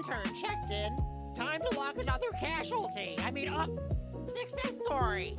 intern checked in. Time to lock another casualty. Success story.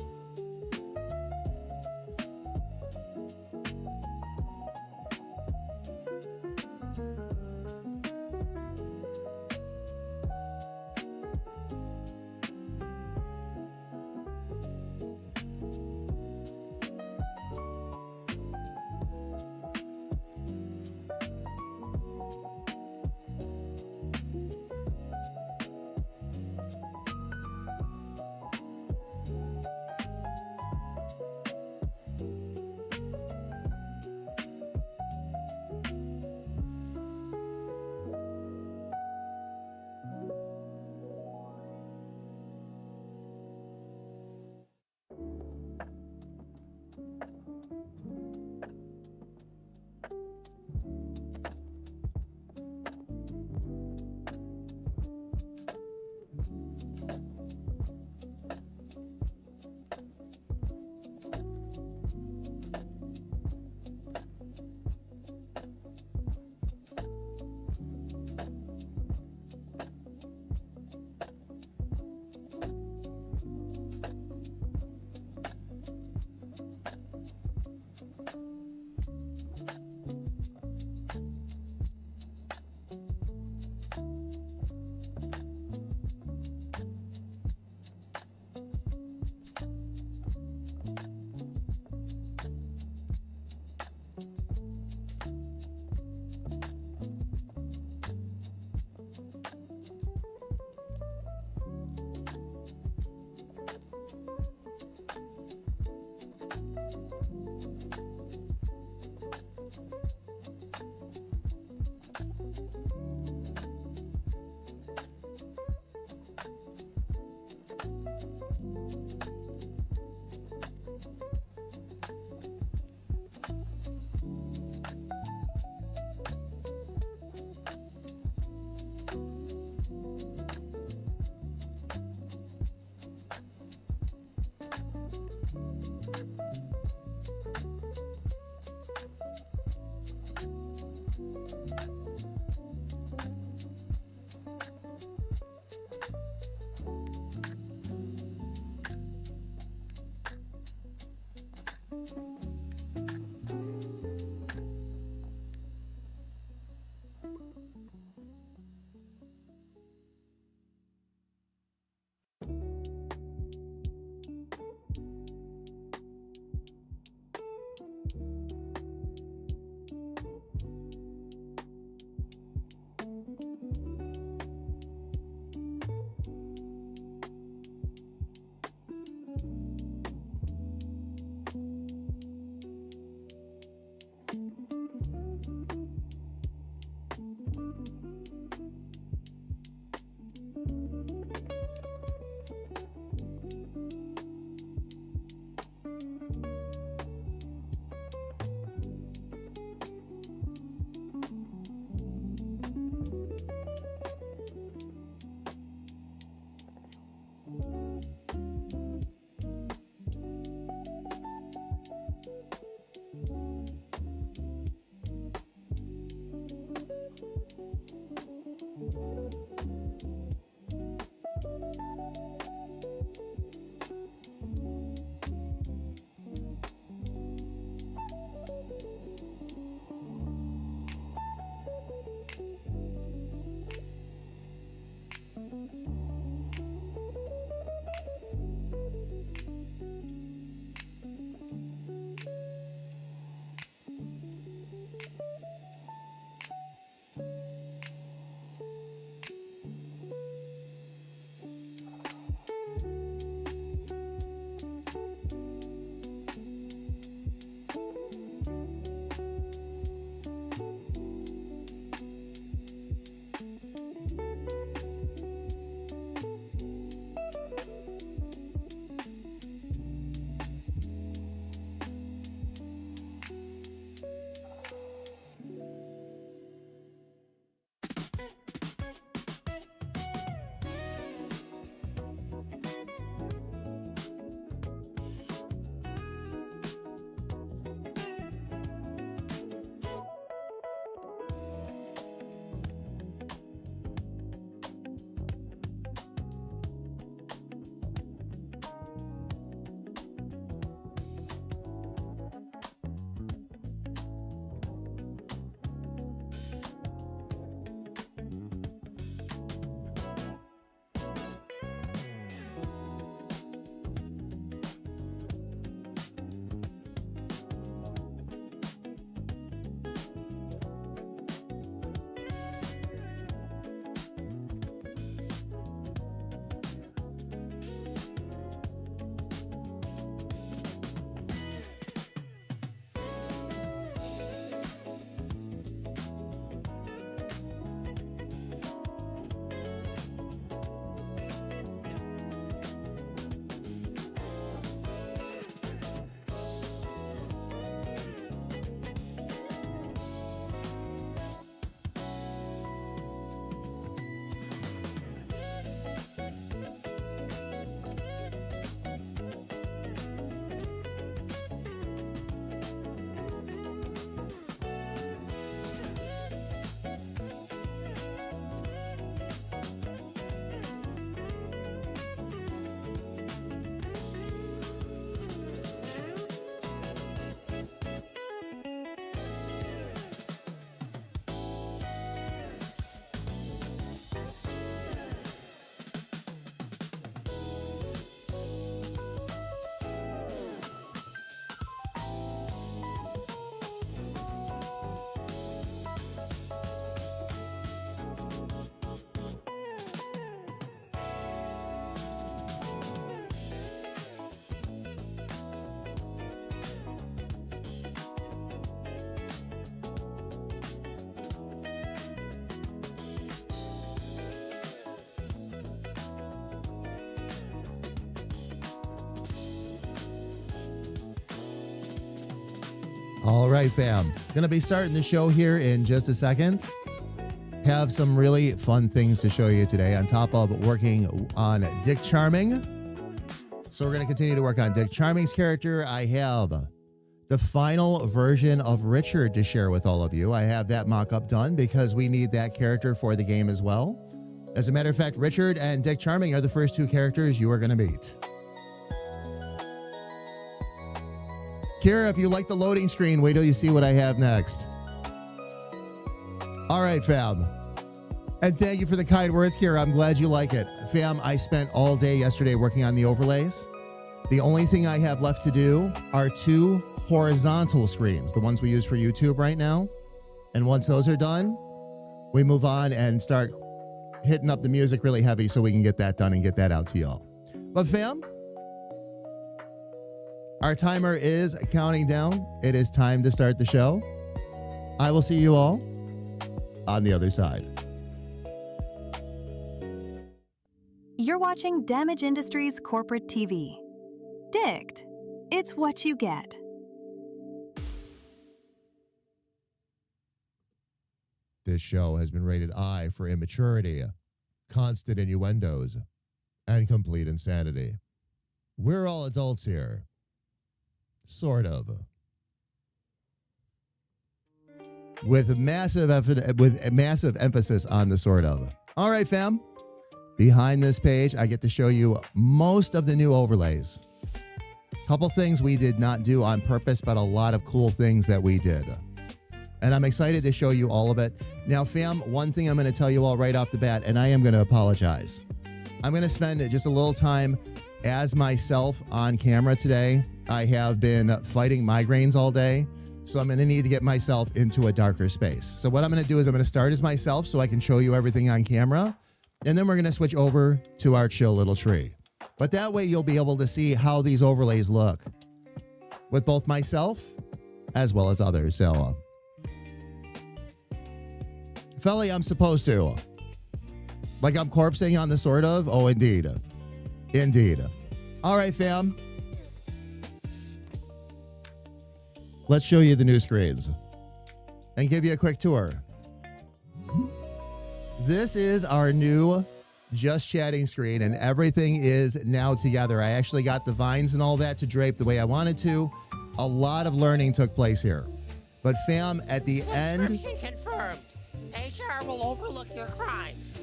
All right, fam. Gonna be starting the show here in just a second. Have some really fun things to show you today on top of working on Dick Charming. So we're going to continue to work on Dick Charming's character. I have the final version of Richard to share with all of you. I have that mock-up done because we need that character for the game as well. As a matter of fact, Richard and Dick Charming are the first two characters you are going to meet. Kira, if you like the loading screen, wait till you see what I have next. All right, fam. And thank you for the kind words, Kira. I'm glad you like it. Fam, I spent all day yesterday working on the overlays. The only thing I have left to do are 2 horizontal screens, the ones we use for YouTube right now. And once those are done, we move on and start hitting up the music really heavy so we can get that done and get that out to y'all. But fam, our timer is counting down. It is time to start the show. I will see you all on the other side. You're watching Damage Industries Corporate TV. Dicked. It's what you get. This show has been rated I for immaturity, constant innuendos, and complete insanity. We're all adults here. Sort of. With massive emphasis on the sort of. All right, fam. Behind this page, I get to show you most of the new overlays. Couple things we did not do on purpose, but a lot of cool things that we did. And I'm excited to show you all of it. Now, fam, one thing I'm going to tell you all right off the bat, and I am going to apologize. I'm going to spend just a little time as myself on camera today. I have been fighting migraines all day, so I'm going to need to get myself into a darker space. So what I'm going to do is I'm going to start as myself so I can show you everything on camera, and then we're going to switch over to our chill little tree. But that way you'll be able to see how these overlays look with both myself as well as others. So, Felly, I'm supposed to. Like I'm corpsing on the sort of? Oh, indeed. Indeed. All right, fam. Let's show you the new screens and give you a quick tour. This is our new Just Chatting screen, and everything is now together. I actually got the vines and all that to drape the way I wanted to. A lot of learning took place here. But fam, at the end... Subscription confirmed. HR will overlook your crimes.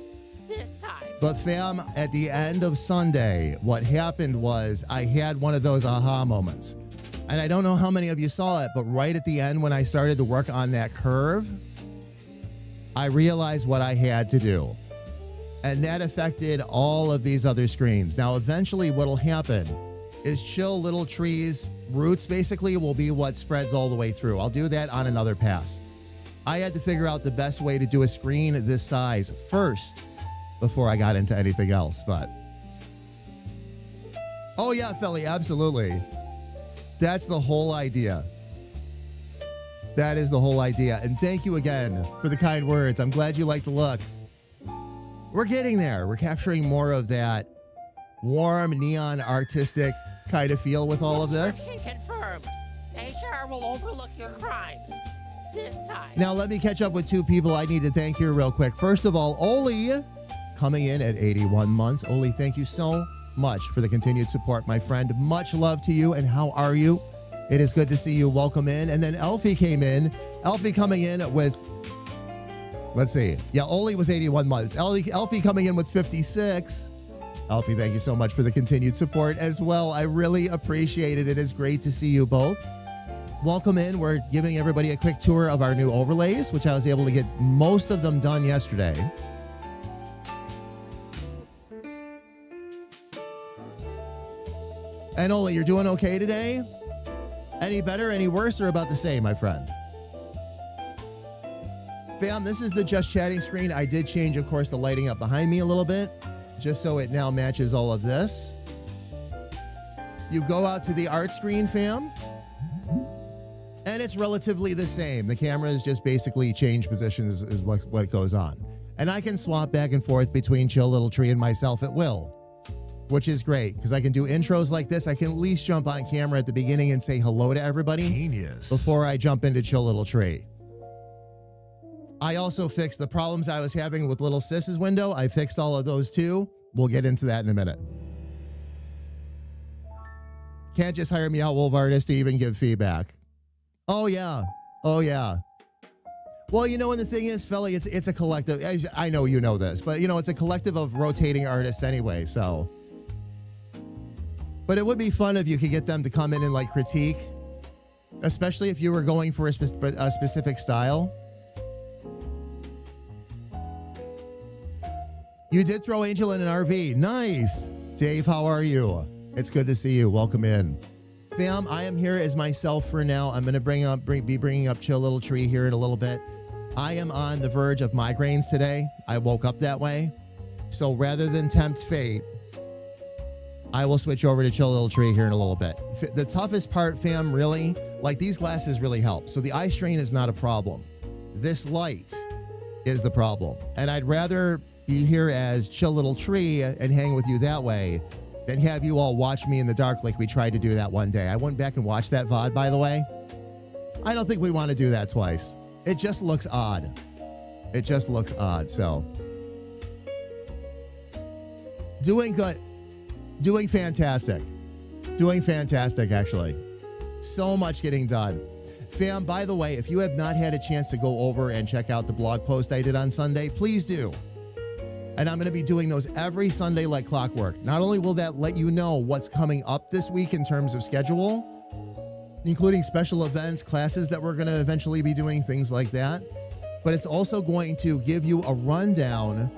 This time. But fam, at the end of Sunday, what happened was I had one of those aha moments. And I don't know how many of you saw it, but right at the end when I started to work on that curve, I realized what I had to do. And that affected all of these other screens. Now, eventually what'll happen is Chill Little Tree's roots basically will be what spreads all the way through. I'll do that on another pass. I had to figure out the best way to do a screen this size first before I got into anything else, but... Oh yeah, Felly, absolutely. That's the whole idea. That is the whole idea. And thank you again for the kind words. I'm glad you like the look. We're getting there. We're capturing more of that warm, neon, artistic kind of feel with all of this. Confirmed. HR will overlook your crimes. This time. Now, let me catch up with 2 people I need to thank here real quick. First of all, Oli, coming in at 81 months. Oli, thank you so much for the continued support, my friend. Much love to you, and how are you? It is good to see you. Welcome in. And then Elfie came in. Elfie coming in with, let's see. Yeah, Oli was 81 months. Elfie coming in with 56. Elfie, thank you so much for the continued support as well. I really appreciate it. It is great to see you both. Welcome in. We're giving everybody a quick tour of our new overlays, which I was able to get most of them done yesterday. And Oli, you're doing okay today? Any better, any worse, or about the same, my friend? Fam, this is the Just Chatting screen. I did change, of course, the lighting up behind me a little bit, just so it now matches all of this. You go out to the art screen, fam, and it's relatively the same. The cameras just basically change positions is what goes on. And I can swap back and forth between Chill Little Tree and myself at will. which is great because I can do intros like this. I can at least jump on camera at the beginning and say hello to everybody Genius. before I jump into Chill Little Tree. I also fixed the problems I was having with Little Sis's window. I fixed all of those too. We'll get into that in a minute. Can't just hire me out, Wolf Artist, to even give feedback. Oh, yeah. Oh, yeah. Well, you know, and the thing is, Felly, it's a collective. I know you know this, but, you know, it's a collective of rotating artists anyway, so. But it would be fun if you could get them to come in and, like, critique, especially if you were going for a specific style. You did throw Angel in an RV. Nice. Dave, how are you? It's good to see you. Welcome in. Fam, I am here as myself for now. I'm going to be bringing up Chill Little Tree here in a little bit. I am on the verge of migraines today. I woke up that way. So rather than tempt fate, I will switch over to Chill Little Tree here in a little bit. The toughest part, fam, really, like these glasses really help. So the eye strain is not a problem. This light is the problem. And I'd rather be here as Chill Little Tree and hang with you that way than have you all watch me in the dark like we tried to do that one day. I went back and watched that VOD, by the way. I don't think we want to do that twice. It just looks odd. It just looks odd, so. Doing good. Doing fantastic. Doing fantastic, actually. So much getting done. Fam, by the way, if you have not had a chance to go over and check out the blog post I did on Sunday, please do. And I'm going to be doing those every Sunday like clockwork. Not only will that let you know what's coming up this week in terms of schedule, including special events, classes that we're going to eventually be doing, things like that, but it's also going to give you a rundown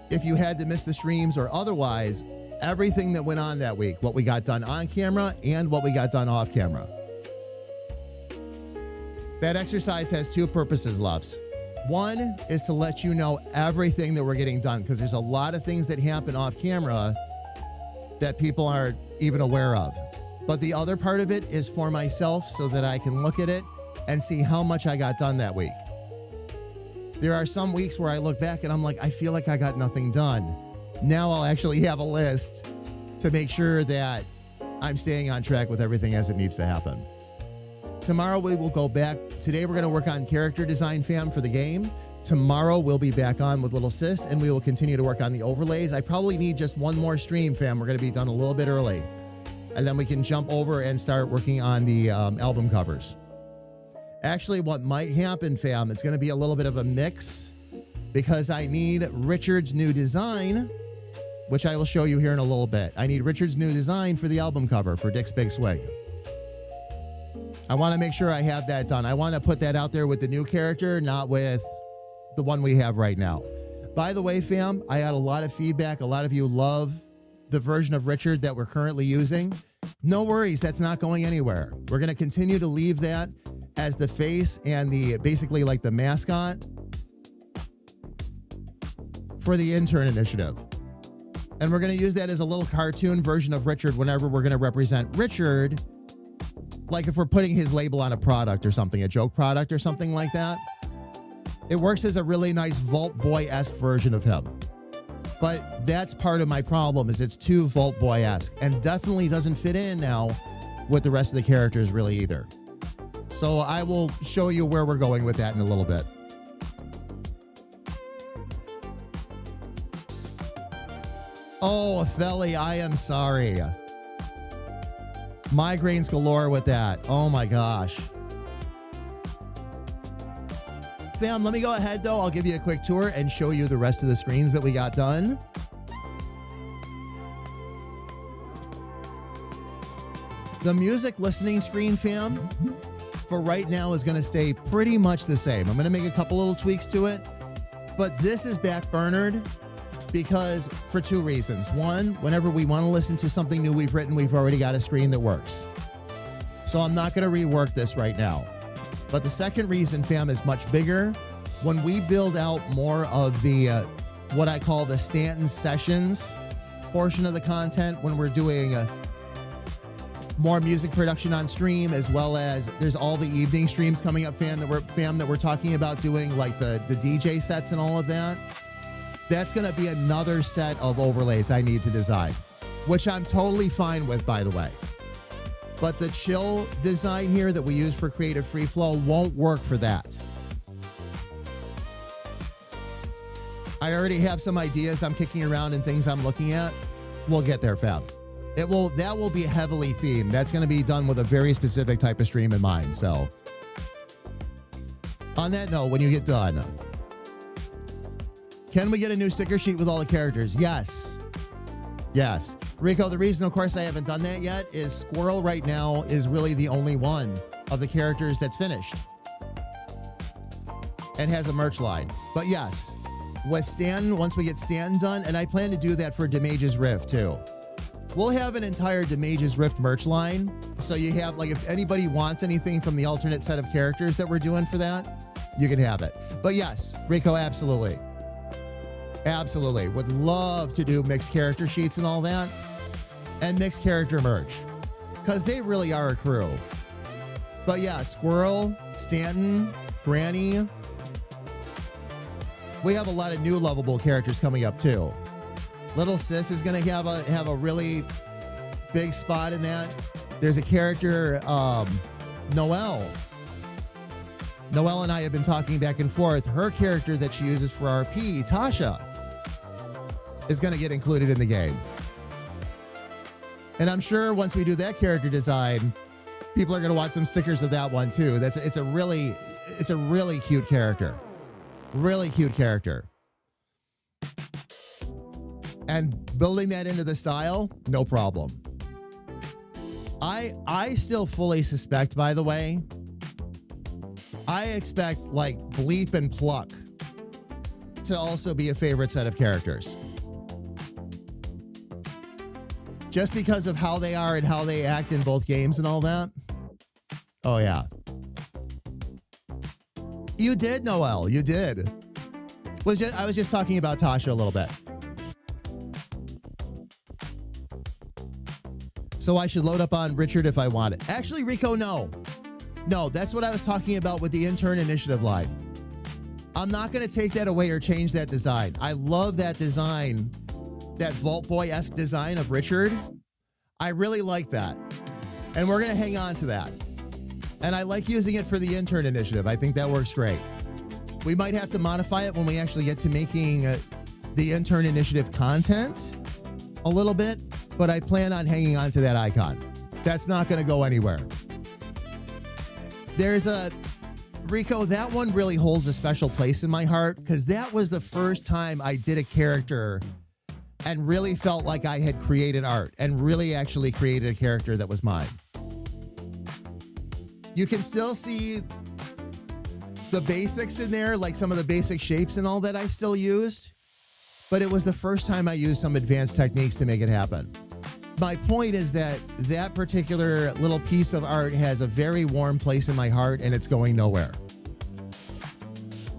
if you had to miss the streams or otherwise, everything that went on that week, what we got done on camera and what we got done off camera. That exercise has two purposes, loves. One is to let you know everything that we're getting done because there's a lot of things that happen off camera that people aren't even aware of. But the other part of it is for myself so that I can look at it and see how much I got done that week. There are some weeks where I look back and I'm like, I feel like I got nothing done. Now I'll actually have a list to make sure that I'm staying on track with everything as it needs to happen. Tomorrow we will go back. Today we're going to work on character design, fam, for the game. Tomorrow we'll be back on with Little Sis and we will continue to work on the overlays. I probably need just one more stream, fam. We're going to be done a little bit early. And then we can jump over and start working on the album covers. Actually, what might happen, fam, it's going to be a little bit of a mix because I need Richard's new design, which I will show you here in a little bit. I need Richard's new design for the album cover for Dick's Big Swing. I want to make sure I have that done. I want to put that out there with the new character, not with the one we have right now. By the way, fam, I had a lot of feedback. A lot of you love the version of Richard that we're currently using. No worries, that's not going anywhere. We're going to continue to leave that as the face and the basically like the mascot for the intern initiative. And we're going to use that as a little cartoon version of Richard whenever we're going to represent Richard. Like if we're putting his label on a product or something, a joke product or something like that. It works as a really nice Vault Boy-esque version of him. But that's part of my problem is it's too Vault Boy-esque and definitely doesn't fit in now with the rest of the characters really either. So I will show you where we're going with that in a little bit. Oh, Felly, I am sorry. Migraines galore with that. Oh my gosh. Fam, let me go ahead though. I'll give you a quick tour and show you the rest of the screens that we got done. The music listening screen, fam, for right now is going to stay pretty much the same. I'm going to make a couple little tweaks to it, but this is backburnered because for two reasons. One, whenever we want to listen to something new we've written, we've already got a screen that works. So I'm not going to rework this right now. But the second reason, fam, is much bigger. When we build out more of the, what I call the Stanton Sessions portion of the content, when we're doing more music production on stream, as well as there's all the evening streams coming up, fam, that we're talking about doing, like the DJ sets and all of that. That's going to be another set of overlays I need to design. which I'm totally fine with, by the way. But the chill design here that we use for Creative Free Flow won't work for that. I already have some ideas I'm kicking around and things I'm looking at. We'll get there, fam. That will be heavily themed. That's going to be done with a very specific type of stream in mind. So on that note, when you get done, can we get a new sticker sheet with all the characters? Yes. Yes. Rico, the reason, of course, I haven't done that yet is Squirrel right now is really the only one of the characters that's finished and has a merch line. But yes, with Stanton, once we get Stanton done, and I plan to do that for Demage's Rift too. We'll have an entire Demage's Rift merch line. So you have, like, if anybody wants anything from the alternate set of characters that we're doing for that, you can have it. But yes, Rico, absolutely. Absolutely. Would love to do mixed character sheets and all that. And mixed character merch. Because they really are a crew. But yeah, Squirrel, Stanton, Granny. We have a lot of new lovable characters coming up too. Little Sis is going to have a really big spot in that. There's a character, Noelle. Noelle and I have been talking back and forth. Her character that she uses for RP, Tasha, is going to get included in the game. And I'm sure once we do that character design, people are going to want some stickers of that one too. It's a really cute character. Really cute character. And building that into the style, no problem. I still fully suspect, by the way, I expect like Bleep and Pluck to also be a favorite set of characters. Just because of how they are and how they act in both games and all that. Oh, yeah. You did, Noelle. You did. I was just talking about Tasha a little bit. So I should load up on Richard if I want it. Actually, Rico, no. No, that's what I was talking about with the intern initiative line. I'm not going to take that away or change that design. I love that design, that Vault Boy-esque design of Richard. I really like that. And we're going to hang on to that. And I like using it for the intern initiative. I think that works great. We might have to modify it when we actually get to making the intern initiative content a little bit, but I plan on hanging on to that icon. That's not going to go anywhere. There's a Rico, that one really holds a special place in my heart because that was the first time I did a character and really felt like I had created art and really actually created a character that was mine. You can still see the basics in there, like some of the basic shapes and all that I still used, but it was the first time I used some advanced techniques to make it happen. My point is that that particular little piece of art has a very warm place in my heart and it's going nowhere.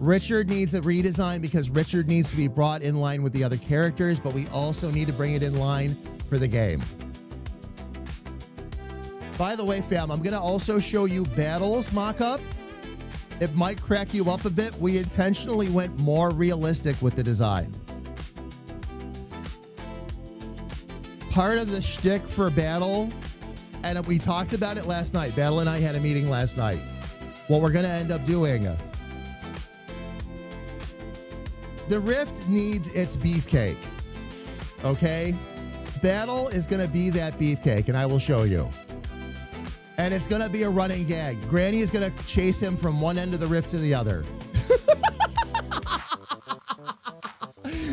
Richard needs a redesign because Richard needs to be brought in line with the other characters, but we also need to bring it in line for the game. By the way, fam, I'm going to also show you Battles mock-up. It might crack you up a bit. We intentionally went more realistic with the design. Part of the shtick for Battle, and we talked about it last night. Battle and I had a meeting last night. What we're going to end up doing, the Rift needs its beefcake, okay? Battle is going to be that beefcake, and I will show you. And it's going to be a running gag. Granny is going to chase him from one end of the Rift to the other.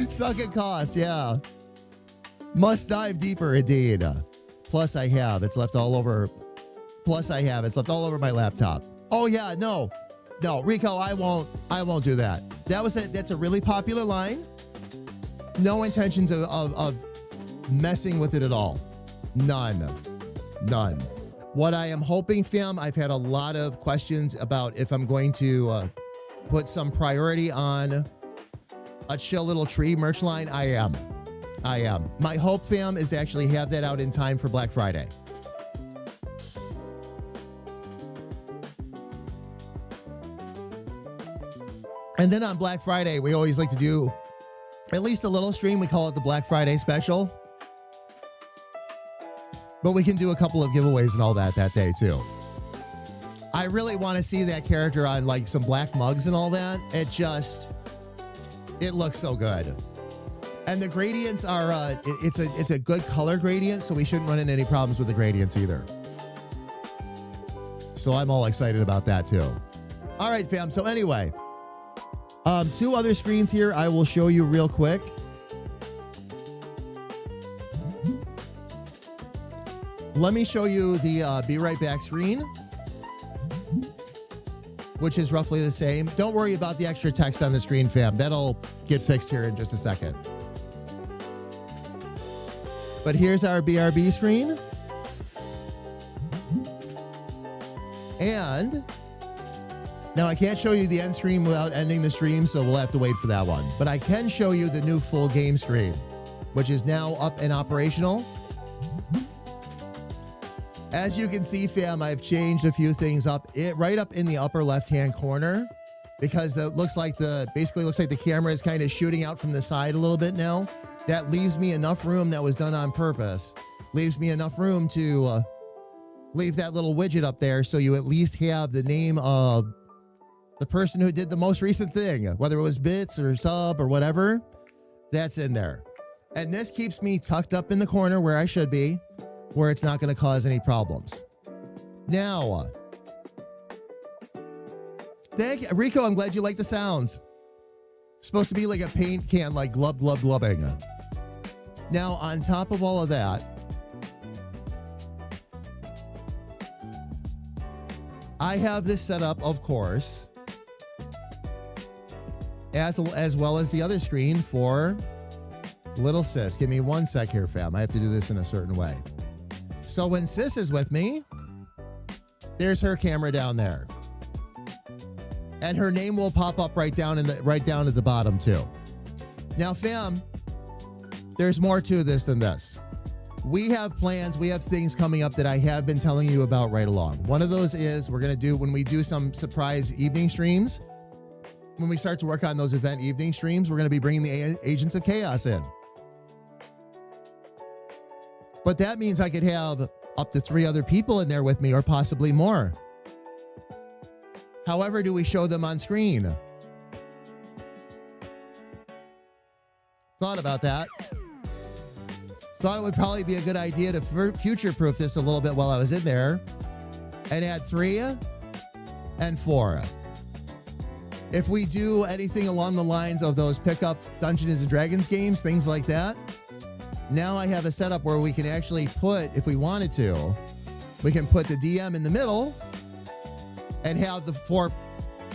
Suck it costs, yeah. Must dive deeper, indeed. Plus I have. It's left all over. Plus I have. It's left all over my laptop. Oh, yeah, no. No, Rico, I won't do that. That's a really popular line. No intentions of messing with it at all. None. What I am hoping, fam, I've had a lot of questions about if I'm going to put some priority on a chill little tree merch line. I am. My hope, fam, is to actually have that out in time for Black Friday. And then on Black Friday, we always like to do at least a little stream. We call it the Black Friday special. But we can do a couple of giveaways and all that day too. I really want to see that character on like some black mugs and all that. It looks so good. And the gradients are, it's a good color gradient, so we shouldn't run into any problems with the gradients either. So I'm all excited about that too. All right, fam. So anyway, 2 other screens here I will show you real quick. Let me show you the Be Right Back screen, which is roughly the same. Don't worry about the extra text on the screen, fam. That'll get fixed here in just a second. But here's our BRB screen. And now I can't show you the end screen without ending the stream, so we'll have to wait for that one. But I can show you the new full game screen, which is now up and operational. As you can see, fam, I've changed a few things up. Right up in the upper left-hand corner, because basically looks like the camera is kind of shooting out from the side a little bit now. That leaves me enough room. That was done on purpose. Leaves me enough room to leave that little widget up there, so you at least have the name of the person who did the most recent thing, whether it was bits or sub or whatever. That's in there, and this keeps me tucked up in the corner where I should be, where it's not going to cause any problems. Now, thank you, Rico. I'm glad you like the sounds. It's supposed to be like a paint can, like glub, glub, glubbing. Now, on top of all of that, I have this set up, of course, as well as the other screen for little sis. Give me one sec here, fam. I have to do this in a certain way. So when sis is with me, there's her camera down there. And her name will pop up right down at the bottom too. Now, fam, there's more to this than this. We have plans, we have things coming up that I have been telling you about right along. One of those is when we do some surprise evening streams, when we start to work on those event evening streams, we're going to be bringing the Agents of Chaos in. But that means I could have up to 3 other people in there with me, or possibly more. However, do we show them on screen? Thought about that. Thought it would probably be a good idea to future-proof this a little bit while I was in there and add 3 and 4. If we do anything along the lines of those pickup Dungeons & Dragons games, things like that, now I have a setup where we can actually put, if we wanted to, we can put the DM in the middle and have the 4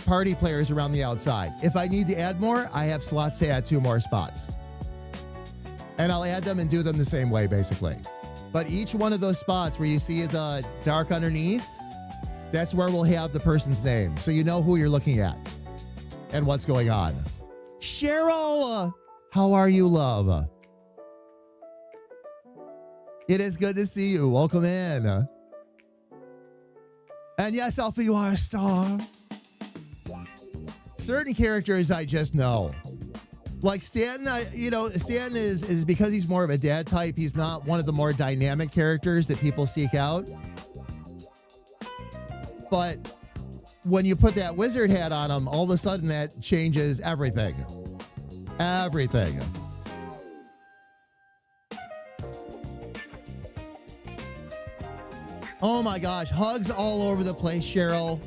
party players around the outside. If I need to add more, I have slots to add 2 more spots. And I'll add them and do them the same way, basically. But each one of those spots where you see the dark underneath, that's where we'll have the person's name, so you know who you're looking at and what's going on. Cheryl, how are you, love? It is good to see you. Welcome in. And yes, Alpha, you are a star. Certain characters I just know. Like Stanton, Stanton is because he's more of a dad type, he's not one of the more dynamic characters that people seek out. But when you put that wizard hat on him, all of a sudden that changes everything. Everything. Oh my gosh, hugs all over the place, Cheryl.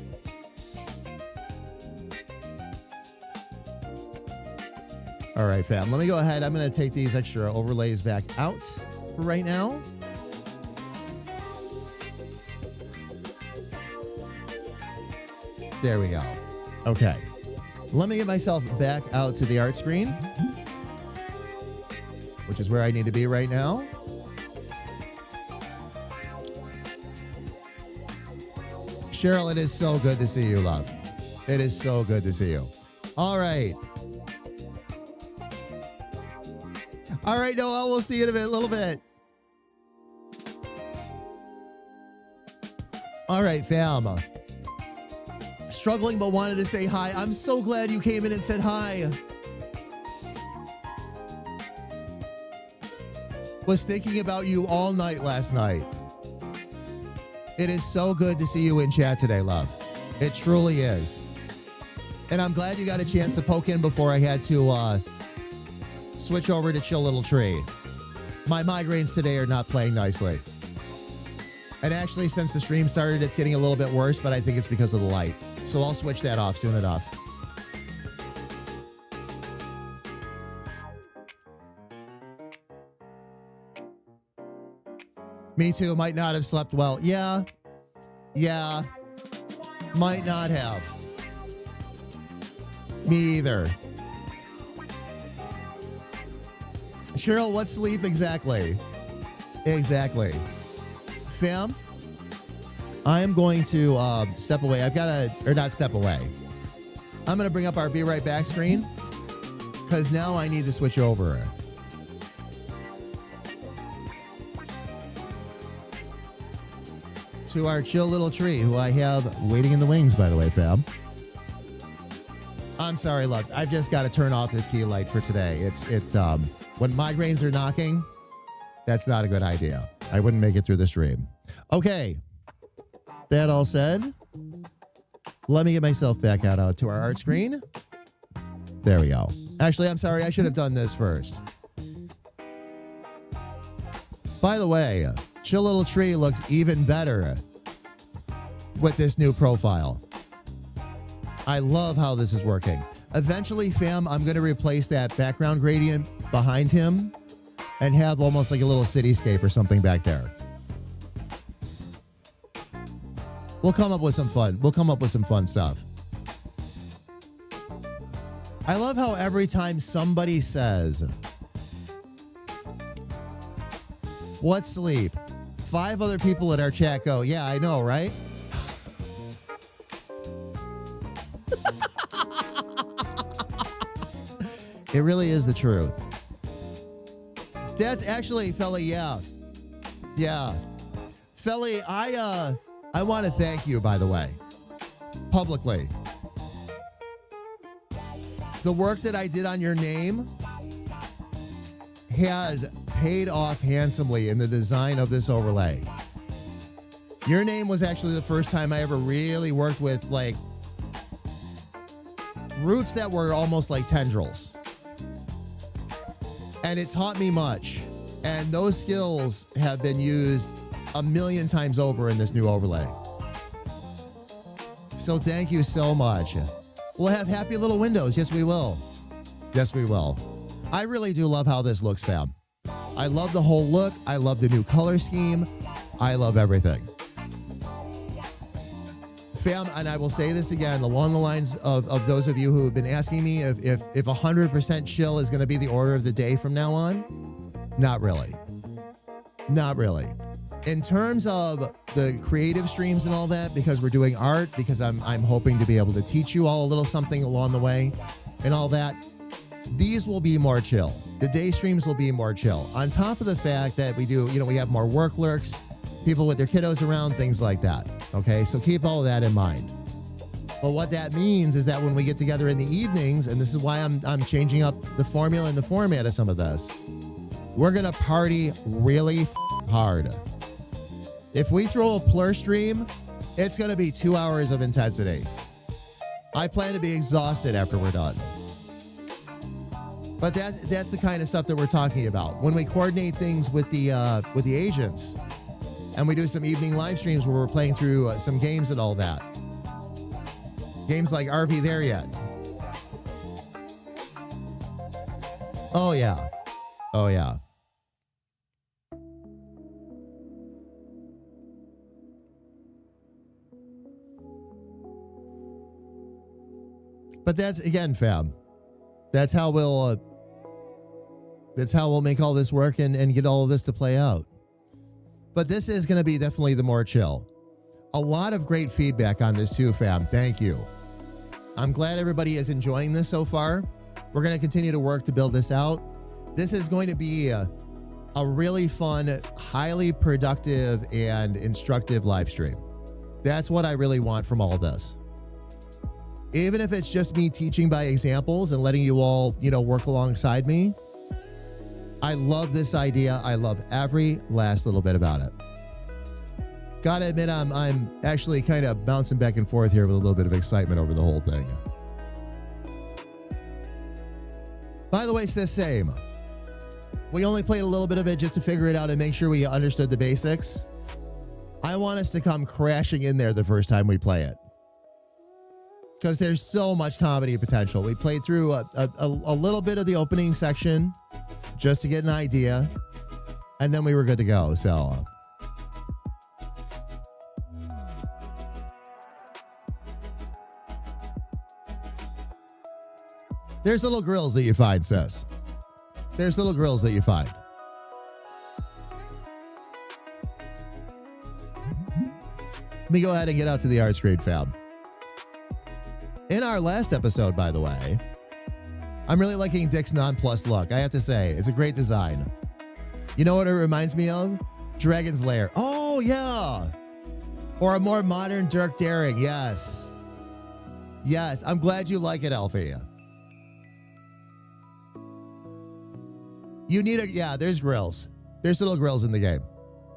All right, fam, let me go ahead. I'm going to take these extra overlays back out for right now. There we go. Okay. Let me get myself back out to the art screen, which is where I need to be right now. Cheryl, it is so good to see you, love. It is so good to see you. All right. All right, Noel, we'll see you in a little bit. All right, fam. Struggling, but wanted to say hi. I'm so glad you came in and said hi. Was thinking about you all night last night. It is so good to see you in chat today, love. It truly is. And I'm glad you got a chance to poke in before I had to switch over to Chill Little Tree. My migraines today are not playing nicely. And actually, since the stream started, it's getting a little bit worse, but I think it's because of the light. So I'll switch that off soon enough. Me too. Might not have slept well. Yeah. Might not have. Me either. Cheryl, what sleep exactly? Exactly. Fam, I am going to step away. Not step away. I'm going to bring up our Be Right Back screen because now I need to switch over. To our Chill Little Tree, who I have waiting in the wings, by the way, fam. I'm sorry, loves. I've just got to turn off this key light for today. When migraines are knocking, that's not a good idea. I wouldn't make it through the stream. Okay. That all said, let me get myself back out to our art screen. There we go. Actually, I'm sorry. I should have done this first. By the way, Chill Little Tree looks even better with this new profile. I love how this is working. Eventually, fam, I'm going to replace that background gradient behind him and have almost like a little cityscape or something back there. We'll come up with some fun. We'll come up with some fun stuff. I love how every time somebody says, "What sleep?" 5 other people in our chat go, "Yeah, I know, right?" It really is the truth. That's actually, Felly, yeah. Felly, I want to thank you, by the way, publicly. The work that I did on your name has paid off handsomely in the design of this overlay. Your name was actually the first time I ever really worked with like roots that were almost like tendrils. And it taught me much. And those skills have been used a million times over in this new overlay. So thank you so much. We'll have happy little windows. Yes, we will. Yes, we will. I really do love how this looks, fam. I love the whole look. I love the new color scheme. I love everything. Fam, and I will say this again, along the lines of those of you who have been asking me if 100% chill is going to be the order of the day from now on. Not really. Not really. In terms of the creative streams and all that, because we're doing art, because I'm hoping to be able to teach you all a little something along the way and all that, these will be more chill. The day streams will be more chill. On top of the fact that we have more work lurks, people with their kiddos around, things like that. Okay, so keep all of that in mind. But what that means is that when we get together in the evenings, and this is why I'm changing up the formula and the format of some of this, we're gonna party really hard. If we throw a plur stream, it's gonna be 2 hours of intensity. I plan to be exhausted after we're done. But that's the kind of stuff that we're talking about. When we coordinate things with the agents, and we do some evening live streams where we're playing through some games and all that. Games like RV There Yet. Oh, yeah. Oh, yeah. But that's, again, fam, that's how we'll make all this work and get all of this to play out. But this is going to be definitely the more chill. A lot of great feedback on this too, fam. Thank you. I'm glad everybody is enjoying this so far. We're going to continue to work to build this out. This is going to be a really fun, highly productive, and instructive live stream. That's what I really want from all of this. Even if it's just me teaching by examples and letting you all, work alongside me. I love this idea. I love every last little bit about it. Gotta admit, I'm actually kind of bouncing back and forth here with a little bit of excitement over the whole thing. By the way, sis, same. We only played a little bit of it just to figure it out and make sure we understood the basics. I want us to come crashing in there the first time we play it, because there's so much comedy potential. We played through a little bit of the opening section just to get an idea, and then we were good to go. So there's little grills that you find, sis. There's little grills that you find. Let me go ahead and get out to the art screen, fam. In our last episode, by the way, I'm really liking Dick's nonplussed look. I have to say, it's a great design. You know what it reminds me of? Dragon's Lair. Oh, yeah. Or a more modern Dirk Daring. Yes. Yes. I'm glad you like it, Alfie. You need yeah, there's grills. There's little grills in the game.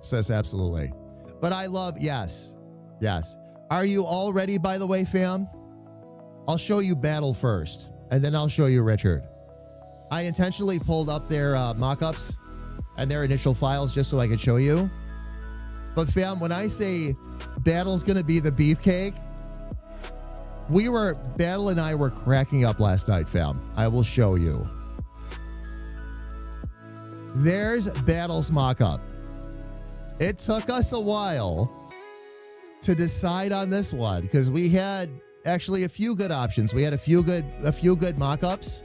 Sis, absolutely. But I love, yes. Yes. Are you all ready, by the way, fam? I'll show you Battle first, and then I'll show you Richard. I intentionally pulled up their mock-ups and their initial files just so I could show you. But fam, when I say Battle's gonna be the beefcake, Battle and I were cracking up last night, fam. I will show you. There's Battle's mock-up. It took us a while to decide on this one because we had actually a few good options. We had a few good mock-ups,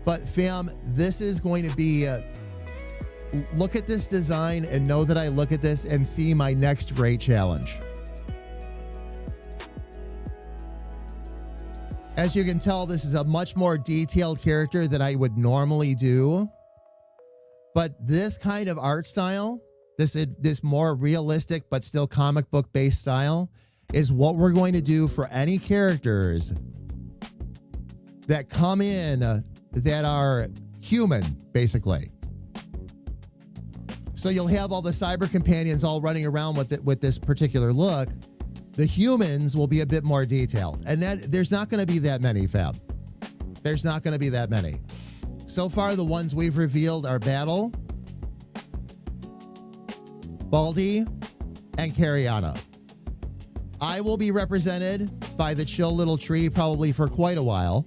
but fam, this is going to be look at this design and know that I look at this and see my next great challenge. As you can tell, this is a much more detailed character than I would normally do. But this kind of art style, this more realistic but still comic book based style, is what we're going to do for any characters that come in that are human, basically. So you'll have all the cyber companions all running around with this particular look. The humans will be a bit more detailed, and that there's not going to be that many, fam. There's not going to be that many. So far, the ones we've revealed are Battle, Baldy, and Cariana. I will be represented by the chill little tree probably for quite a while.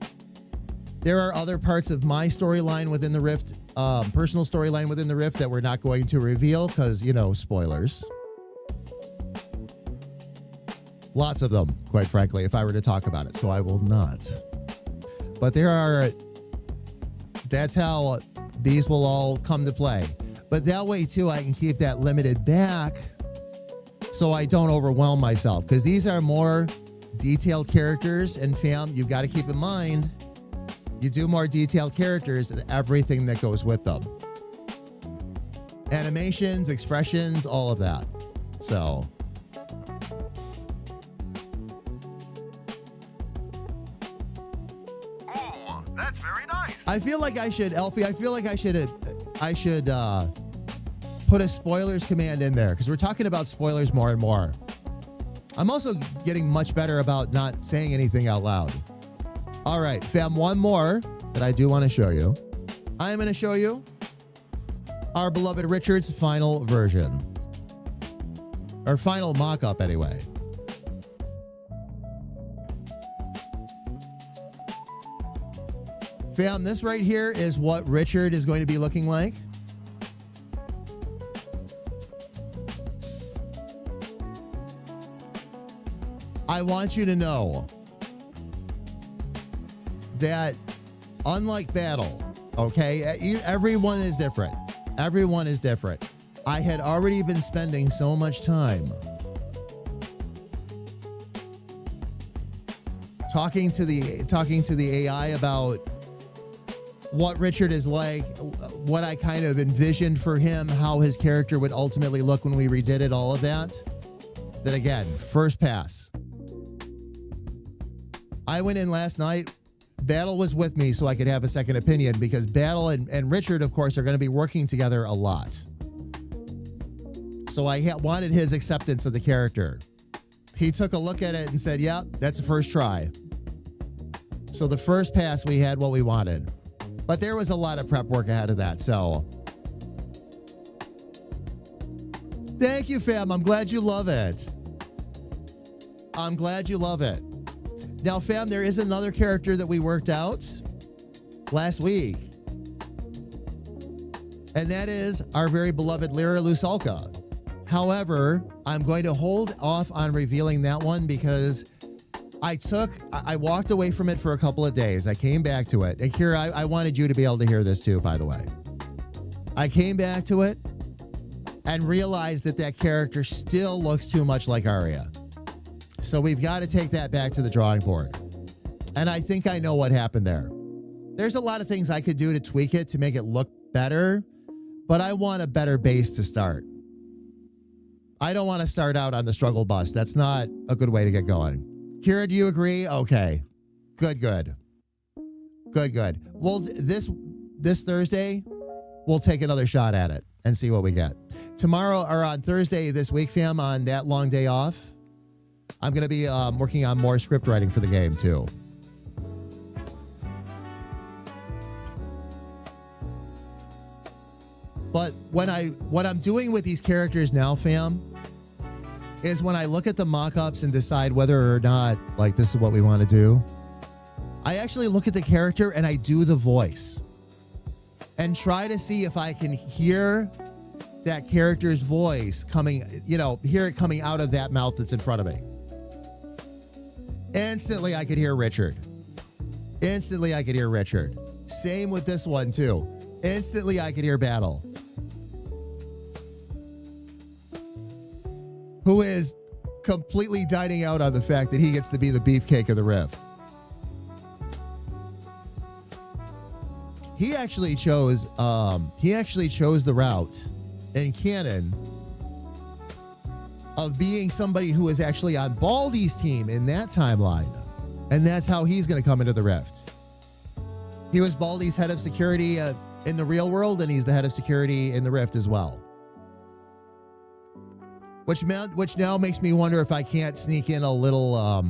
There are other parts of my storyline within the Rift, personal storyline within the Rift that we're not going to reveal because, you know, spoilers. Lots of them, quite frankly, if I were to talk about it, so I will not. But that's how these will all come to play. But that way, too, I can keep that limited back so I don't overwhelm myself. Because these are more detailed characters. And fam, you've got to keep in mind, you do more detailed characters and everything that goes with them. Animations, expressions, all of that. So... That's very nice. I feel like I should, Elfie, I feel like I should put a spoilers command in there because we're talking about spoilers more and more. I'm also getting much better about not saying anything out loud. All right, fam, one more that I do want to show you. I am going to show you our beloved Richard's final version. Or final mock-up, anyway. Fam, this right here is what Richard is going to be looking like. I want you to know that unlike Battle, okay, everyone is different. Everyone is different. I had already been spending so much time talking to the AI about what Richard is like, what I kind of envisioned for him, how his character would ultimately look when we redid it, all of that. Then again, first pass. I went in last night. Battle was with me so I could have a second opinion because Battle and Richard, of course, are going to be working together a lot. So I wanted his acceptance of the character. He took a look at it and said, yep, that's a first try. So the first pass, we had what we wanted. But there was a lot of prep work ahead of that, so. Thank you, fam. I'm glad you love it. I'm glad you love it. Now, fam, there is another character that we worked out last week. And that is our very beloved Lyra Lusalka. However, I'm going to hold off on revealing that one because I walked away from it for a couple of days. I came back to it. And here, I wanted you to be able to hear this too, by the way. I came back to it and realized that character still looks too much like Arya. So we've got to take that back to the drawing board. And I think I know what happened there. There's a lot of things I could do to tweak it to make it look better, but I want a better base to start. I don't want to start out on the struggle bus. That's not a good way to get going. Kira, do you agree? Okay. Good. Well, this Thursday, we'll take another shot at it and see what we get. Tomorrow, or on Thursday this week, fam, on that long day off, I'm going to be working on more script writing for the game, too. But what I'm doing with these characters now, fam, is when I look at the mock-ups and decide whether or not, like, this is what we want to do, I actually look at the character and I do the voice and try to see if I can hear that character's voice coming, hear it coming out of that mouth that's in front of me. Instantly, I could hear Richard. Same with this one, too. Instantly, I could hear Battle, who is completely dining out on the fact that he gets to be the beefcake of the Rift. He actually chose the route in canon of being somebody who is actually on Baldy's team in that timeline. And that's how he's going to come into the Rift. He was Baldy's head of security in the real world, and he's the head of security in the Rift as well. Which now makes me wonder if I can't sneak in a little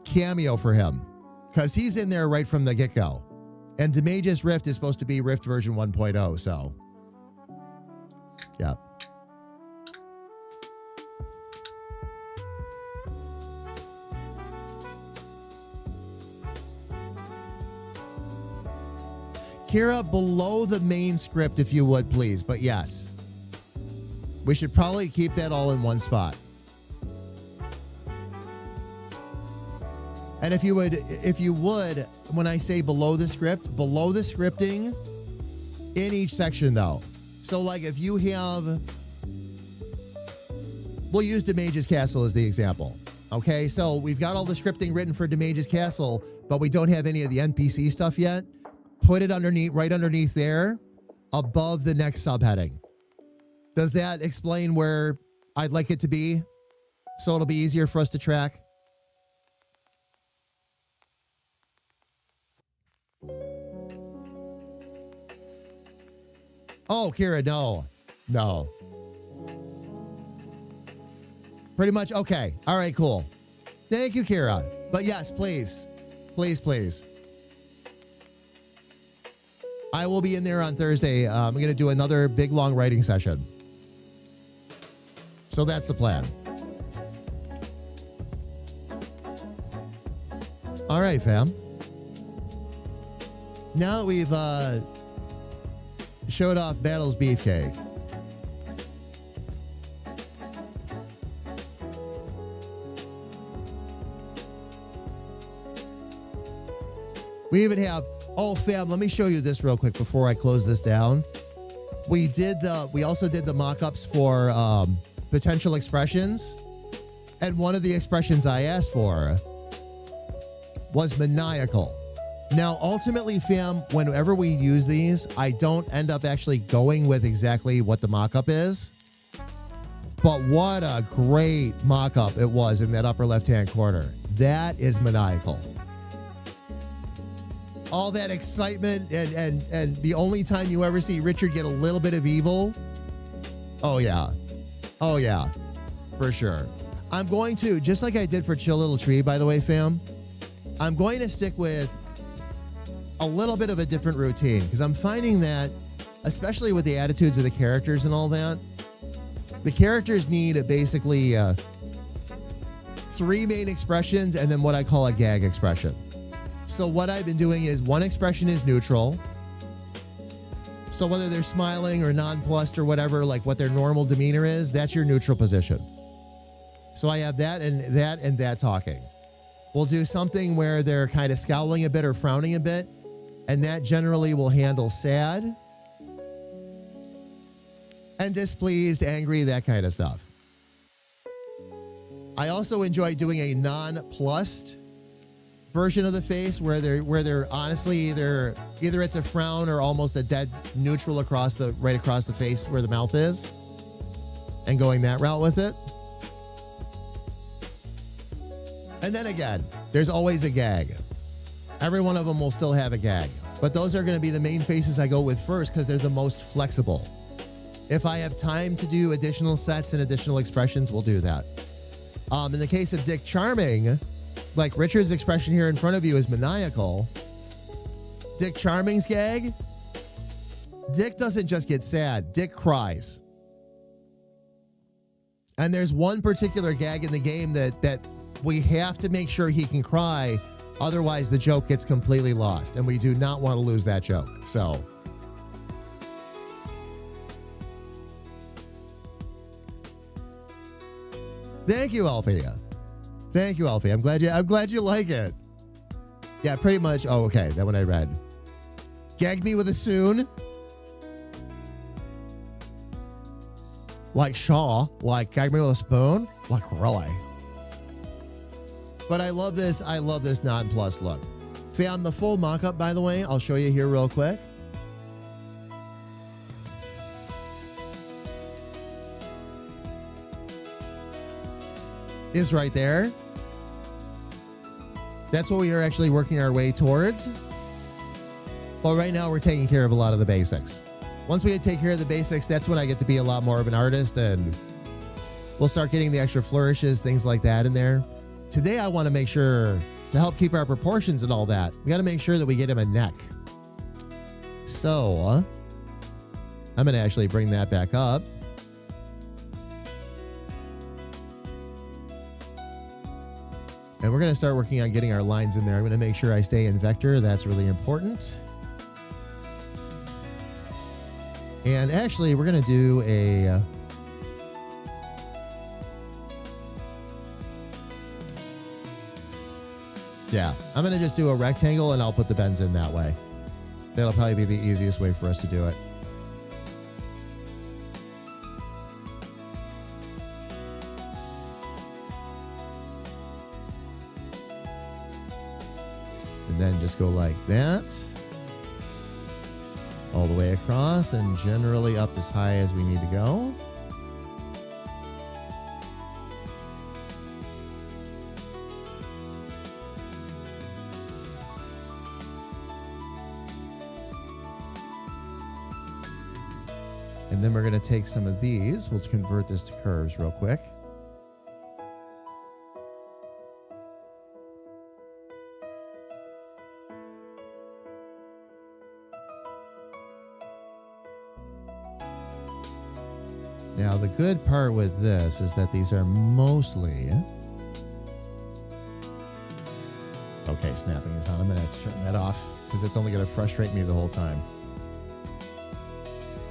cameo for him, because he's in there right from the get-go. And Demage's Rift is supposed to be Rift version 1.0, so yeah. Kira, below the main script, if you would, please. But yes, we should probably keep that all in one spot. And if you would, when I say below the scripting in each section, though. So, like, if you have, we'll use Demage's Castle as the example. Okay, so we've got all the scripting written for Demage's Castle, but we don't have any of the NPC stuff yet. Put it right underneath there, above the next subheading. Does that explain where I'd like it to be, so it'll be easier for us to track? Oh, Kira, no. Pretty much, okay. All right, cool. Thank you, Kira. But yes, please. I will be in there on Thursday. I'm going to do another big, long writing session. So that's the plan. All right, fam. Now that we've showed off Battle's beefcake, we even have, oh, fam, let me show you this real quick before I close this down. We also did the mock-ups for potential expressions. And one of the expressions I asked for was maniacal. Now, ultimately, fam, whenever we use these, I don't end up actually going with exactly what the mock-up is. But what a great mock-up it was in that upper left-hand corner. That is maniacal. All that excitement and the only time you ever see Richard get a little bit of evil. Oh, yeah. Oh, yeah, for sure. I'm going to, just like I did for Chill Little Tree, by the way, fam, I'm going to stick with a little bit of a different routine because I'm finding that, especially with the attitudes of the characters and all that, the characters need basically 3 main expressions and then what I call a gag expression. So what I've been doing is one expression is neutral. So whether they're smiling or nonplussed or whatever, like what their normal demeanor is, that's your neutral position. So I have that and that talking. We'll do something where they're kind of scowling a bit or frowning a bit, and that generally will handle sad and displeased, angry, that kind of stuff. I also enjoy doing a nonplussed version of the face where they're honestly either it's a frown or almost a dead neutral right across the face where the mouth is, and going that route with it. And then again, there's always a gag. Every one of them will still have a gag, but those are going to be the main faces I go with first because they're the most flexible. If I have time to do additional sets and additional expressions, we'll do that. In the case of Dick Charming, like Richard's expression here in front of you is maniacal. Dick Charming's gag, Dick doesn't just get sad, Dick cries. And there's one particular gag in the game that we have to make sure he can cry, otherwise the joke gets completely lost, and we do not want to lose that joke. So thank you, Alfia. Thank you, Alfie. I'm glad you like it. Yeah, pretty much. Oh, okay. That one I read. Gag me with a soon. Like Shaw. Like gag me with a spoon. Like really. But I love this nonplussed look. Found the full mock-up, by the way. I'll show you here real quick. Is right there. That's what we are actually working our way towards. But right now we're taking care of a lot of the basics. Once we take care of the basics, that's when I get to be a lot more of an artist, and we'll start getting the extra flourishes, things like that in there. Today I want to make sure, to help keep our proportions and all that, we got to make sure that we get him a neck. So I'm going to actually bring that back up. And we're going to start working on getting our lines in there. I'm going to make sure I stay in vector. That's really important. And actually, we're going to do a... yeah, I'm going to just do a rectangle and I'll put the bends in that way. That'll probably be the easiest way for us to do it. And then just go like that. All the way across and generally up as high as we need to go. And then we're going to take some of these. We'll convert this to curves real quick. Now, the good part with this is that these are mostly... okay, snapping is on. I'm going to turn that off because it's only going to frustrate me the whole time.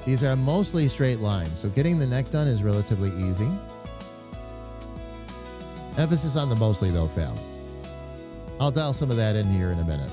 These are mostly straight lines, so getting the neck done is relatively easy. Emphasis on the mostly, though, fam. I'll dial some of that in here in a minute.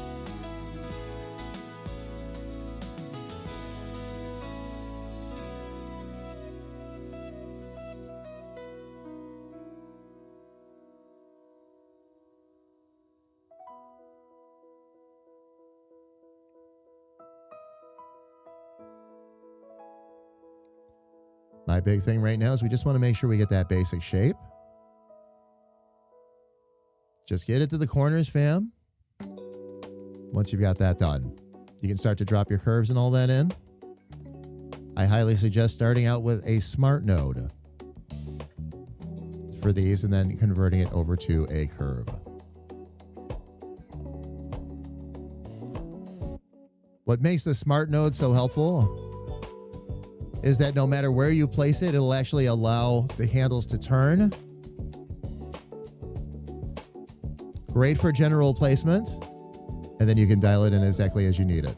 My big thing right now is we just want to make sure we get that basic shape. Just get it to the corners, fam. Once you've got that done, you can start to drop your curves and all that in. I highly suggest starting out with a smart node. for these and then converting it over to a curve. What makes the smart node so helpful is that no matter where you place it, it'll actually allow the handles to turn. Great for general placement, and then you can dial it in exactly as you need it.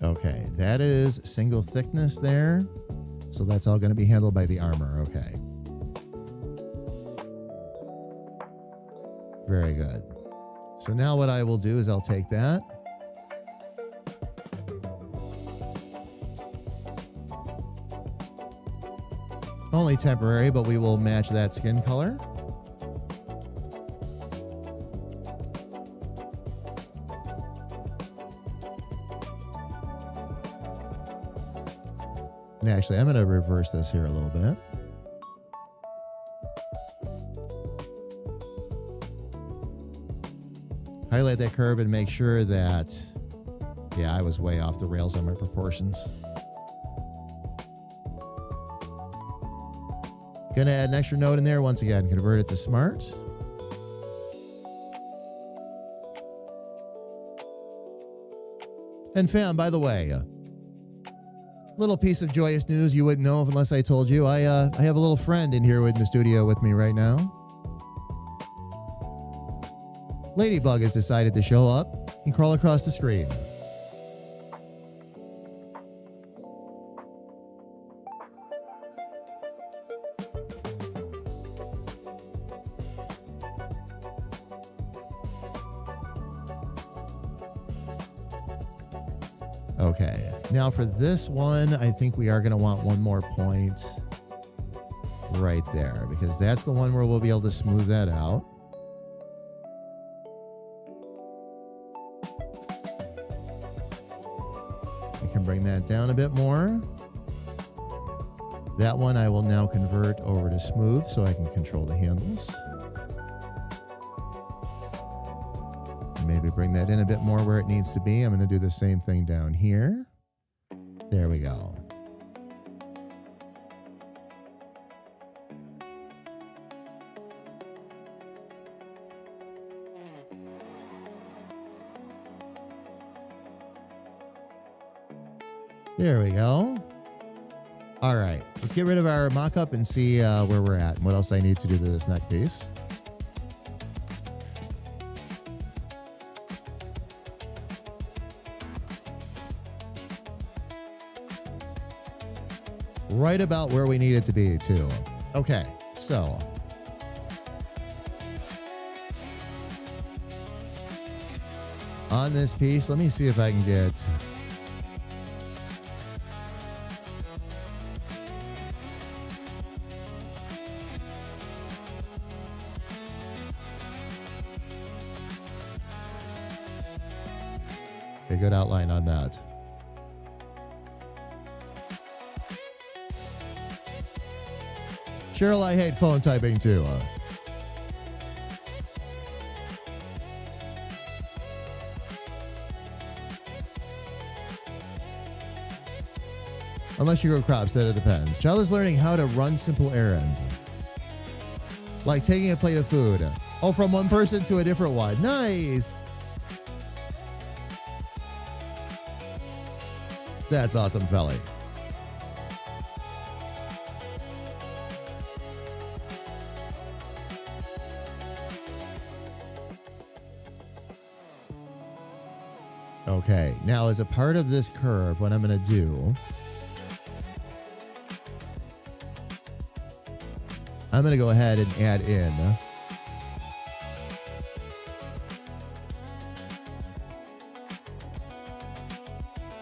Okay, that is single thickness there. So that's all going to be handled by the armor. Okay. Very good. So now what I will do is I'll take that. Only temporary, but we will match that skin color. And actually, I'm going to reverse this here a little bit. Highlight that curve and make sure that, yeah, I was way off the rails on my proportions. Gonna add an extra node in there once again, convert it to smart. And fam, by the way, little piece of joyous news you wouldn't know unless I told you. I have a little friend in here in the studio with me right now. Ladybug has decided to show up and crawl across the screen. Okay, now for this one, I think we are going to want one more point right there because that's the one where we'll be able to smooth that out. We can bring that down a bit more. That one I will now convert over to smooth so I can control the handles. Maybe bring that in a bit more where it needs to be. I'm going to do the same thing down here. There we go. There we go. All right, let's get rid of our mock-up and see where we're at and what else I need to do to this neck piece. Right about where we need it to be, too. Okay, so on this piece, let me see if I can get a good outline on that. Cheryl, I hate phone typing too. Unless you grow crops, then it depends. Child is learning how to run simple errands. Like taking a plate of food. Oh, from one person to a different one. Nice. That's awesome, Felly. Okay, now as a part of this curve, what I'm going to do, I'm going to go ahead and add in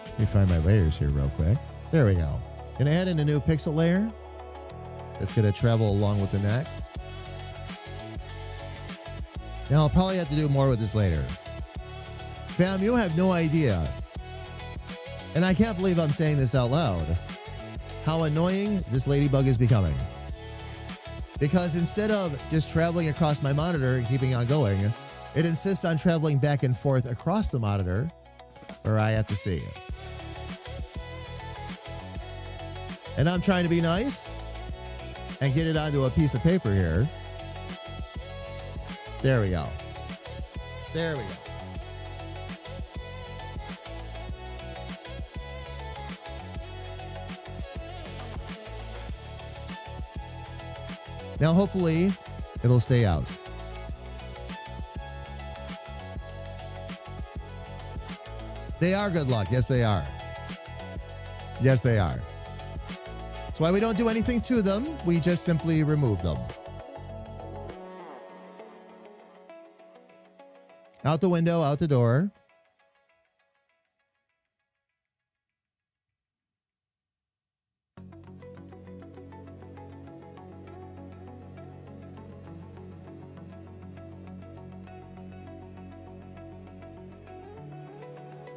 let me find my layers here real quick. There we go. Going to add in a new pixel layer that's going to travel along with the neck. Now, I'll probably have to do more with this later. Fam, you have no idea. And I can't believe I'm saying this out loud. how annoying this ladybug is becoming. Because instead of just traveling across my monitor and keeping on going, it insists on traveling back and forth across the monitor where I have to see it. And I'm trying to be nice and get it onto a piece of paper here. There we go. There we go. Now, hopefully, it'll stay out. They are good luck. Yes, they are. Yes, they are. That's why we don't do anything to them. We just simply remove them. Out the window, out the door.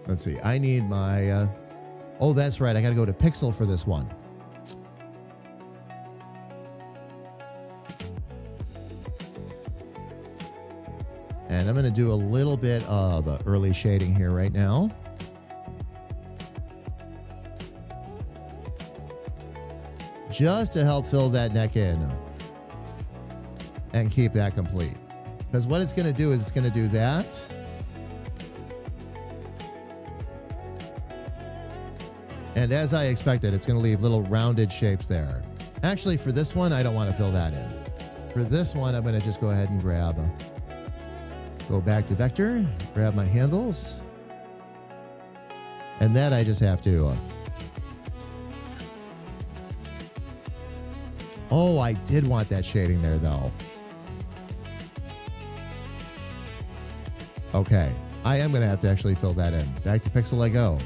Let's see. I need my... oh, that's right. I got to go to Pixel for this one. And I'm going to do a little bit of early shading here right now. Just to help fill that neck in and keep that complete. Because what it's going to do is it's going to do that. And as I expected, it's going to leave little rounded shapes there. Actually, for this one, I don't want to fill that in. For this one, I'm going to just go ahead and go back to vector, grab my handles. And that I just have to... oh, I did want that shading there, though. Okay, I am going to have to actually fill that in. Back to Pixel I go.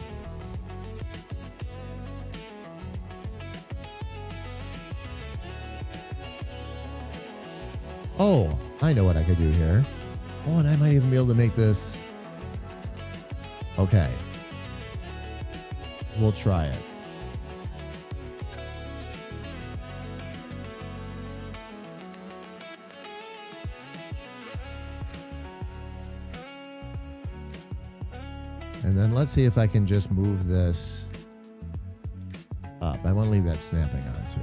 Oh, I know what I could do here. Oh, and I might even be able to make this. Okay. We'll try it. And then let's see if I can just move this up. I want to leave that snapping on too.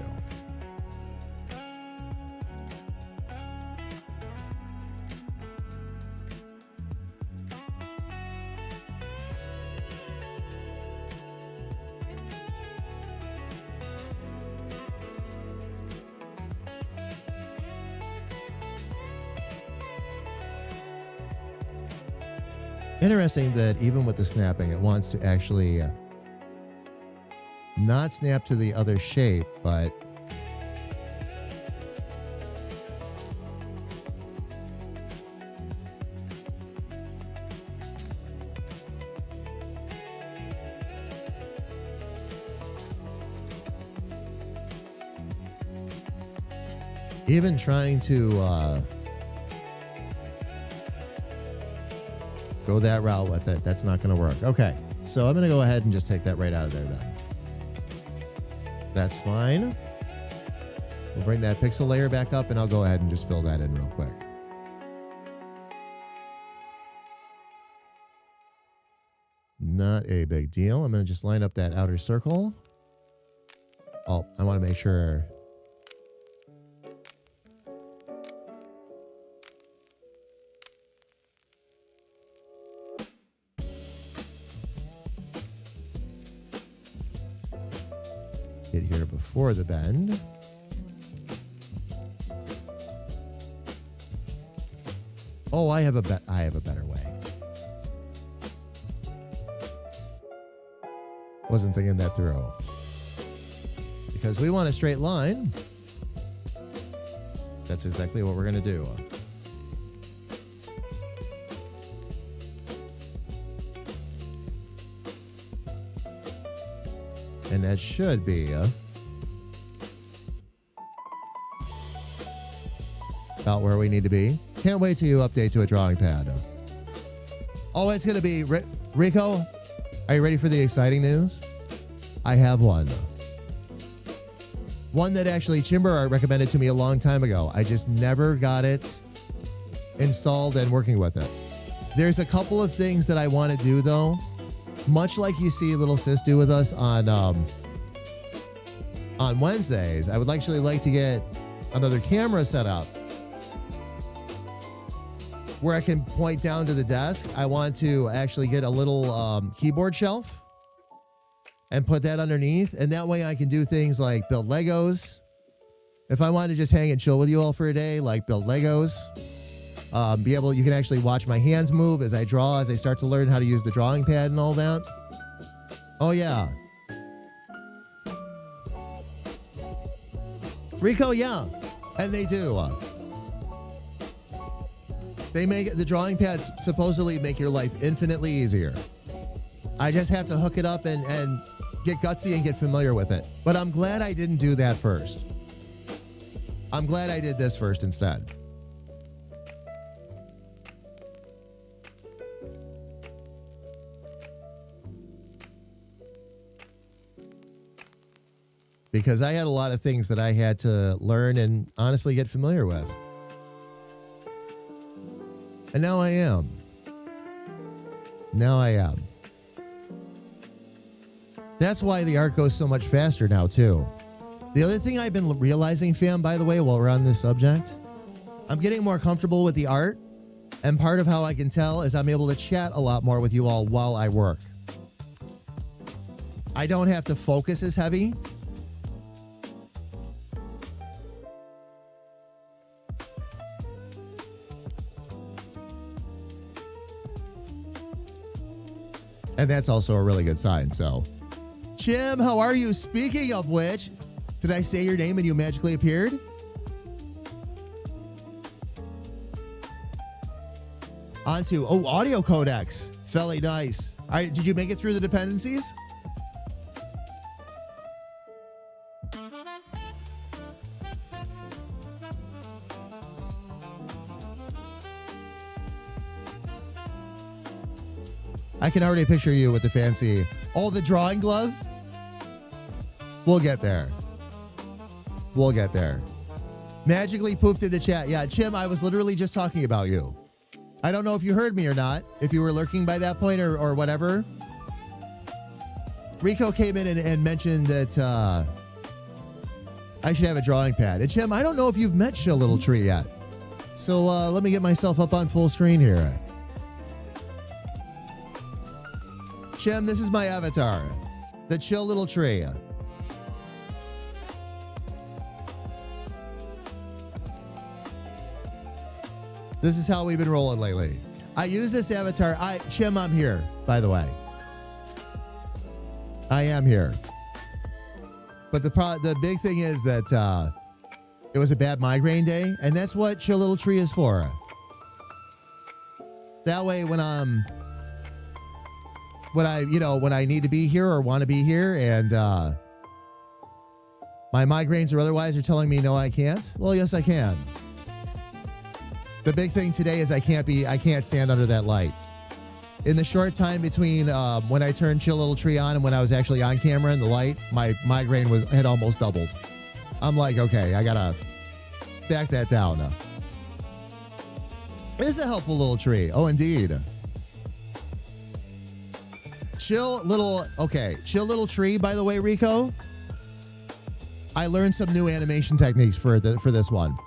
Interesting that even with the snapping, it wants to actually not snap to the other shape, but even trying to go that route with it, that's not going to work. Okay, so I'm going to go ahead and just take that right out of there then. That's fine. We'll bring that pixel layer back up and I'll go ahead and just fill that in real quick. Not a big deal. I'm going to just line up that outer circle. Oh, I want to make sure... get here before the bend. Oh, I have a better way. Wasn't thinking that through. Because we want a straight line. That's exactly what we're going to do. And that should be about where we need to be. Can't wait till you update to a drawing pad. Oh, it's going to be... Rico, are you ready for the exciting news? I have one. One that actually Chimber recommended to me a long time ago. I just never got it installed and working with it. There's a couple of things that I want to do though, much like you see little sis do with us on Wednesdays. I would actually like to get another camera set up where I can point down to the desk. I want to actually get a little keyboard shelf and put that underneath. And that way I can do things like build Legos. If I wanted to just hang and chill with you all for a day, like build Legos, you can actually watch my hands move as I draw, as I start to learn how to use the drawing pad and all that. Oh yeah. Rico, yeah. And they do. They make the drawing pads supposedly make your life infinitely easier. I just have to hook it up and get gutsy and get familiar with it. But I'm glad I didn't do that first. I'm glad I did this first instead. Because I had a lot of things that I had to learn and honestly get familiar with. And now I am. That's why the art goes so much faster now, too. The other thing I've been realizing, fam, by the way, while we're on this subject, I'm getting more comfortable with the art. And part of how I can tell is I'm able to chat a lot more with you all while I work. I don't have to focus as heavy. And that's also a really good sign. So, Jim, how are you? Speaking of which, did I say your name and you magically appeared? Onto, audio codecs. Felly, nice. All right, did you make it through the dependencies? I can already picture you with the fancy, the drawing glove. We'll get there. Magically poofed into chat. Yeah, Chim, I was literally just talking about you. I don't know if you heard me or not, if you were lurking by that point or whatever. Rico came in and mentioned that I should have a drawing pad. And Chim, I don't know if you've met Chill Little Tree yet. So let me get myself up on full screen here. Chim, this is my avatar, the Chill Little Tree. This is how we've been rolling lately. I use this avatar. Chim, I'm here, by the way. I am here. But the big thing is that it was a bad migraine day, and that's what Chill Little Tree is for. That way, when I need to be here or want to be here, and my migraines or otherwise are telling me no, I can't. Well, yes, I can. The big thing today is I can't stand under that light. In the short time between when I turned Chill Little Tree on and when I was actually on camera in the light, my migraine had almost doubled. I'm like, okay, I gotta back that down. It is a helpful little tree. Oh, indeed. Chill Little Tree, by the way, Rico. I learned some new animation techniques for this one.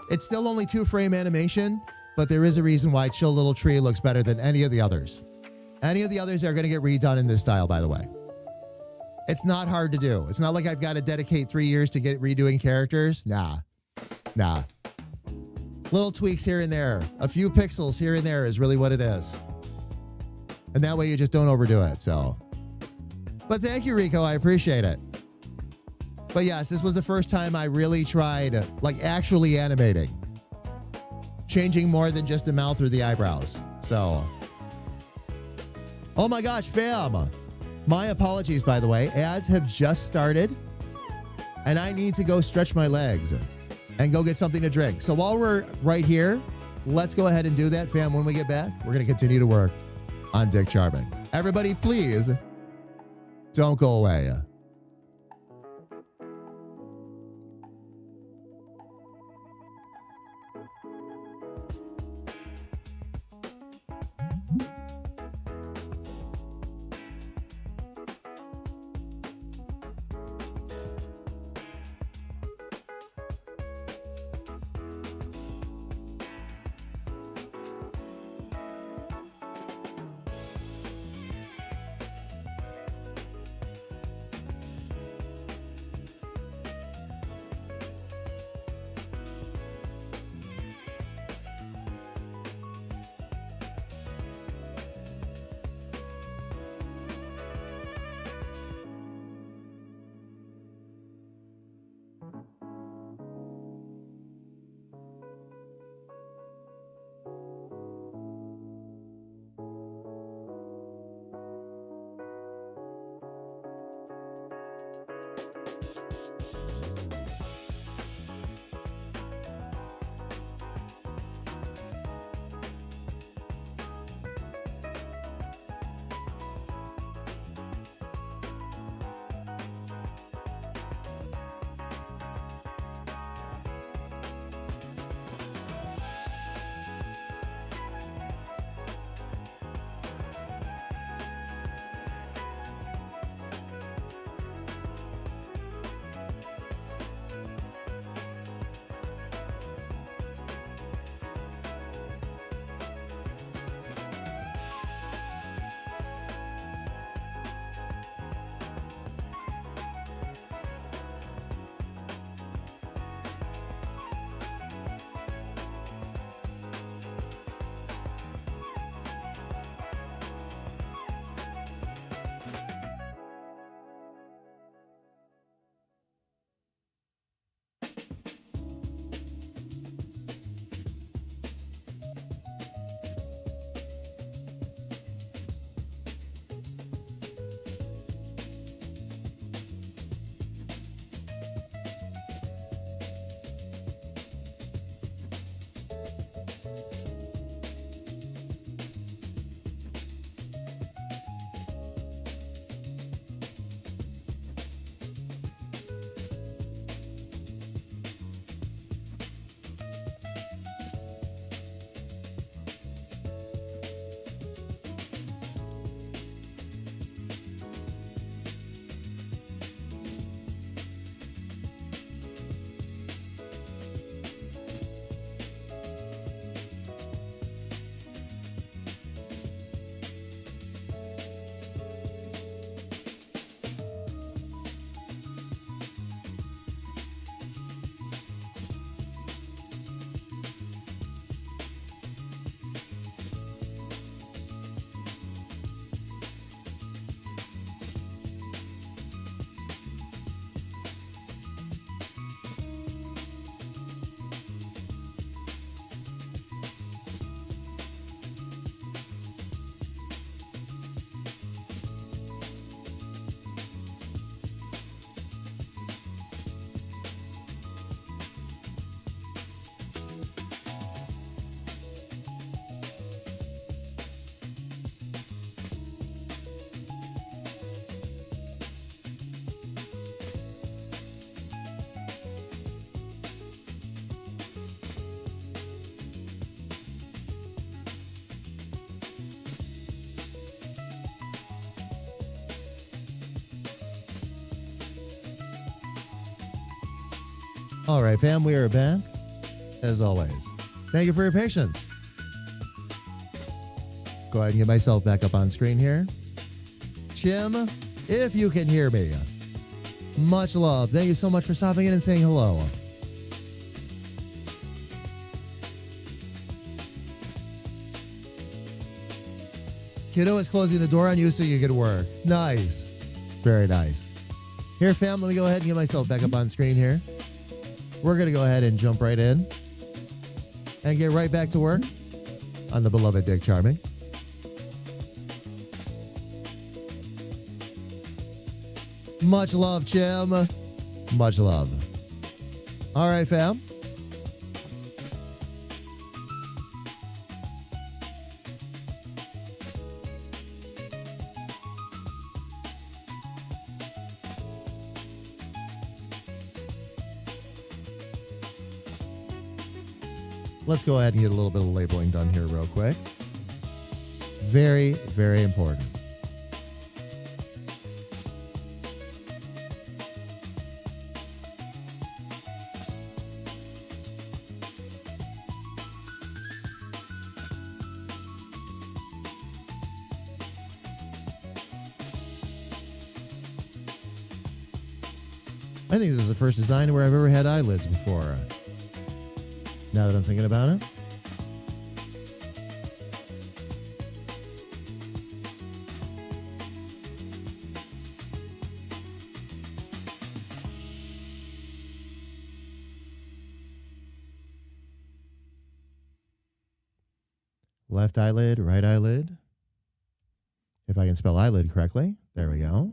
It's still only 2-frame animation, but there is a reason why Chill Little Tree looks better than any of the others. Any of the others are going to get redone in this style, by the way. It's not hard to do. It's not like I've got to dedicate 3 years to get redoing characters. Nah. Little tweaks here and there. A few pixels here and there is really what it is. And that way you just don't overdo it, so. But thank you, Rico. I appreciate it. But yes, this was the first time I really tried, actually animating. Changing more than just the mouth or the eyebrows. So. Oh my gosh, fam. My apologies, by the way. Ads have just started. And I need to go stretch my legs and go get something to drink. So while we're right here, let's go ahead and do that, fam. When we get back, we're going to continue to work on Dick Charming. Everybody, please don't go away. All right, fam, we are back, as always. Thank you for your patience. Go ahead and get myself back up on screen here. Chim, if you can hear me, much love. Thank you so much for stopping in and saying hello. Kiddo is closing the door on you so you can work. Nice. Very nice. Here, fam, let me go ahead and get myself back up on screen here. We're going to go ahead and jump right in and get right back to work on the beloved Dick Charming. Much love, Chim. Much love. All right, fam. Let's go ahead and get a little bit of labeling done here real quick. Very, very important. I think this is the first design where I've ever had eyelids before. Now that I'm thinking about it. Left eyelid, right eyelid. If I can spell eyelid correctly. There we go.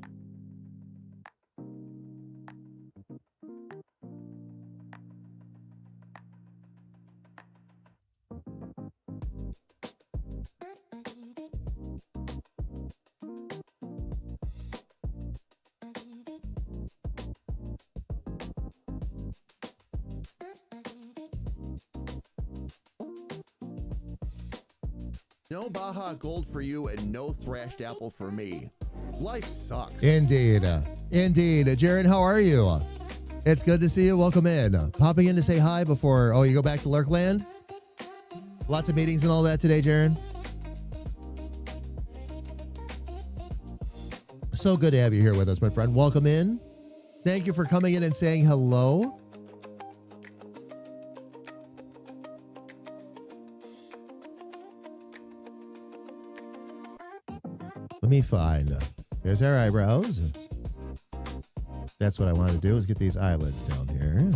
No Baja Gold for you and no Thrashed Apple for me. Life sucks. Indeed. Indeed. Jared, how are you? It's good to see you. Welcome in. Popping in to say hi before, you go back to Lurkland? Lots of meetings and all that today, Jared. So good to have you here with us, my friend. Welcome in. Thank you for coming in and saying hello. Let me find. There's our eyebrows. That's what I wanted to do, is get these eyelids down here.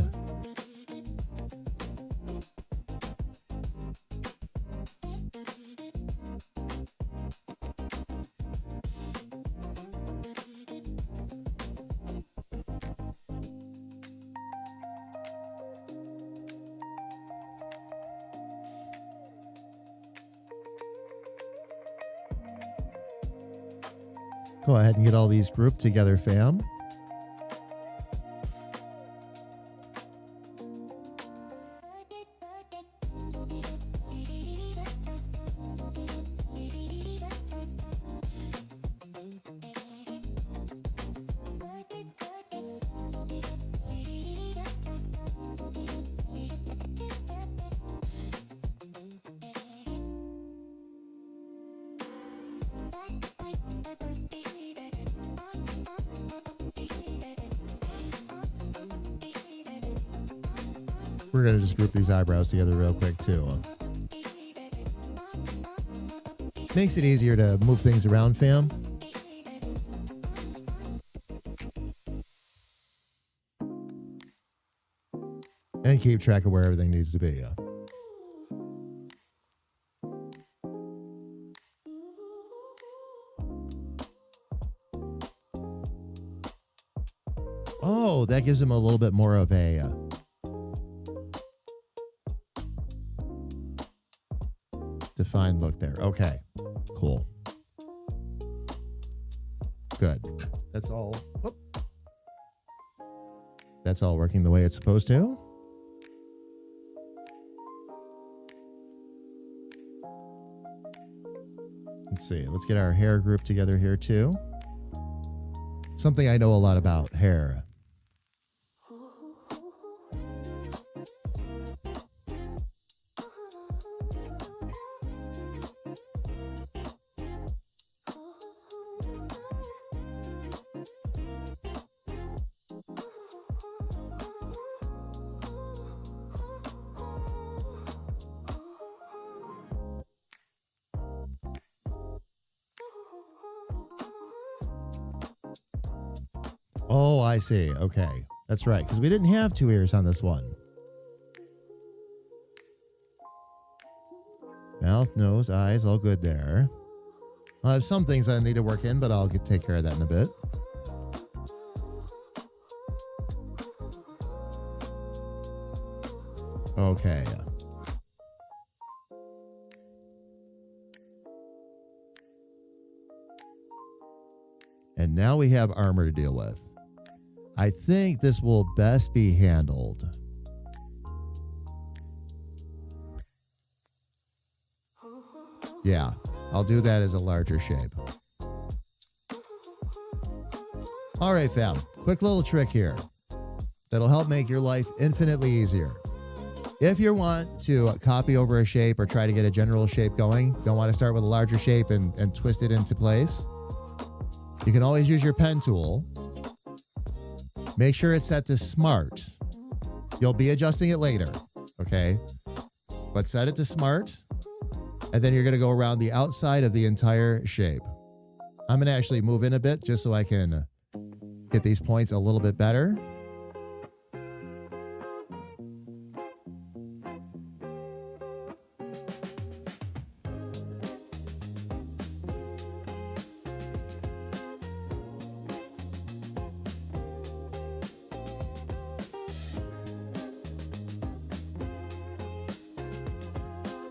Go ahead and get all these grouped together, fam. We're going to just group these eyebrows together real quick, too. Makes it easier to move things around, fam. And keep track of where everything needs to be. Oh, that gives him a little bit more of a... defined look there. Okay, cool. Good. That's all. Whoop. That's all working the way it's supposed to. Let's see. Let's get our hair group together here too. Something I know a lot about, hair. Oh, I see. Okay. That's right. Because we didn't have 2 ears on this one. Mouth, nose, eyes, all good there. I have some things I need to work in, but I'll take care of that in a bit. Okay. And now we have armor to deal with. I think this will best be handled. Yeah, I'll do that as a larger shape. All right, fam. Quick little trick here that'll help make your life infinitely easier. If you want to copy over a shape or try to get a general shape going, don't want to start with a larger shape and twist it into place, you can always use your pen tool. Make sure it's set to smart. You'll be adjusting it later, okay? But set it to smart, and then you're going to go around the outside of the entire shape. I'm going to actually move in a bit just so I can get these points a little bit better.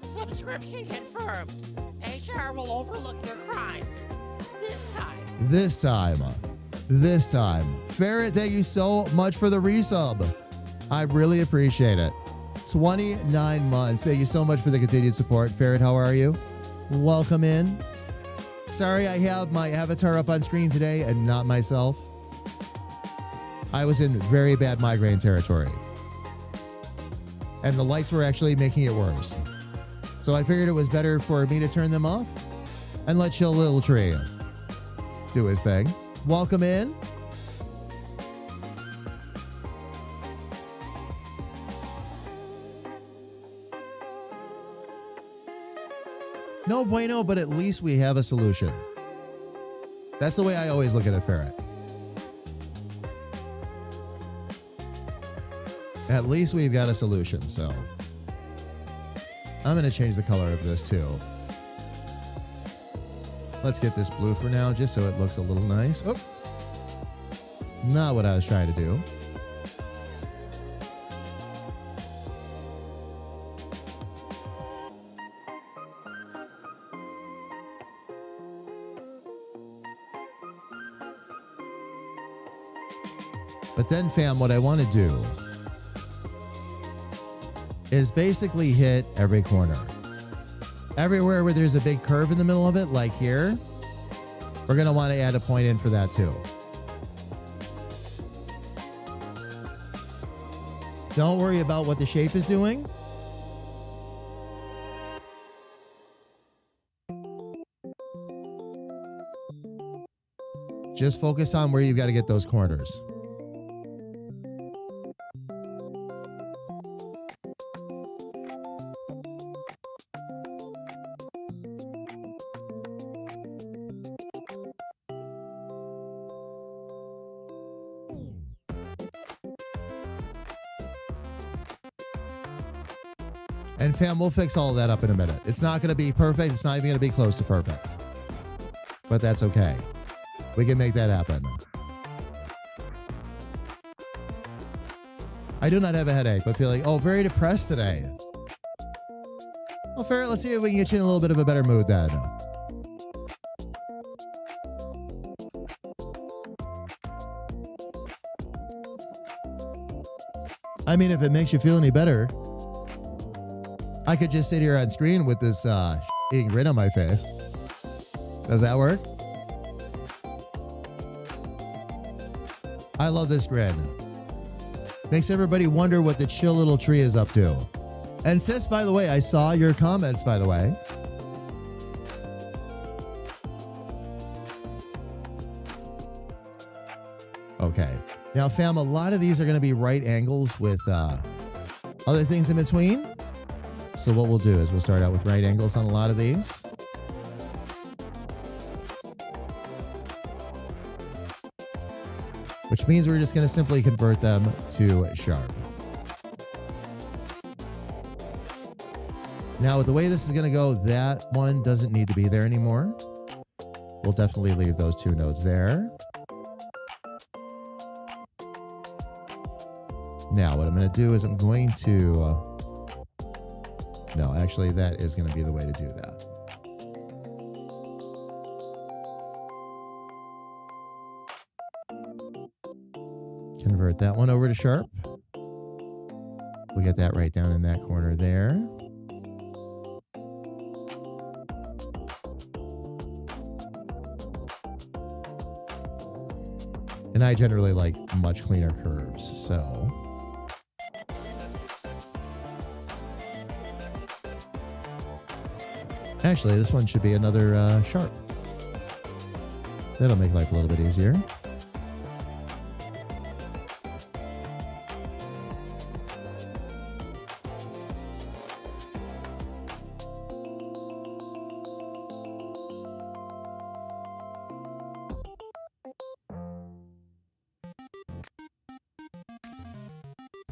Subscription confirmed. HR will overlook your crimes. This time. Ferret, thank you so much for the resub. I really appreciate it. 29 months. Thank you so much for the continued support. Ferret, how are you? Welcome in. Sorry, I have my avatar up on screen today and not myself. I was in very bad migraine territory. And the lights were actually making it worse. So I figured it was better for me to turn them off and let Chill Little Tree do his thing. Welcome in. No bueno, but at least we have a solution. That's the way I always look at it, Ferret. At least we've got a solution, so I'm going to change the color of this too. Let's get this blue for now, just so it looks a little nice. Oh, not what I was trying to do. But then, fam, what I want to do is basically hit every corner. Everywhere where there's a big curve in the middle of it, like here, we're going to want to add a point in for that too. Don't worry about what the shape is doing. Just focus on where you've got to get those corners. And fam, we'll fix all of that up in a minute. It's not going to be perfect. It's not even going to be close to perfect. But that's okay. We can make that happen. I do not have a headache, but feeling, very depressed today. Well, Ferret, let's see if we can get you in a little bit of a better mood then. I mean, if it makes you feel any better, I could just sit here on screen with this eating grin on my face. Does that work? I love this grin. Makes everybody wonder what the Chill Little Tree is up to. And sis, by the way, I saw your comments, by the way. Okay. Now, fam, a lot of these are going to be right angles with other things in between. So what we'll do is we'll start out with right angles on a lot of these. which means we're just going to simply convert them to sharp. Now, with the way this is going to go, that one doesn't need to be there anymore. We'll definitely leave those two nodes there. Now, what I'm going to do is I'm going to... no, actually, that is going to be the way to do that. Convert that one over to sharp. We'll get that right down in that corner there. And I generally like much cleaner curves, so... actually, this one should be another sharp. That'll make life a little bit easier.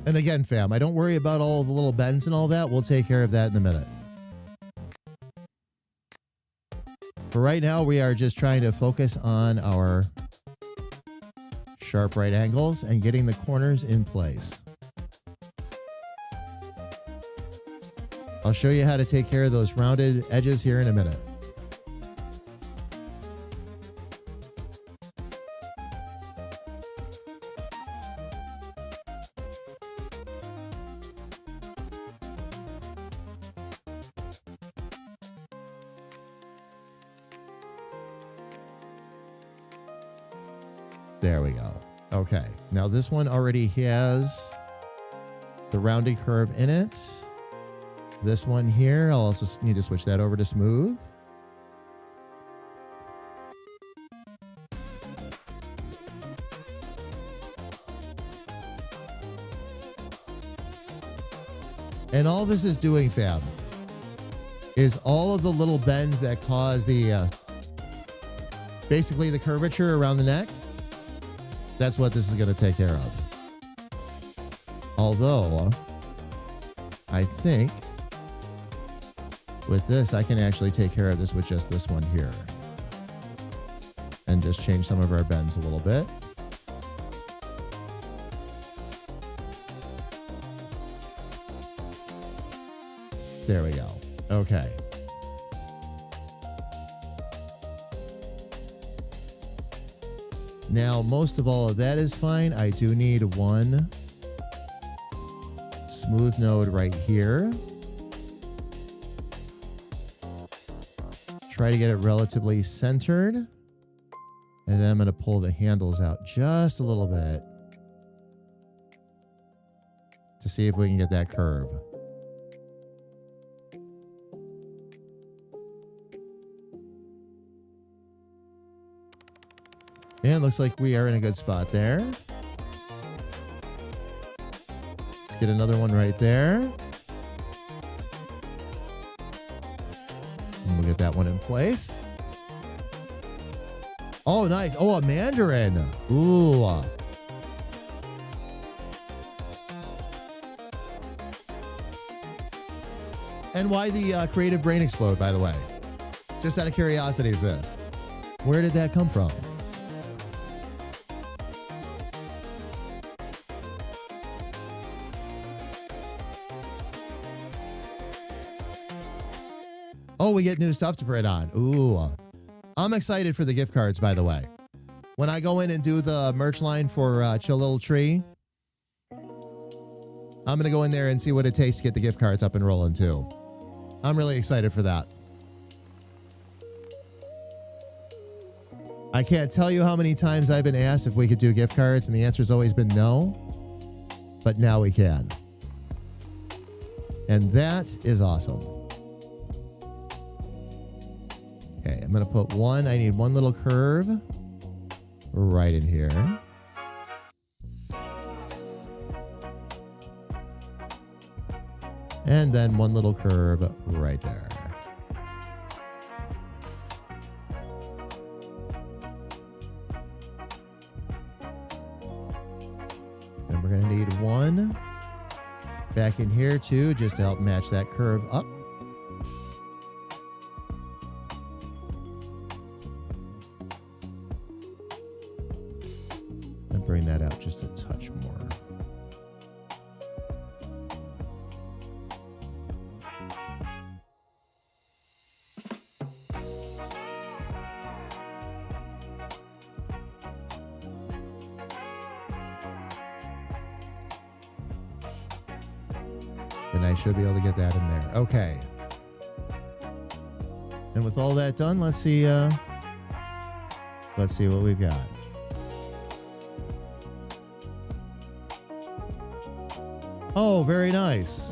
And again, fam, I don't worry about all the little bends and all that. We'll take care of that in a minute. For right now, we are just trying to focus on our sharp right angles and getting the corners in place. I'll show you how to take care of those rounded edges here in a minute. There we go. Okay. Now this one already has the rounded curve in it. This one here, I'll also need to switch that over to smooth. And all this is doing, fam, is all of the little bends that cause the, basically the curvature around the neck. That's what this is going to take care of. Although, I think with this, I can actually take care of this with just this one here. And just change some of our bends a little bit. There we go. Okay. Now, most of all of that is fine. I do need one smooth node right here. Try to get it relatively centered. And then I'm going to pull the handles out just a little bit to see if we can get that curve. And looks like we are in a good spot there. Let's get another one right there. And we'll get that one in place. Oh, nice. Oh, a mandarin. Ooh. And why the creative brain explode, by the way? Just out of curiosity is this. Where did that come from? Oh, we get new stuff to print on. Ooh. I'm excited for the gift cards, by the way. When I go in and do the merch line for Chill Little Tree, I'm going to go in there and see what it takes to get the gift cards up and rolling, too. I'm really excited for that. I can't tell you how many times I've been asked if we could do gift cards, and the answer's always been no. But now we can. And that is awesome. Okay, I'm going to put one. I need one little curve right in here. And then one little curve right there. back in here too, just to help match that curve up. And bring that out just a touch more. Then I should be able to get that in there. Okay. And with all that done, let's see what we've got. Oh, very nice.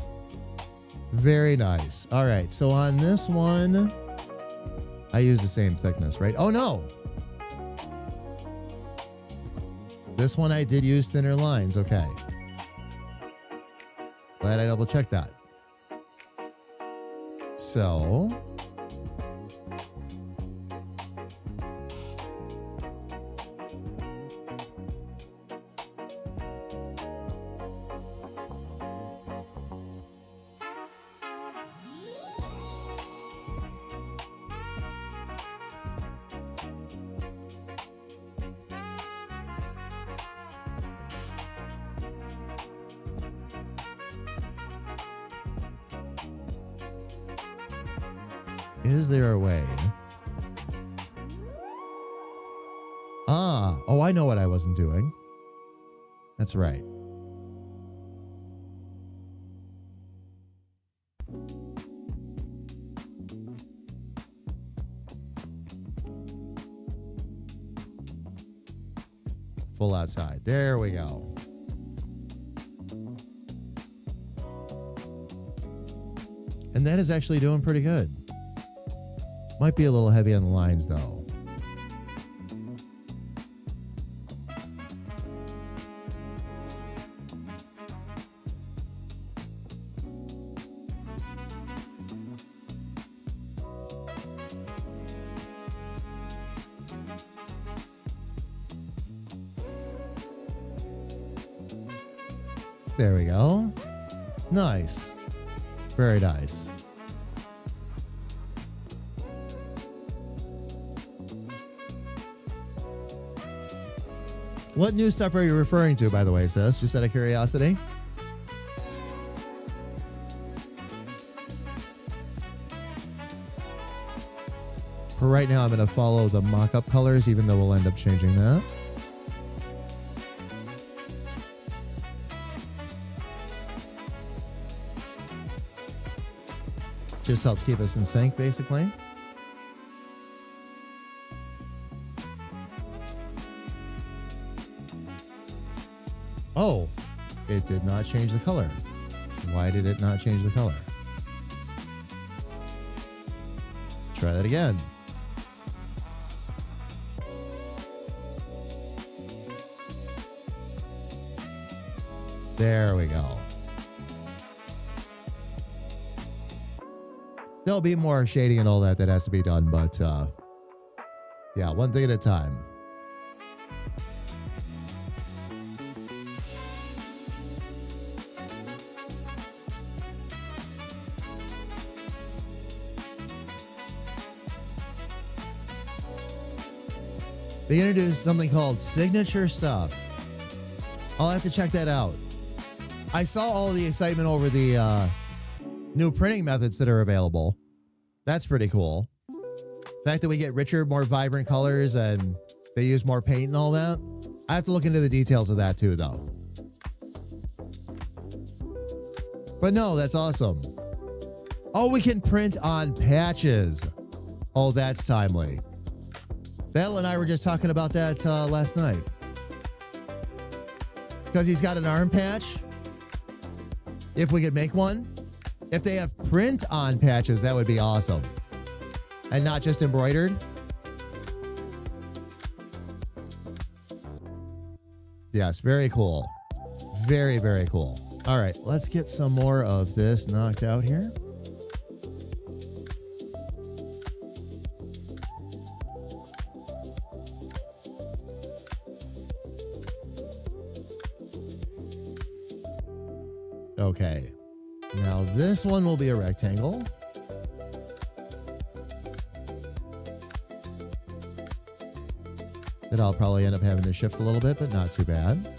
Very nice. All right. So on this one, I use the same thickness, right? Oh, no. This one I did use thinner lines. Okay. Glad I double checked that. So is there a way? Oh, I know what I wasn't doing. That's right. Full outside. There we go. And that is actually doing pretty good. Might be a little heavy on the lines, though. There we go. Nice. Very nice. What new stuff are you referring to, by the way, sis? Just out of curiosity. For right now, I'm going to follow the mock-up colors, even though we'll end up changing that. Just helps keep us in sync, basically. Oh, it did not change the color. Why did it not change the color? Try that again. There we go. There'll be more shading and all that has to be done, but yeah, one thing at a time. They introduced something called signature stuff. I'll have to check that out. I saw all the excitement over the new printing methods that are available. That's pretty cool. The fact that we get richer, more vibrant colors and they use more paint and all that. I have to look into the details of that too, though. But no, that's awesome. Oh, we can print on patches. Oh, that's timely. Bell and I were just talking about that last night. Because he's got an arm patch. If we could make one. If they have print on patches, that would be awesome. And not just embroidered. Yes, very cool. Very, very cool. All right, let's get some more of this knocked out here. Okay. Now this one will be a rectangle. That I'll probably end up having to shift a little bit, but not too bad.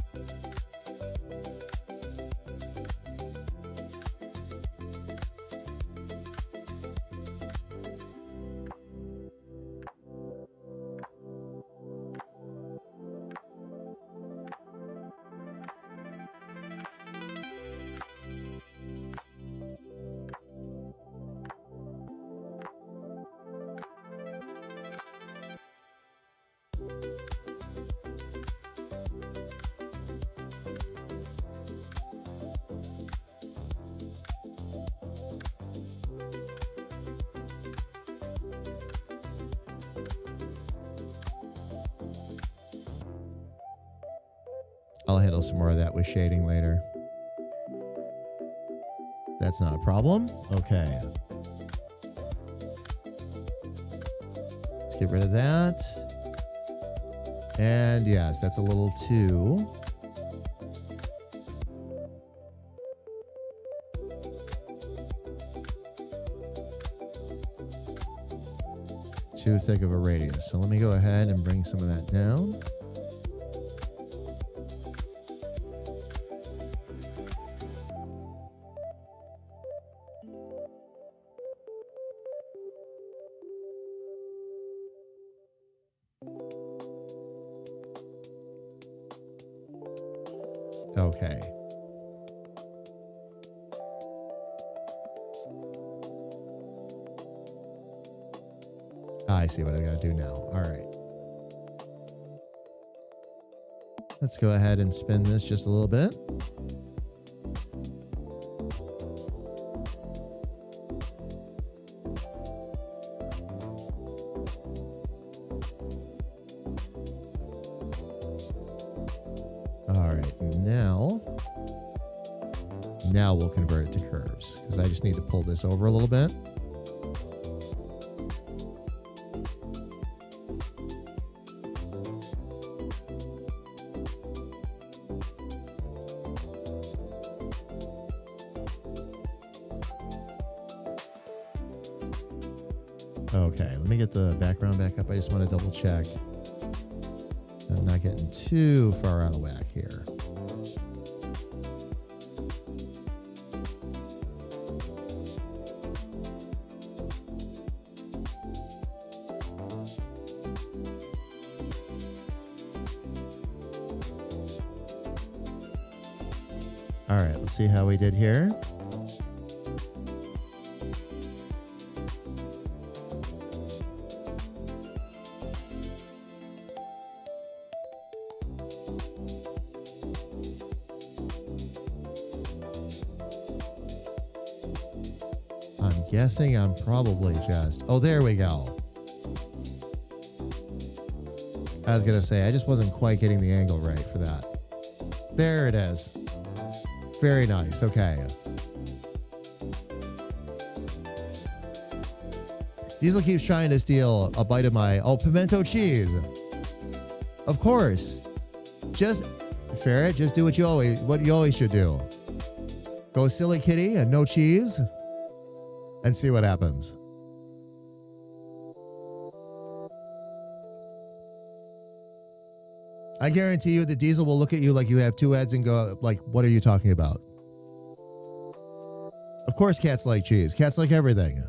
I'll handle some more of that with shading later. That's not a problem. Okay. Let's get rid of that. And yes, that's a little too thick of a radius. So let me go ahead and bring some of that down. Okay. I see what I got to do now. All right. Let's go ahead and spin this just a little bit. All right. Now we'll convert it to curves because I just need to pull this over a little bit. Okay, let me get the background back up. I just want to double check I'm not getting too far out of whack here. All right, let's see how we did here. I'm guessing I'm probably just... Oh, there we go. I was going to say, I just wasn't quite getting the angle right for that. There it is. Very nice. Okay. Diesel keeps trying to steal a bite of my... Oh, pimento cheese. Of course. Just... Ferret, just do what you always should do. Go silly kitty and no cheese. And see what happens. I guarantee you the Diesel will look at you like you have two heads and go like, what are you talking about? Of course cats like cheese. Cats like everything.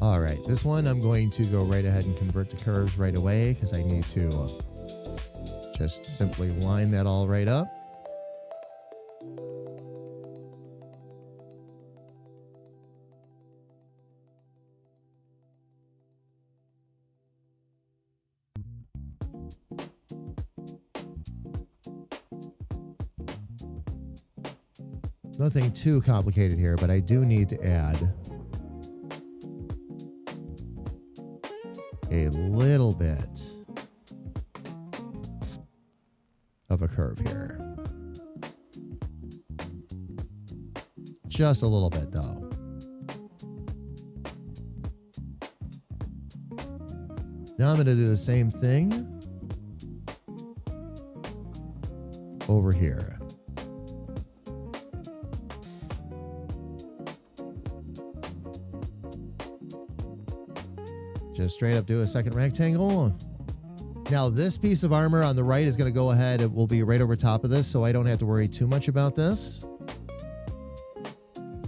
All right, this one I'm going to go right ahead and convert to curves right away because I need to just simply line that all right up. Nothing too complicated here, but I do need to add a little bit of a curve here. Just a little bit, though. Now I'm going to do the same thing over here. Just straight up do a second rectangle. Now this piece of armor on the right is going to go ahead. It will be right over top of this, so I don't have to worry too much about this.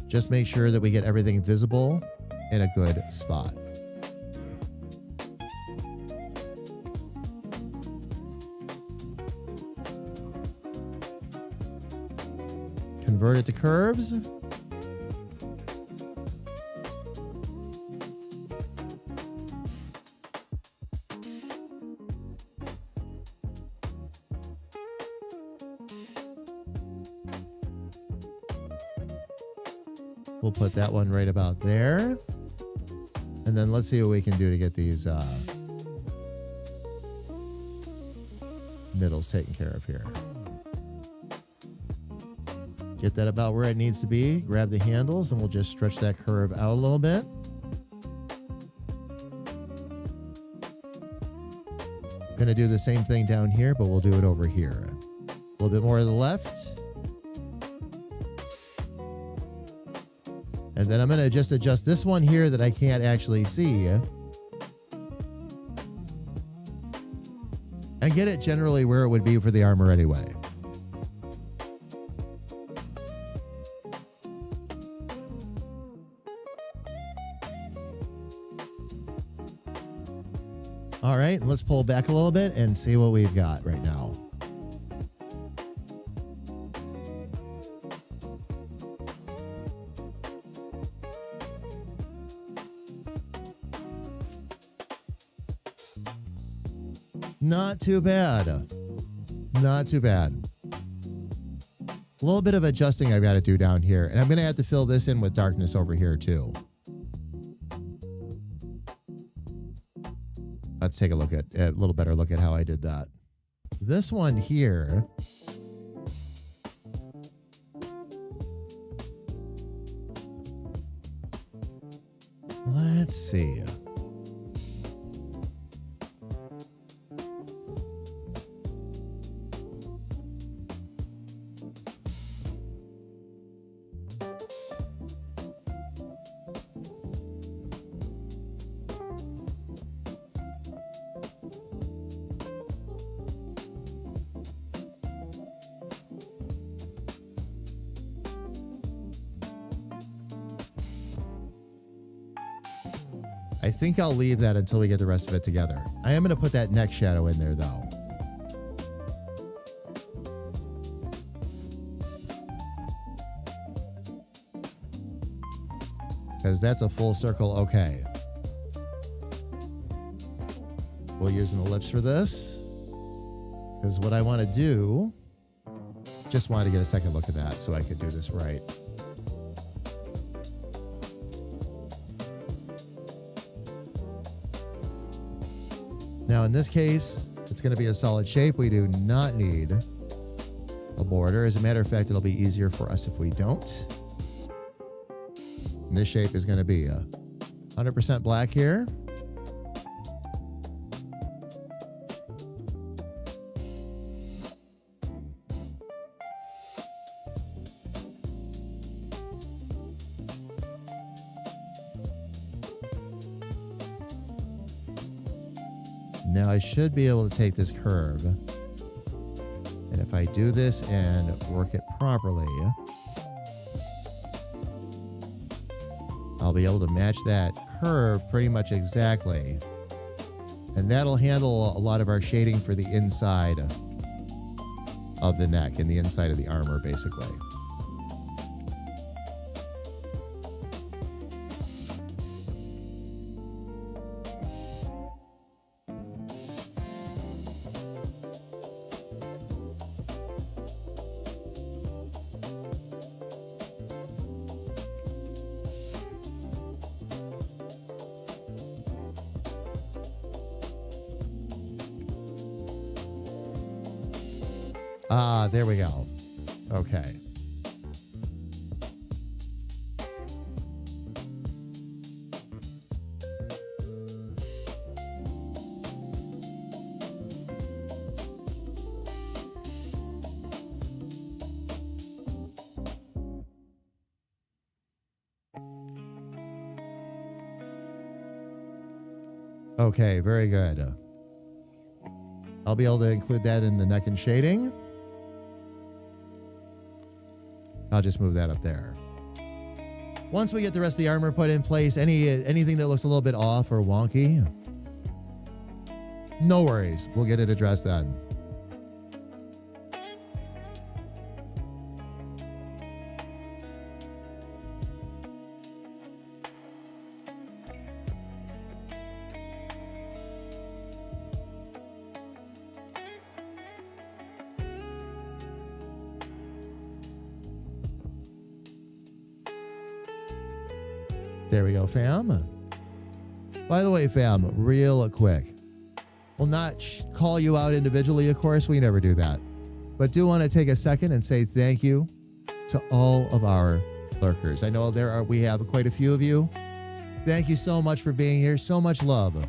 Just make sure that we get everything visible in a good spot. Convert it to curves. We'll put that one right about there. And then let's see what we can do to get these middles taken care of here. Get that about where it needs to be. Grab the handles and we'll just stretch that curve out a little bit. Going to do the same thing down here, but we'll do it over here. A little bit more to the left. And then I'm going to just adjust this one here that I can't actually see. And get it generally where it would be for the armor anyway. All right, let's pull back a little bit and see what we've got right now. Not too bad. Not too bad. A little bit of adjusting I've got to do down here. And I'm going to have to fill this in with darkness over here too. Let's take a look at a little better look at how I did that. This one here. Let's see. I think I'll leave that until we get the rest of it together. I am going to put that neck shadow in there though. Because that's a full circle okay. We'll use an ellipse for this. Because what I want to do, just wanted to get a second look at that so I could do this right. Now in this case, it's going to be a solid shape. We do not need a border. As a matter of fact, it'll be easier for us if we don't. And this shape is going to be 100% black here. Now I should be able to take this curve, and if I do this and work it properly, I'll be able to match that curve pretty much exactly. And that'll handle a lot of our shading for the inside of the neck and the inside of the armor, basically. Ah, there we go. Okay. Okay, very good. I'll be able to include that in the neck and shading. I'll just move that up there. Once we get the rest of the armor put in place, anything that looks a little bit off or wonky, no worries. We'll get it addressed then. There we go, fam. By the way, fam, real quick. We'll not call you out individually, of course. We never do that. But do want to take a second and say thank you to all of our lurkers. I know we have quite a few of you. Thank you so much for being here. So much love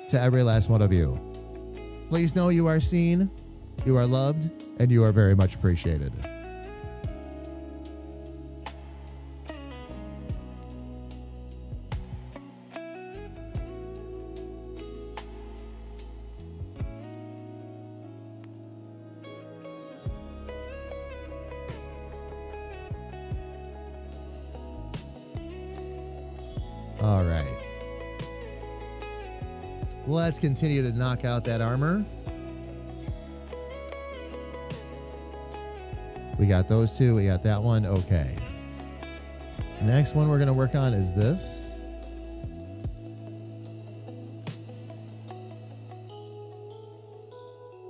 to every last one of you. Please know you are seen, you are loved, and you are very much appreciated. All right. Let's continue to knock out that armor. We got those two. We got that one. Okay. Next one we're going to work on is this.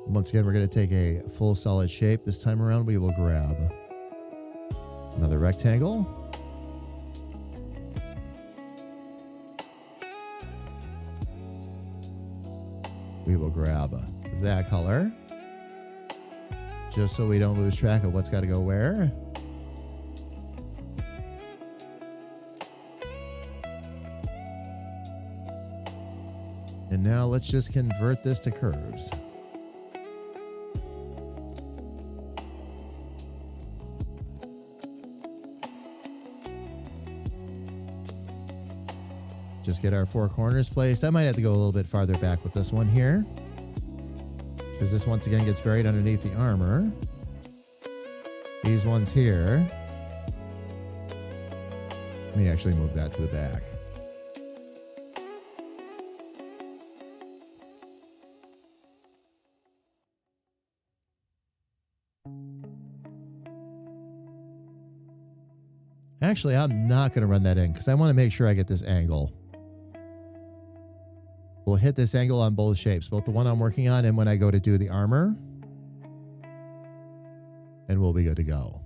Once again, we're going to take a full solid shape. This time around, we will grab another rectangle. We will grab that color, just so we don't lose track of what's got to go where. And now let's just convert this to curves. Just get our four corners placed. I might have to go a little bit farther back with this one here, because this once again gets buried underneath the armor. These ones here. Let me actually move that to the back. Actually, I'm not going to run that in because I want to make sure I get this angle. We'll hit this angle on both shapes, both the one I'm working on and when I go to do the armor. And we'll be good to go.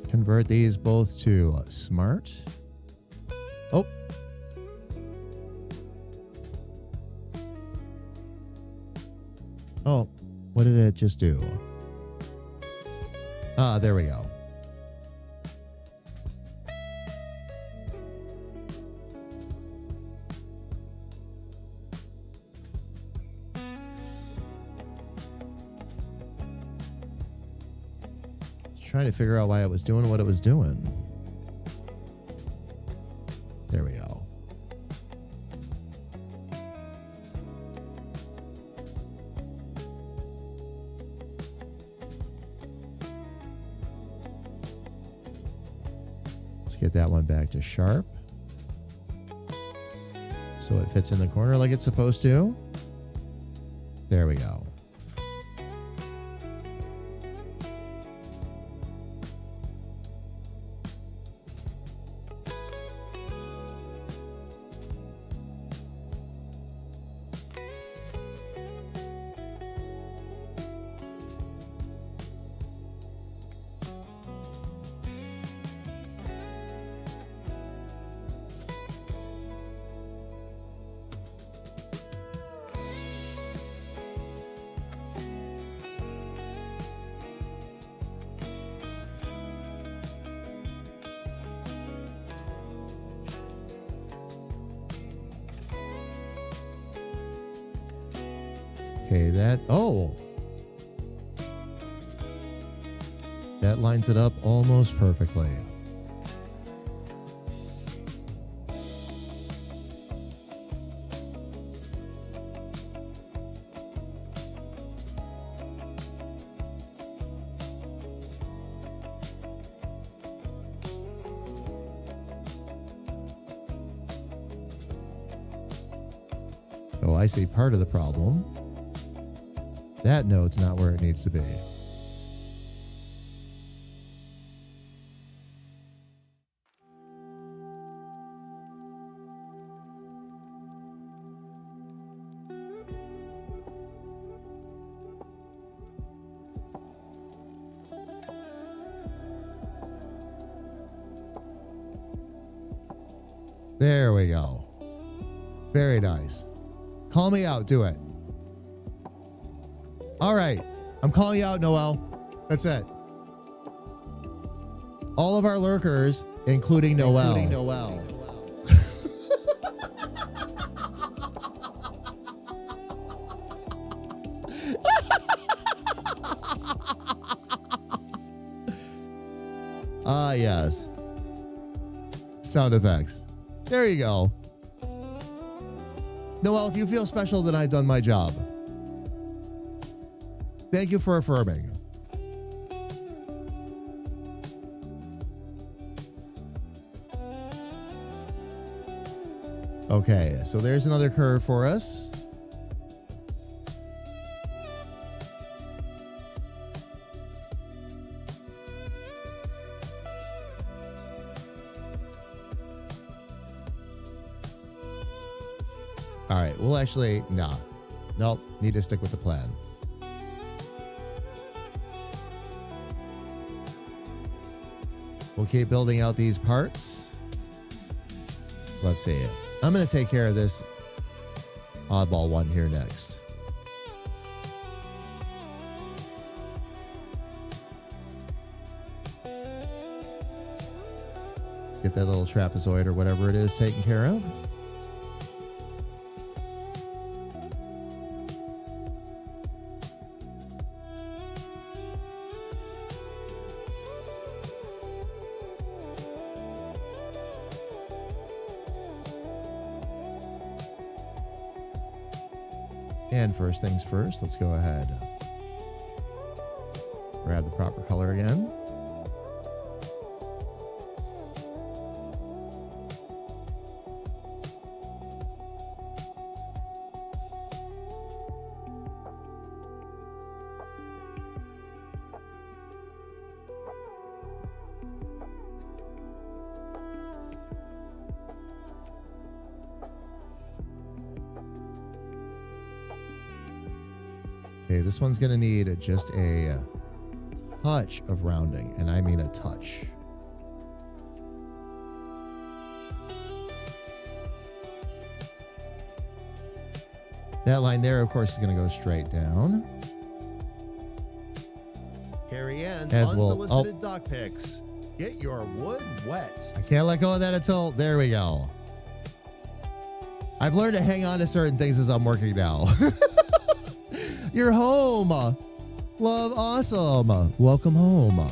Convert these both to smart. Oh. Oh, what did it just do? Ah, there we go. Just trying to figure out why it was doing what it was doing. There we go. Get that one back to sharp so it fits in the corner like it's supposed to. There we go. Okay, that lines it up almost perfectly. Oh, I see part of the problem. That node's not where it needs to be. There we go. Very nice. Call me out. Do it. All right. I'm calling you out, Noel. That's it. All of our lurkers, including Noel. Ah, yes. Sound effects. There you go. Noel, if you feel special, then I've done my job. Thank you for affirming. Okay, so there's another curve for us. All right, we'll actually, nope, need to stick with the plan. We'll keep building out these parts. Let's see. I'm going to take care of this oddball one here next. Get that little trapezoid or whatever it is taken care of. And first things first, let's go ahead. Grab the proper color again. Okay, this one's going to need just a touch of rounding, and I mean a touch. That line there, of course, is going to go straight down. Carrie Ann's As will- unsolicited dock pics. Get your wood wet. I can't let go of that until, there we go. I've learned to hang on to certain things as I'm working now. You're home. Love, awesome. Welcome home.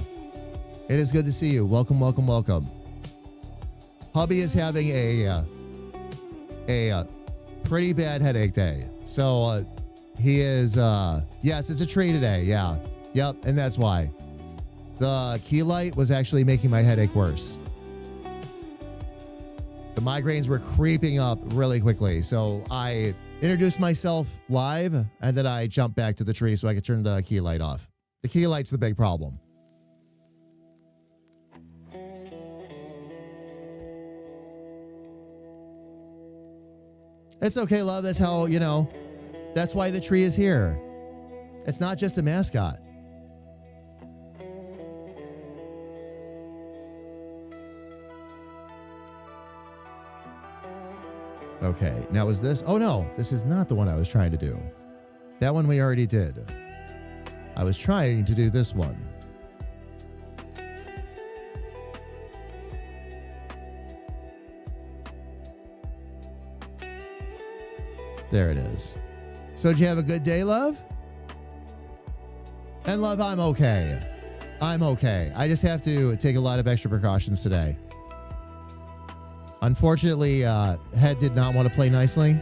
It is good to see you. Welcome, welcome, welcome. Hubby is having a pretty bad headache day. So he is, yes, it's a tree today. Yeah. Yep. And that's why. The key light was actually making my headache worse. The migraines were creeping up really quickly. So I introduced myself live and then I jumped back to the tree so I could turn the key light off. The key light's the big problem. It's okay, love. That's how, that's why the tree is here. It's not just a mascot. Okay, now is this? Oh no, this is not the one I was trying to do. That one we already did. I was trying to do this one. There it is. So did you have a good day, love? And love, I'm okay. I'm okay. I just have to take a lot of extra precautions today. Unfortunately, Head did not want to play nicely,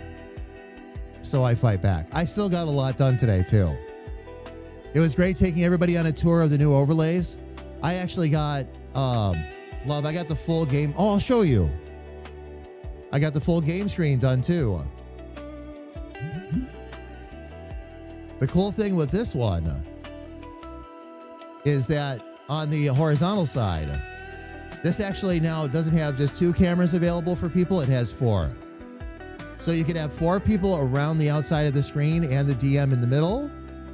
so I fight back. I still got a lot done today, too. It was great taking everybody on a tour of the new overlays. I actually got, love, I got the full game. Oh, I'll show you. I got the full game screen done, too. The cool thing with this one is that on the horizontal side, this actually now doesn't have just 2 cameras available for people. It has 4. So you could have 4 people around the outside of the screen and the DM in the middle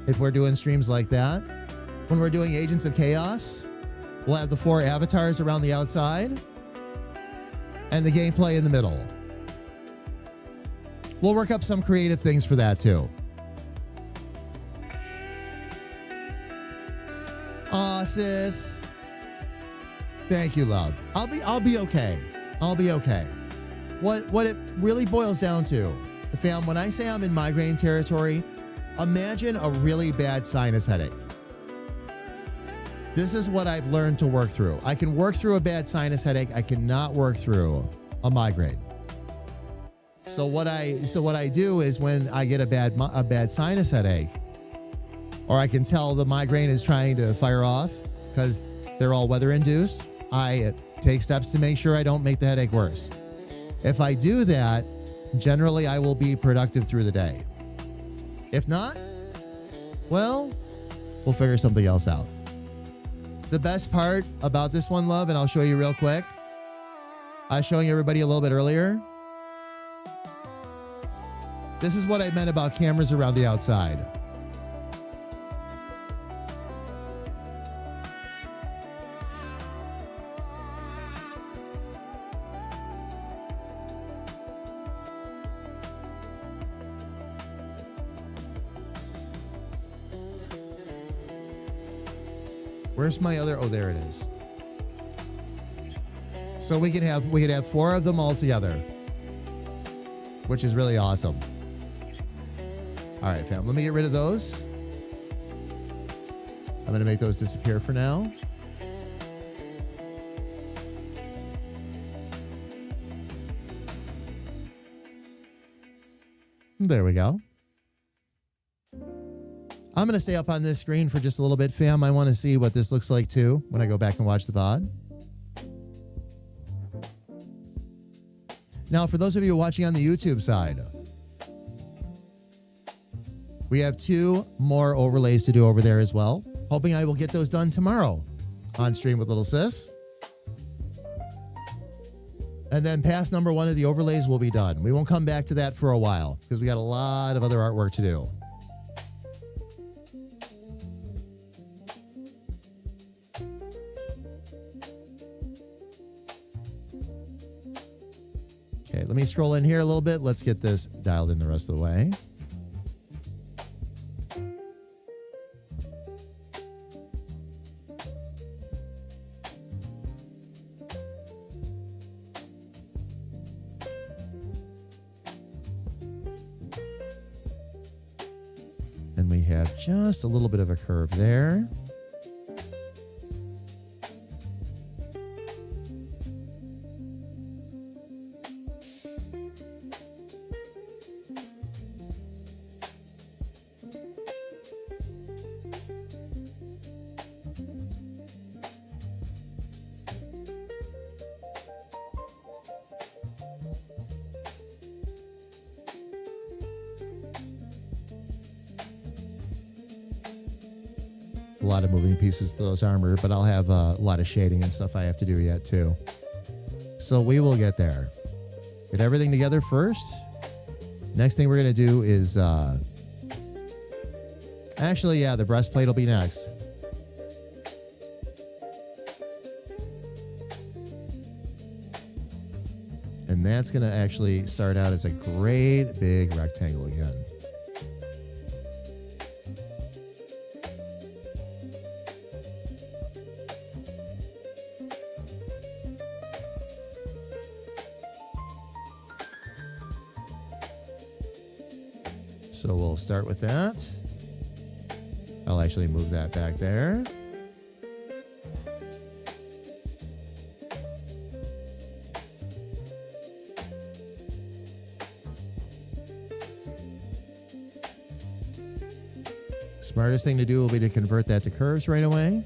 if we're doing streams like that. When we're doing Agents of Chaos, we'll have the 4 avatars around the outside and the gameplay in the middle. We'll work up some creative things for that too. Aw, sis. Thank you, love. I'll be okay. I'll be okay. What it really boils down to, fam, when I say I'm in migraine territory, imagine a really bad sinus headache. This is what I've learned to work through. I can work through a bad sinus headache. I cannot work through a migraine. So what I do is when I get a bad sinus headache, or I can tell the migraine is trying to fire off because they're all weather induced, I take steps to make sure I don't make the headache worse. If I do that, generally I will be productive through the day. If not, well, we'll figure something else out. The best part about this one, love, and I'll show you real quick. I was showing everybody a little bit earlier. This is what I meant about cameras around the outside. Where's my other? Oh, there it is. So we could have 4 of them all together, which is really awesome. All right, fam, let me get rid of those. I'm going to make those disappear for now. There we go. I'm going to stay up on this screen for just a little bit, fam. I want to see what this looks like, too, when I go back and watch the VOD. Now, for those of you watching on the YouTube side, we have 2 more overlays to do over there as well. Hoping I will get those done tomorrow on stream with Little Sis. And then pass number 1 of the overlays will be done. We won't come back to that for a while because we got a lot of other artwork to do. Okay, let me scroll in here a little bit. Let's get this dialed in the rest of the way. And we have just a little bit of a curve there. A lot of moving pieces to those armor, but I'll have a lot of shading and stuff I have to do yet too. So we will get there. Get everything together first. Next thing we're going to do is actually, yeah, the breastplate will be next. And that's going to actually start out as a great big rectangle again. So we'll start with that. I'll actually move that back there. Smartest thing to do will be to convert that to curves right away.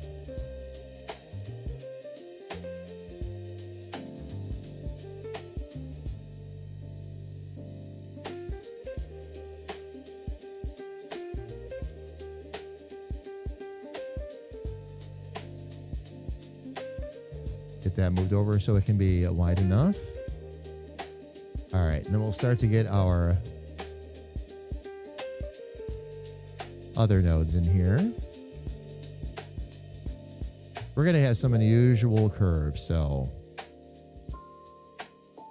Get that moved over so it can be wide enough. All right, and then we'll start to get our other nodes in here. We're going to have some unusual curves, so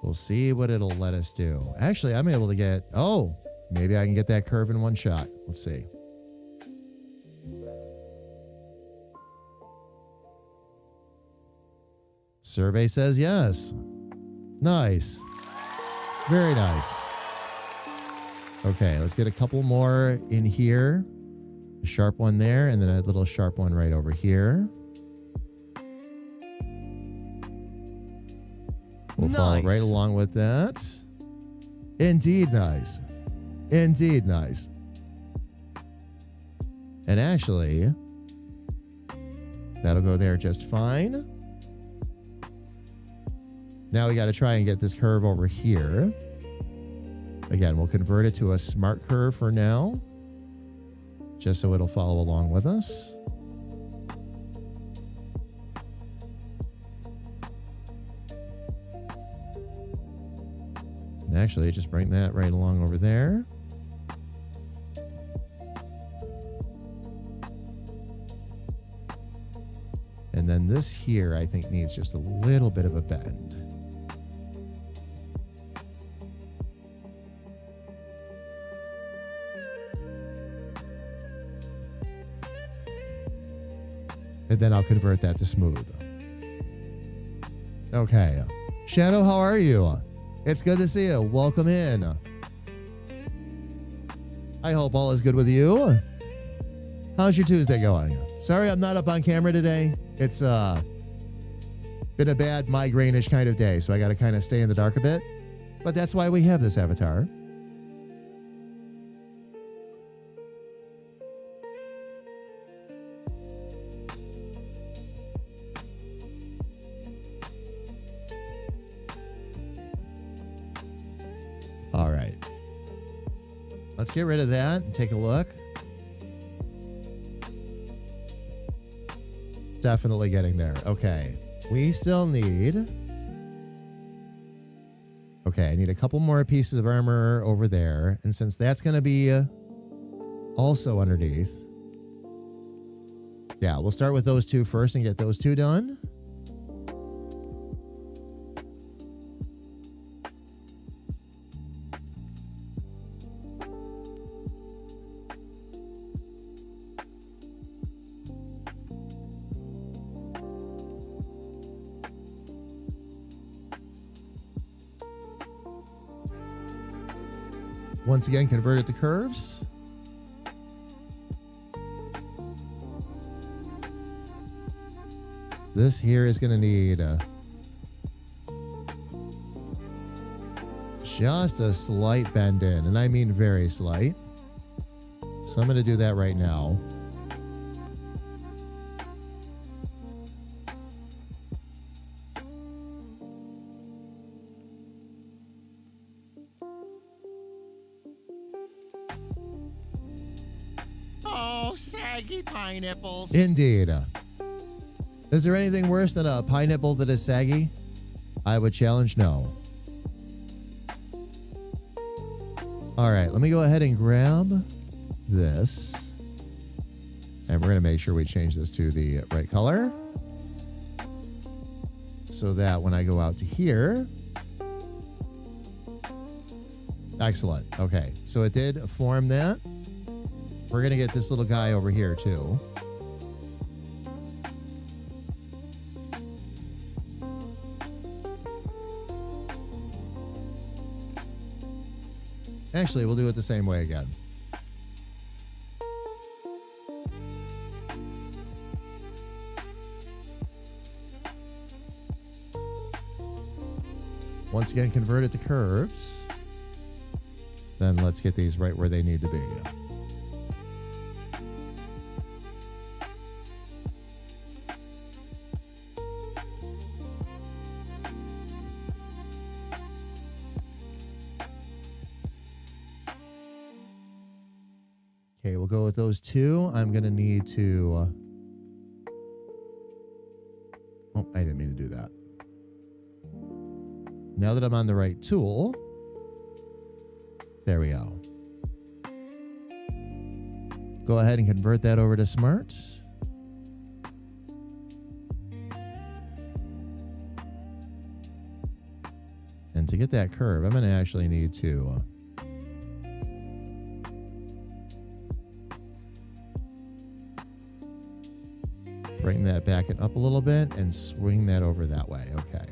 we'll see what it'll let us do. Actually, I'm able to get, oh, maybe I can get that curve in one shot. Let's see. Survey says yes. Nice. Very nice. Okay, let's get a couple more in here. A sharp one there, and then a little sharp one right over here. We'll follow right along with that. Indeed nice. Indeed nice. And actually, that'll go there just fine. Now we got to try and get this curve over here. Again, we'll convert it to a smart curve for now, just so it'll follow along with us. And actually, just bring that right along over there. And then this here, I think, needs just a little bit of a bend. And then I'll convert that to smooth. Okay. Shadow, how are you? It's good to see you. Welcome in. I hope all is good with you. How's your Tuesday going? Sorry I'm not up on camera today. It's been a bad migraine-ish kind of day, so I got to kind of stay in the dark a bit. But that's why we have this avatar. All right. Let's get rid of that and take a look. Definitely getting there. Okay. We still need... Okay, I need a couple more pieces of armor over there. And since that's going to be also underneath... Yeah, we'll start with those two first and get those two done. Once again, convert it to curves. This here is going to need just a slight bend in, and I mean very slight. So I'm going to do that right now. Saggy pineapples. Indeed. Is there anything worse than a pineapple that is saggy? I would challenge no. All right, let me go ahead and grab this. And we're going to make sure we change this to the right color. So that when I go out to here. Excellent. Okay, so it did form that. We're going to get this little guy over here too. Actually, we'll do it the same way again. Once again, convert it to curves. Then let's get these right where they need to be. Okay, we'll go with those two. I'm going to need to... oh, I didn't mean to do that. Now that I'm on the right tool, there we go. Go ahead and convert that over to Smart. And to get that curve, I'm going to actually need to... bring that back and up a little bit and swing that over that way. Okay.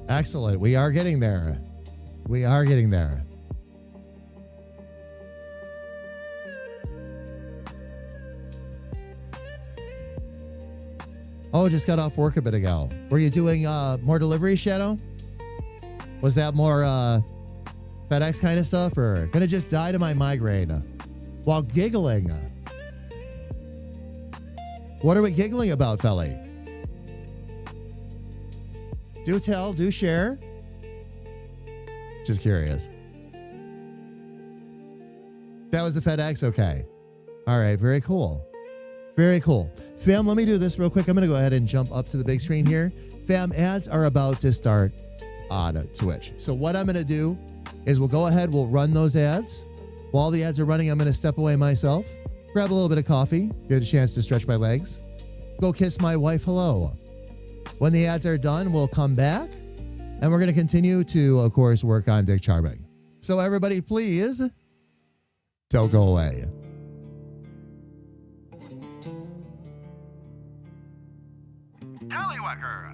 Excellent. We are getting there. We are getting there. Oh, just got off work a bit ago. Were you doing more delivery, Shadow? Was that more FedEx kind of stuff, or gonna just die to my migraine while giggling? What are we giggling about, Felly? Do tell, do share. Just curious. That was the FedEx? Okay. All right. Very cool. Very cool. Fam, let me do this real quick. I'm going to go ahead and jump up to the big screen here. Fam, ads are about to start on Twitch. So what I'm going to do is we'll go ahead. We'll run those ads. While the ads are running, I'm going to step away myself, grab a little bit of coffee, get a chance to stretch my legs, go kiss my wife hello. When the ads are done, we'll come back. And we're going to continue to, of course, work on Dick Charming. So everybody, please don't go away. Tallywhacker.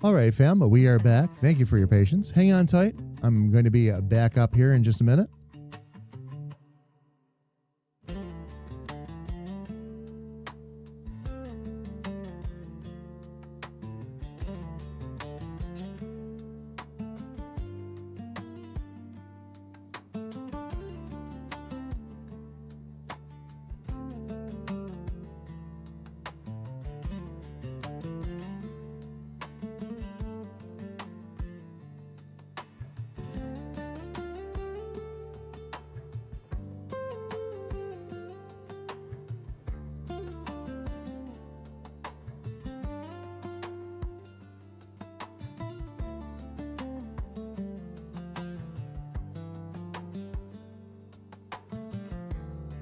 All right, fam, we are back. Thank you for your patience. Hang on tight. I'm going to be back up here in just a minute.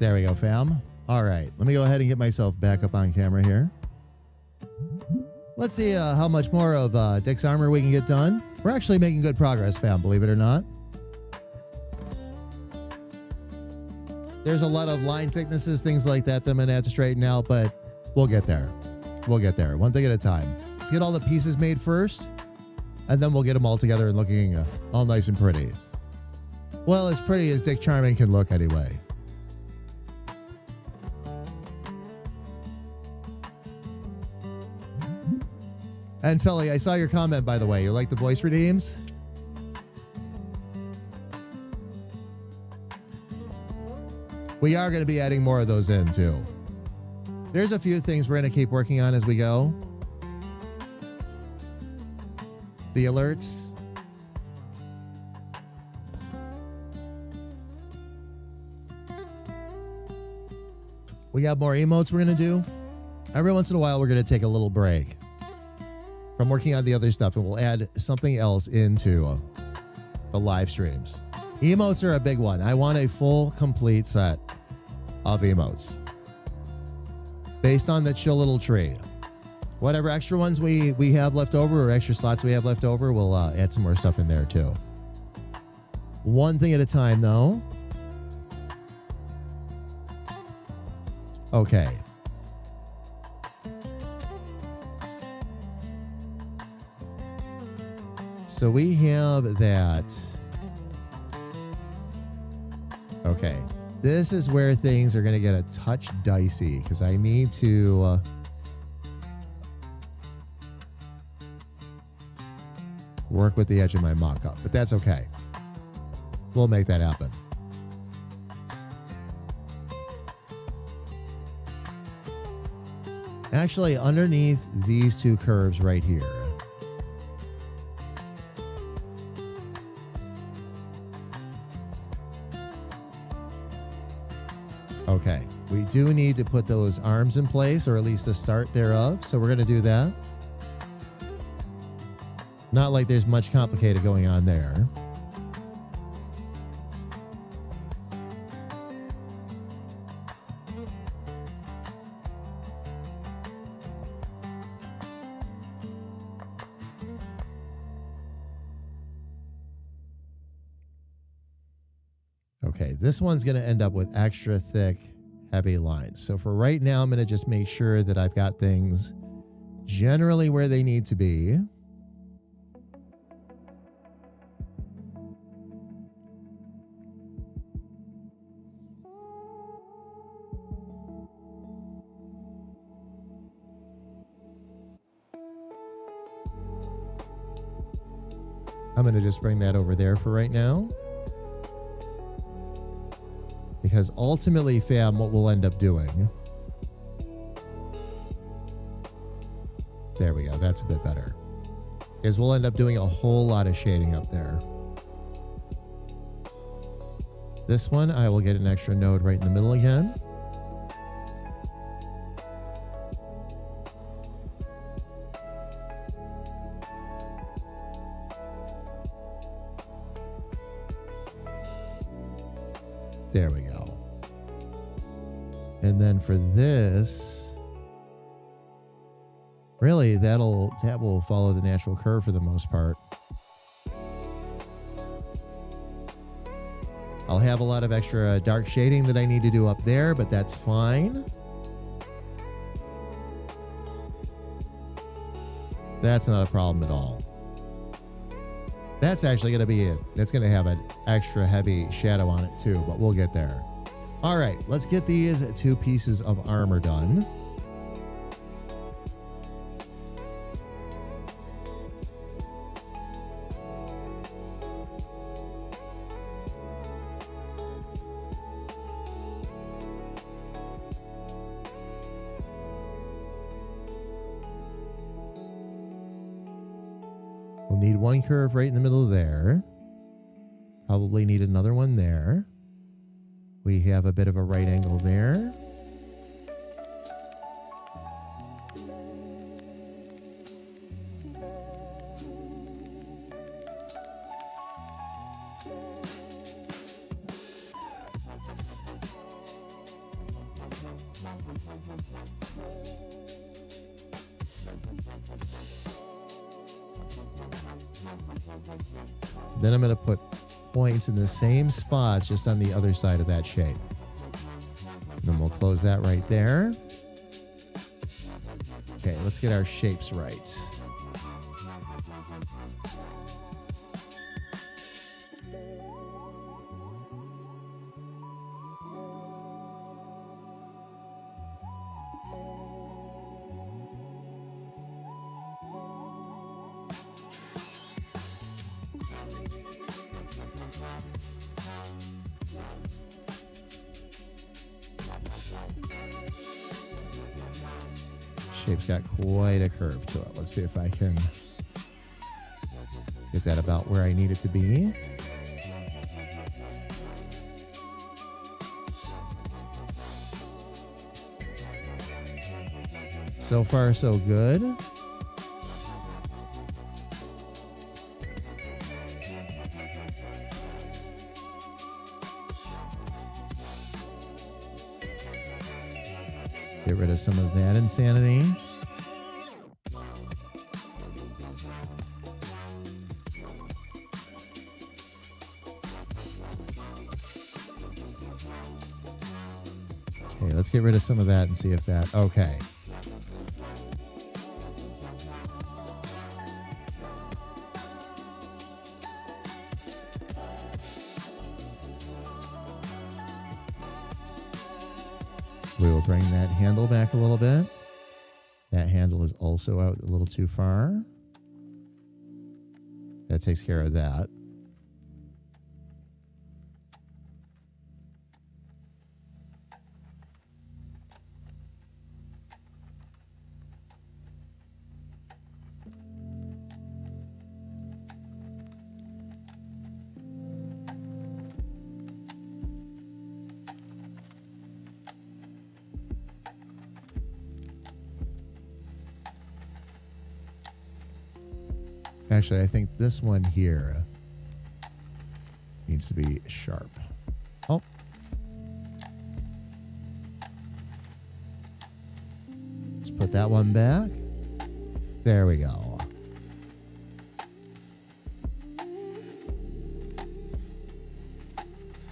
There we go, fam. All right, let me go ahead and get myself back up on camera here. Let's see how much more of Dick's armor we can get done. We're actually making good progress, fam, believe it or not. There's a lot of line thicknesses, things like that I'm going to have to straighten out, but we'll get there. We'll get there, one thing at a time. Let's get all the pieces made first, and then we'll get them all together and looking all nice and pretty. Well, as pretty as Dick Charming can look anyway. And Felly, I saw your comment, by the way. You like the voice redeems? We are going to be adding more of those in, too. There's a few things we're going to keep working on as we go. The alerts. We got more emotes we're going to do. Every once in a while, we're going to take a little break from working on the other stuff, and we'll add something else into the live streams. Emotes are a big one. I want a full, complete set of emotes based on the chill little tree. Whatever extra ones we have left over or extra slots we have left over, we'll add some more stuff in there too. One thing at a time, though. Okay. So we have that. Okay. This is where things are going to get a touch dicey because I need to work with the edge of my mock-up, but that's okay. We'll make that happen. Actually, underneath these two curves right here, okay, we do need to put those arms in place, or at least the start thereof. So we're going to do that. Not like there's much complicated going on there. Okay, this one's going to end up with extra thick, heavy lines. So for right now, I'm going to just make sure that I've got things generally where they need to be. I'm going to just bring that over there for right now. Because ultimately, fam, what we'll end up doing. There we go. That's a bit better. Is we'll end up doing a whole lot of shading up there. This one, I will get an extra node right in the middle again. There we go. And then for this, really that will follow the natural curve for the most part. I'll have a lot of extra dark shading that I need to do up there, but that's fine. That's not a problem at all. That's actually going to be it. It's going to have an extra heavy shadow on it too, but we'll get there. All right, let's get these 2 pieces of armor done. We'll need one curve right in the middle there. Probably need another one there. We have a bit of a right angle there. Then I'm going to put points in the same spots just on the other side of that shape. Then we'll close that right there. Okay, let's get our shapes right. Shape's got quite a curve to it. Let's see if I can get that about where I need it to be. So far, so good. Get rid of some of that insanity. Okay, let's get rid of some of that and see if that... Okay. We will bring that handle back a little bit. That handle is also out a little too far. That takes care of that. Actually, I think this one here needs to be sharp. Oh. Let's put that one back. There we go.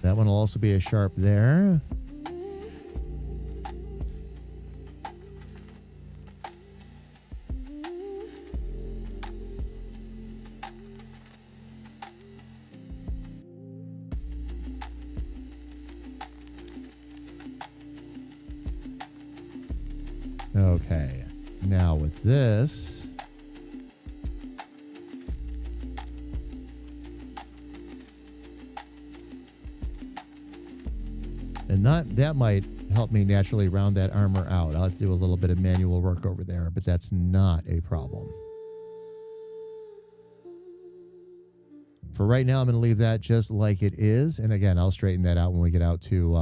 That one will also be a sharp there. Okay, now with this, and that might help me naturally round that armor out. I'll have to do a little bit of manual work over there, but that's not a problem. For right now, I'm going to leave that just like it is, and again, I'll straighten that out when we get out to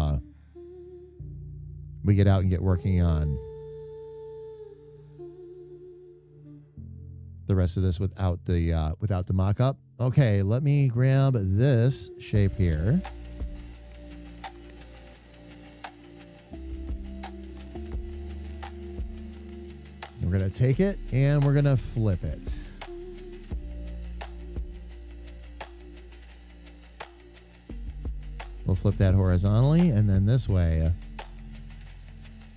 and get working on the rest of this without the mock-up. Okay, let me grab this shape here. We're going to take it and we're going to flip it. We'll flip that horizontally, and then this way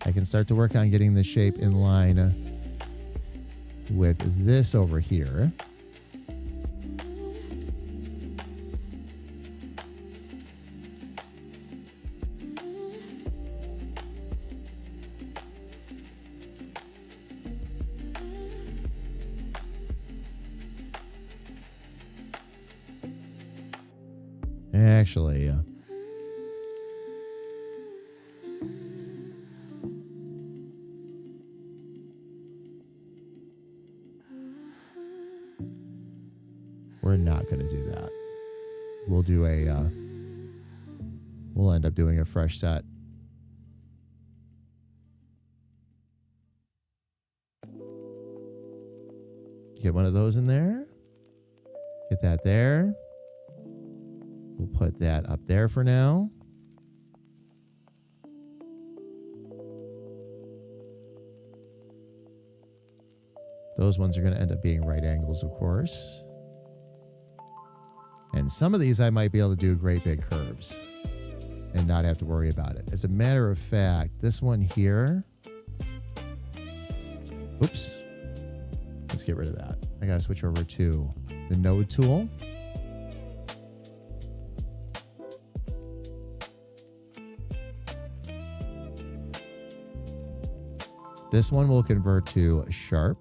I can start to work on getting the shape in line with this over here. Actually, we're not going to do that. We'll do we'll end up doing a fresh set. Get one of those in there. Get that there. We'll put that up there for now. Those ones are going to end up being right angles, of course. And some of these I might be able to do great big curves and not have to worry about it. As a matter of fact, this one here. Oops. Let's get rid of that. I got to switch over to the node tool. This one will convert to sharp.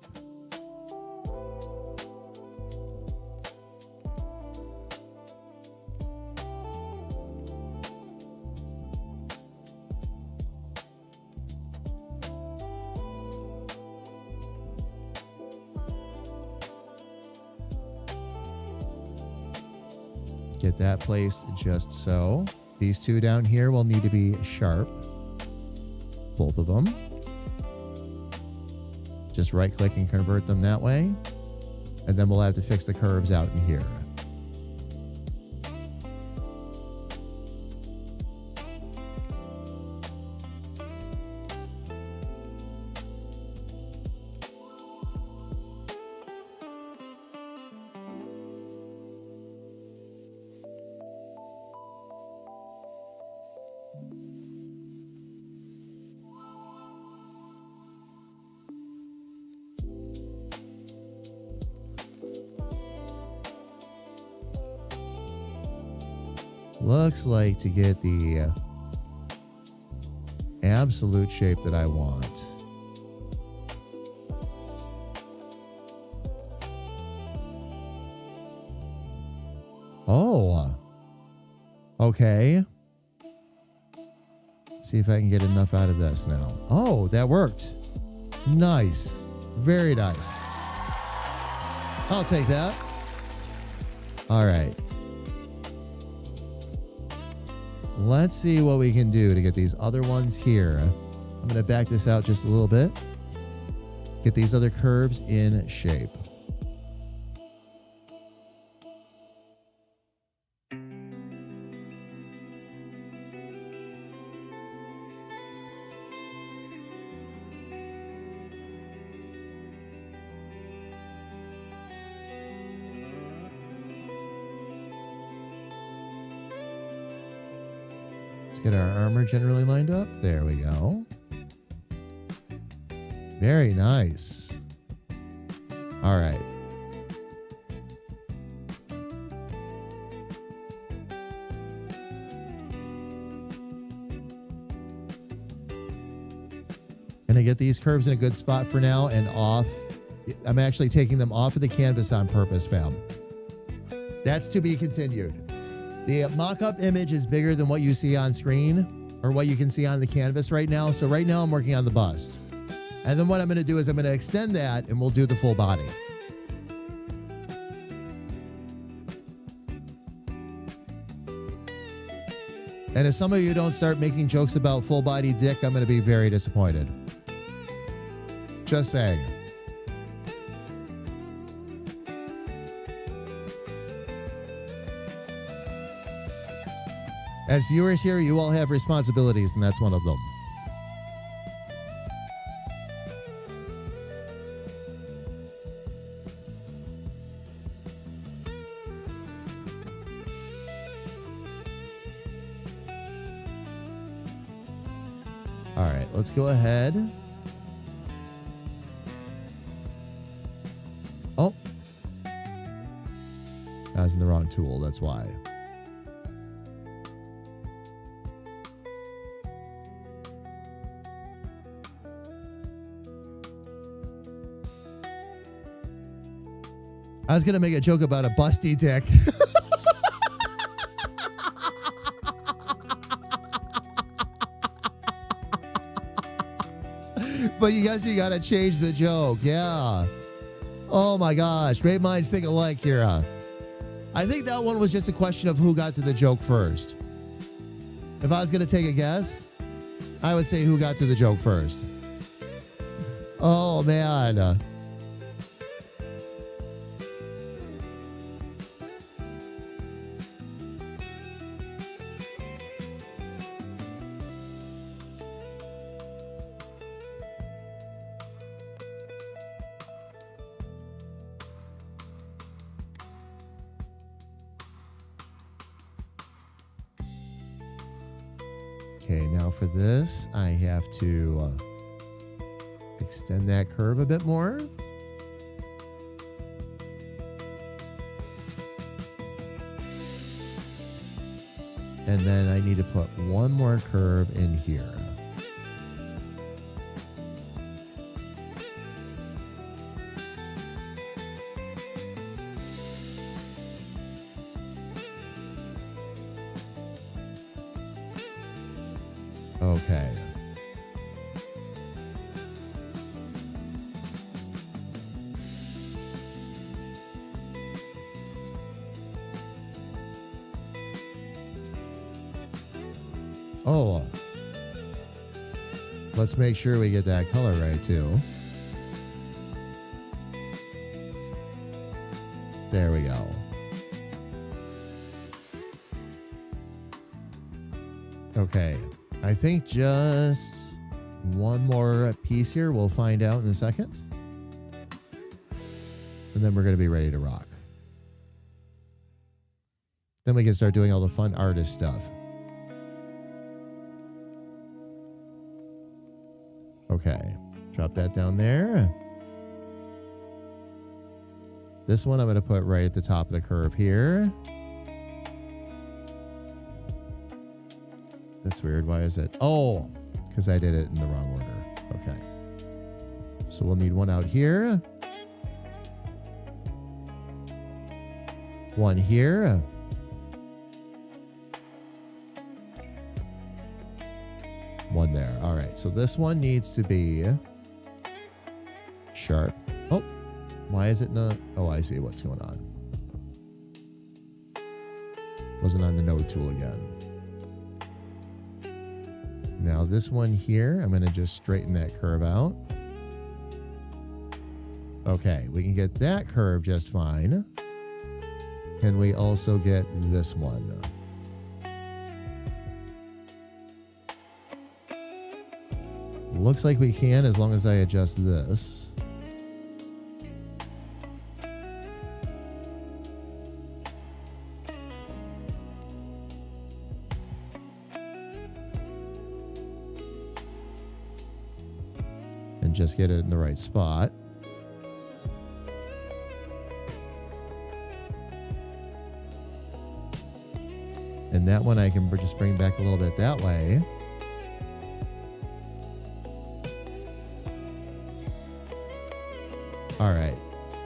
Get that placed just so. These two down here will need to be sharp. Both of them. Just right click and convert them that way. And then we'll have to fix the curves out in here. Looks like to get the absolute shape that I want. Oh, okay. Let's see if I can get enough out of this now. Oh, that worked. Nice. Very nice. I'll take that. All right. Let's see what we can do to get these other ones here. I'm going to back this out just a little bit. Get these other curves in shape. Let's get our armor generally lined up. There we go. Very nice. All right. Gonna get these curves in a good spot for now and off. I'm actually taking them off of the canvas on purpose, fam. That's to be continued. The mock-up image is bigger than what you see on screen or what you can see on the canvas right now. So right now I'm working on the bust. And then what I'm going to do is I'm going to extend that and we'll do the full body. And if some of you don't start making jokes about full body dick, I'm going to be very disappointed. Just saying. As viewers here, you all have responsibilities, and that's one of them. All right, let's go ahead I was in the wrong tool. That's why. I was going to make a joke about a busty dick. But you guys, you got to change the joke. Yeah. Oh my gosh. Great minds think alike, Kira. I think that one was just a question of who got to the joke first. If I was going to take a guess, I would say who got to the joke first. Oh, man. Okay, now for this, I have to extend that curve a bit more. And then I need to put one more curve in here. Okay. Oh. Let's make sure we get that color right too. There we go. Okay. I think just one more piece here. We'll find out in a second. And then we're going to be ready to rock. Then we can start doing all the fun artist stuff. Okay. Drop that down there. This one I'm going to put right at the top of the curve here. That's weird. Why is it? Oh, because I did it in the wrong order. Okay. So we'll need one out here. One here. One there. All right. So this one needs to be sharp. Oh, why is it not? Oh, I see what's going on. Wasn't on the node tool again. Now this one here, I'm going to just straighten that curve out. Okay, we can get that curve just fine. Can we also get this one? Looks like we can as long as I adjust this. Just get it in the right spot. And that one I can just bring back a little bit that way. All right.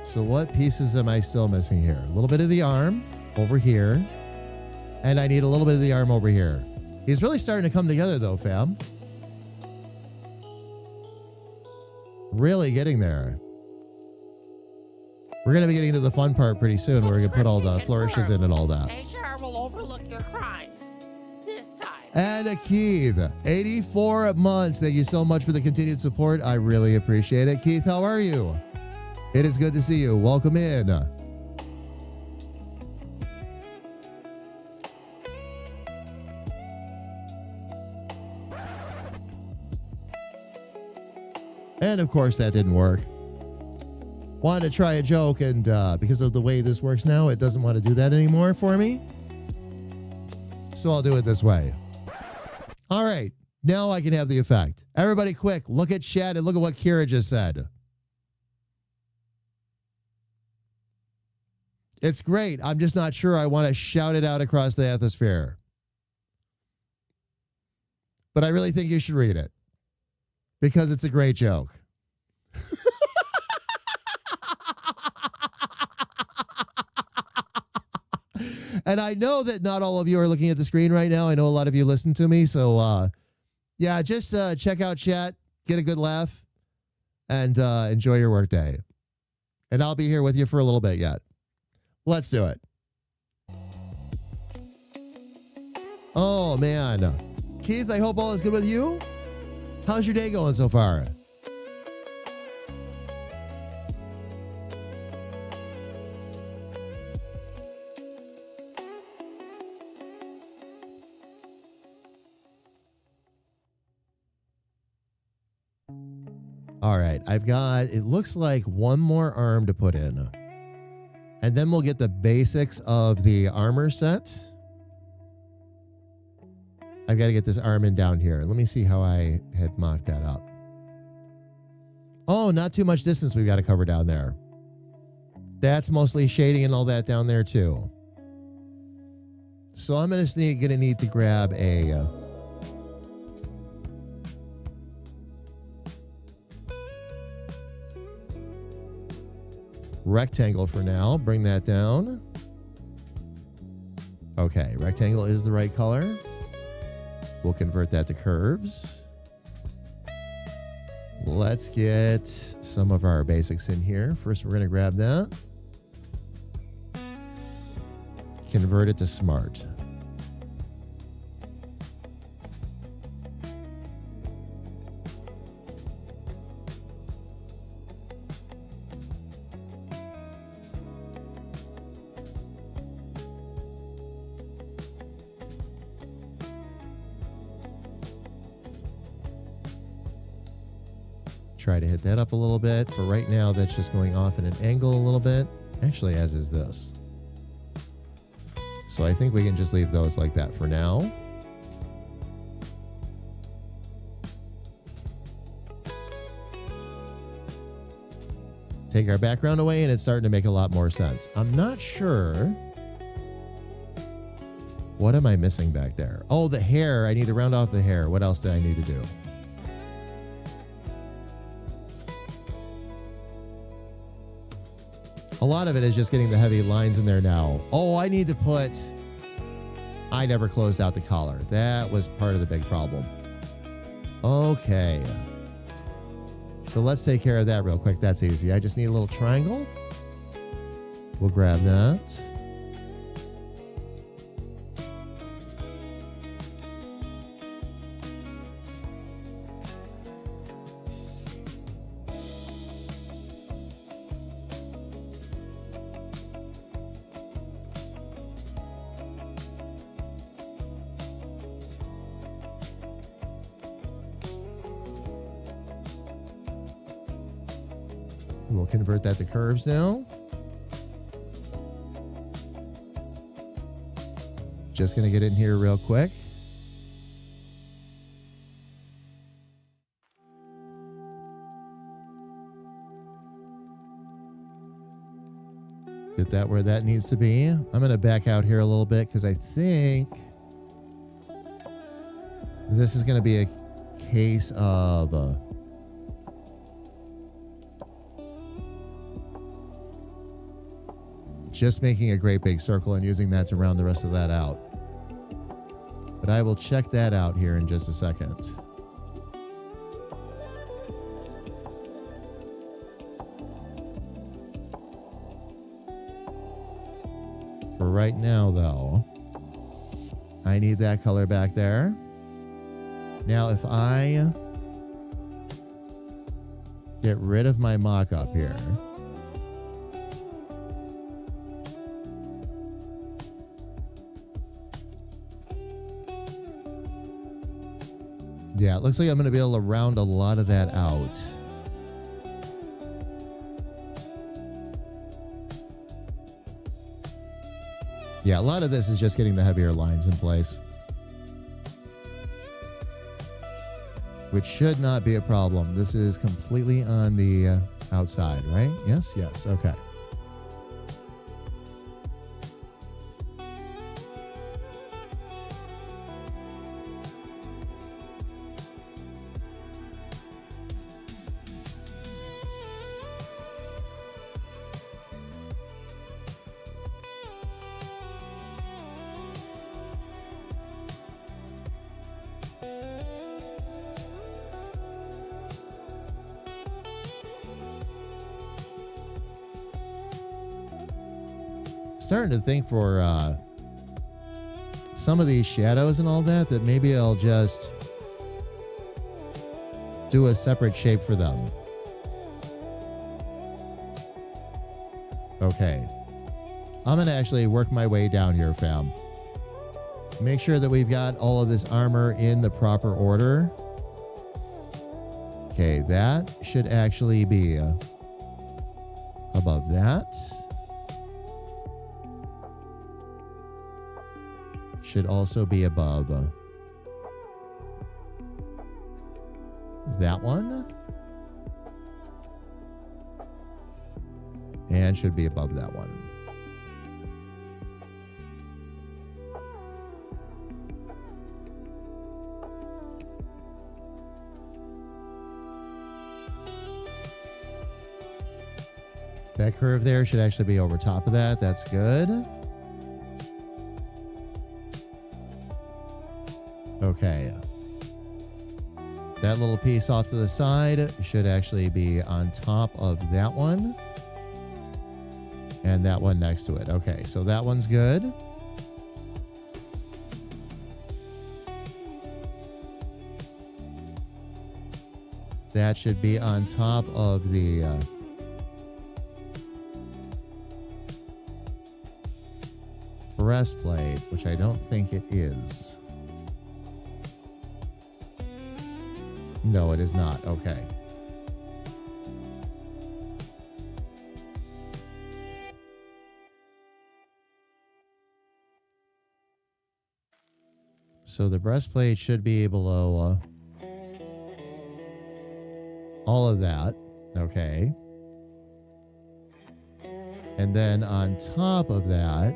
So what pieces am I still missing here? A little bit of the arm over here. And I need a little bit of the arm over here. He's really starting to come together though, fam. Really getting there. We're going to be getting to the fun part pretty soon where we can put all the flourishes in and all that. HR will overlook your crimes. This time. And Keith, 84 months. Thank you so much for the continued support. I really appreciate it. Keith, how are you? It is good to see you. Welcome in. And of course, that didn't work. Wanted to try a joke, and because of the way this works now, it doesn't want to do that anymore for me. So I'll do it this way. All right. Now I can have the effect. Everybody quick, look at chat and look at what Kira just said. It's great. I'm just not sure I want to shout it out across the atmosphere. But I really think you should read it because it's a great joke. And I know that not all of you are looking at the screen right now. I know a lot of you listen to me. So, yeah, just check out chat, get a good laugh, and enjoy your workday. And I'll be here with you for a little bit yet. Let's do it. Oh, man. Keith, I hope all is good with you. How's your day going so far? All right, I've got, it looks like one more arm to put in. And then we'll get the basics of the armor set. I've got to get this arm in down here. Let me see how I had mocked that up. Oh, not too much distance we've got to cover down there. That's mostly shading and all that down there too. So I'm going to need to grab a... rectangle for now. Bring that down. Okay, rectangle is the right color. We'll convert that to curves. Let's get some of our basics in here. First, we're going to grab that. Convert it to smart. Try to hit that up a little bit. For right now, that's just going off at an angle a little bit. Actually, as is this. So I think we can just leave those like that for now. Take our background away and it's starting to make a lot more sense. I'm not sure. What am I missing back there? Oh, the hair. I need to round off the hair. What else did I need to do? A lot of it is just getting the heavy lines in there now. Oh, I need to put... I never closed out the collar. That was part of the big problem. Okay. So let's take care of that real quick. That's easy. I just need a little triangle. We'll grab that. We'll convert that to curves now. Just going to get in here real quick. Get that where that needs to be. I'm going to back out here a little bit because I think this is going to be a case of... just making a great big circle and using that to round the rest of that out. But I will check that out here in just a second. For right now, though, I need that color back there. Now, if I get rid of my mock-up here, yeah, it looks like I'm going to be able to round a lot of that out. Yeah, a lot of this is just getting the heavier lines in place, which should not be a problem. This is completely on the outside, right? Yes, yes, okay. starting to think for some of these shadows and all that maybe I'll just do a separate shape for them. Okay. I'm going to actually work my way down here, fam. Make sure that we've got all of this armor in the proper order. Okay, that should actually be above that. Should also be above that one. And should be above that one. That curve there should actually be over top of that. That's good. Okay. That little piece off to the side should actually be on top of that one. And that one next to it. Okay, so that one's good. That should be on top of the breastplate, which I don't think it is. No, it is not. Okay. So the breastplate should be below all of that. Okay. And then on top of that,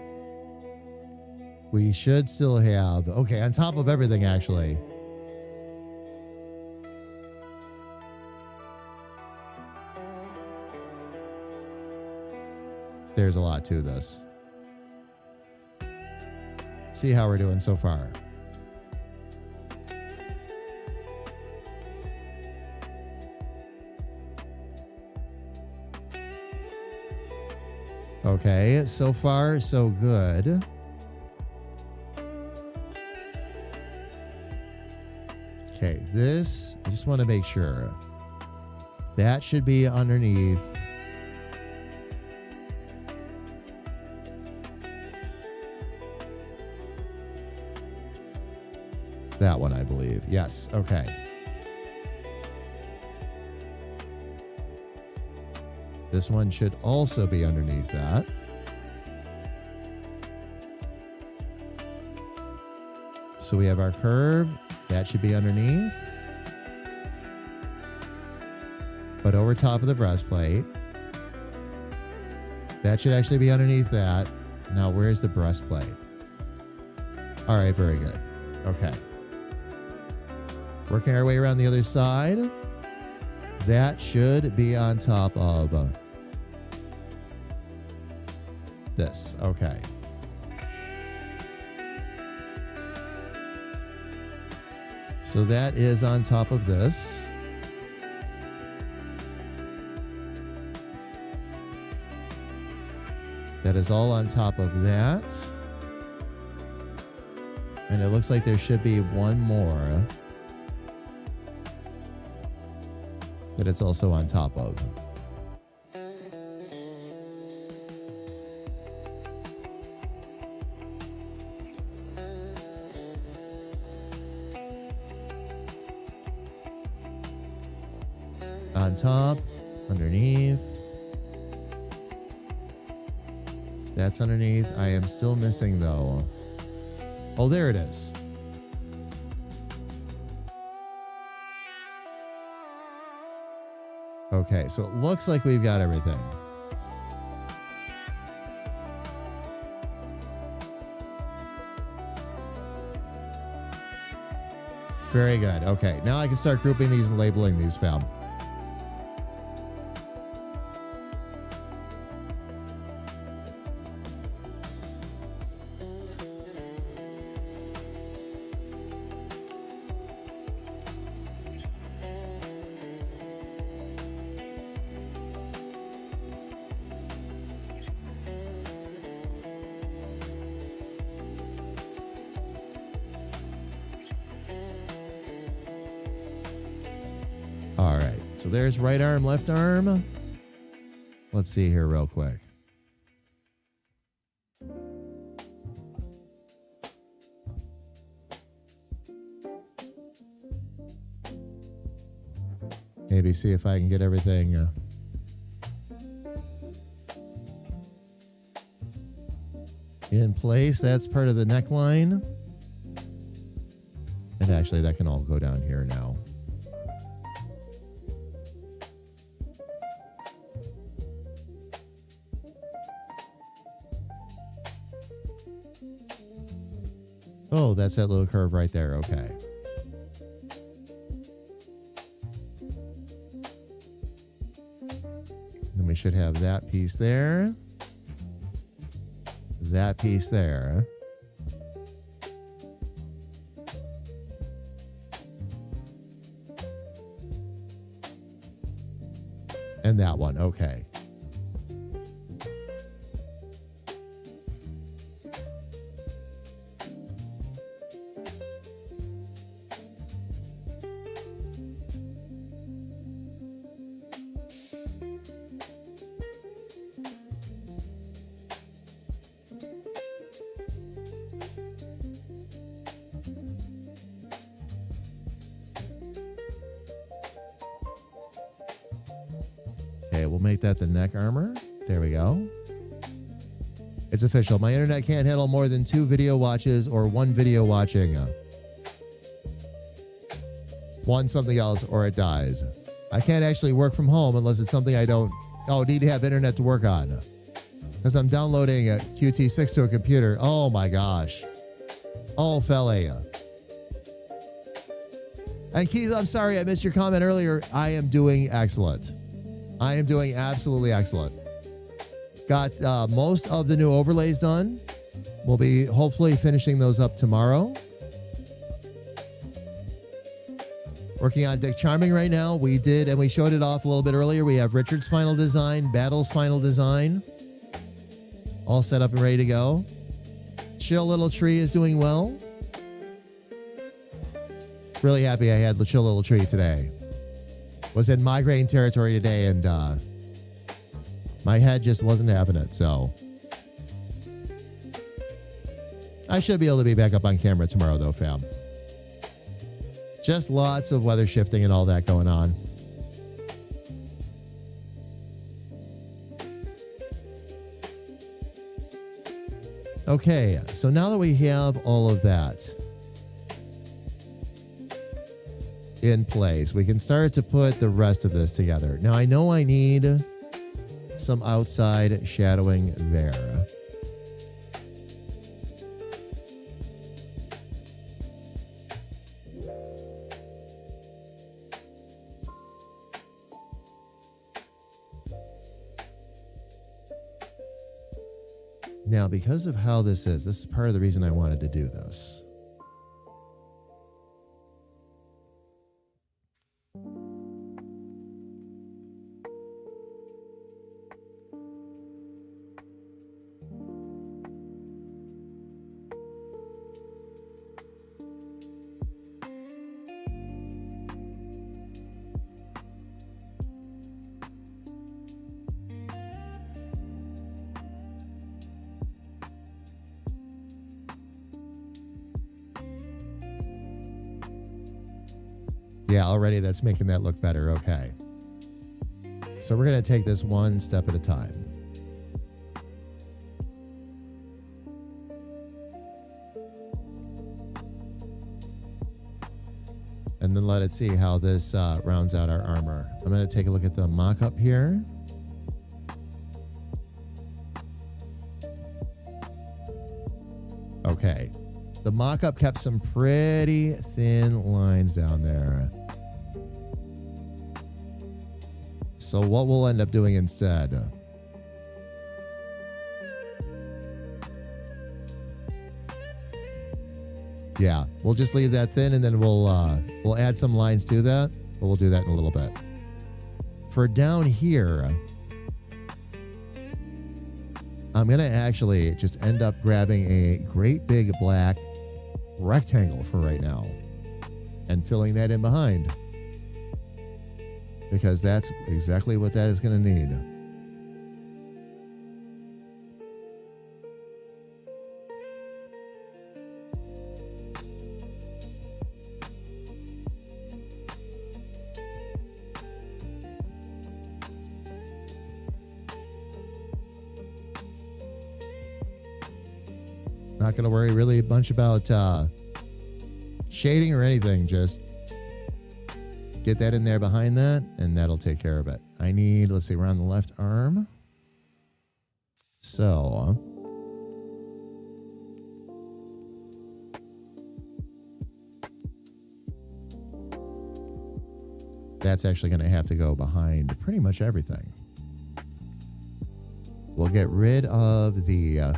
we should still have, okay, on top of everything, actually. There's a lot to this. See how we're doing so far. Okay, so far, so good. Okay, this, I just want to make sure. That should be underneath. That one, I believe. Yes, okay. This one should also be underneath that. So we have our curve. That should be underneath. But over top of the breastplate. That should actually be underneath that. Now, where's the breastplate? All right, very good. Okay. Working our way around the other side. That should be on top of this. Okay. So that is on top of this. That is all on top of that. And it looks like there should be one more that it's also on top of. On top, underneath. That's underneath. I am still missing though. Oh, there it is. Okay, so it looks like we've got everything. Very good. Okay, now I can start grouping these and labeling these, fam. So there's right arm, left arm. Let's see here real quick. Maybe see if I can get everything in place. That's part of the neckline. And actually, that can all go down here now. Oh, that's that little curve right there. Okay. Then we should have that piece there. That piece there. And that one. Okay. Okay, we'll make that the neck armor. There we go. It's official. My internet can't handle more than 2 video watches or 1 video watching. One something else or it dies. I can't actually work from home unless it's something I don't need to have internet to work on. Because I'm downloading a QT6 to a computer. Oh my gosh. Oh, fella. And Keith, I'm sorry I missed your comment earlier. I am doing excellent. I am doing absolutely excellent. Got most of the new overlays done. We'll be hopefully finishing those up tomorrow. Working on Dick Charming right now. We did, and we showed it off a little bit earlier. We have Richard's final design, Battle's final design. All set up and ready to go. Chill Little Tree is doing well. Really happy I had the Chill Little Tree today. Was in migraine territory today, and my head just wasn't having it, so I should be able to be back up on camera tomorrow, though, fam. Just lots of weather shifting and all that going on. Okay, so now that we have all of that in place, we can start to put the rest of this together. Now, I know I need some outside shadowing there. Now, because of how this is part of the reason I wanted to do this. Yeah, already that's making that look better. Okay. So we're going to take this one step at a time. And then let it see how this rounds out our armor. I'm going to take a look at the mock-up here. Okay. The mock-up kept some pretty thin lines down there. So what we'll end up doing instead, yeah, we'll just leave that thin, and then we'll add some lines to that, but we'll do that in a little bit. For down here, I'm going to actually just end up grabbing a great big black rectangle for right now and filling that in behind. because that's exactly what that is going to need. Not going to worry really a bunch about shading or anything. Just get that in there behind that, and that'll take care of it. I need, let's see, we're on the left arm. So that's actually going to have to go behind pretty much everything. We'll get rid of the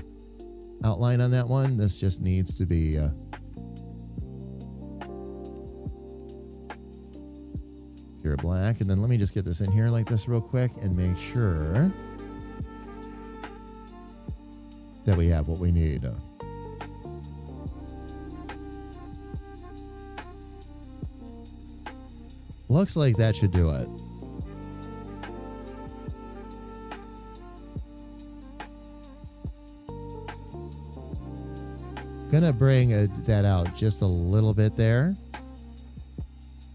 outline on that one. This just needs to be pure black. And then let me just get this in here like this real quick and make sure that we have what we need. Looks like that should do it. Gonna bring that out just a little bit there.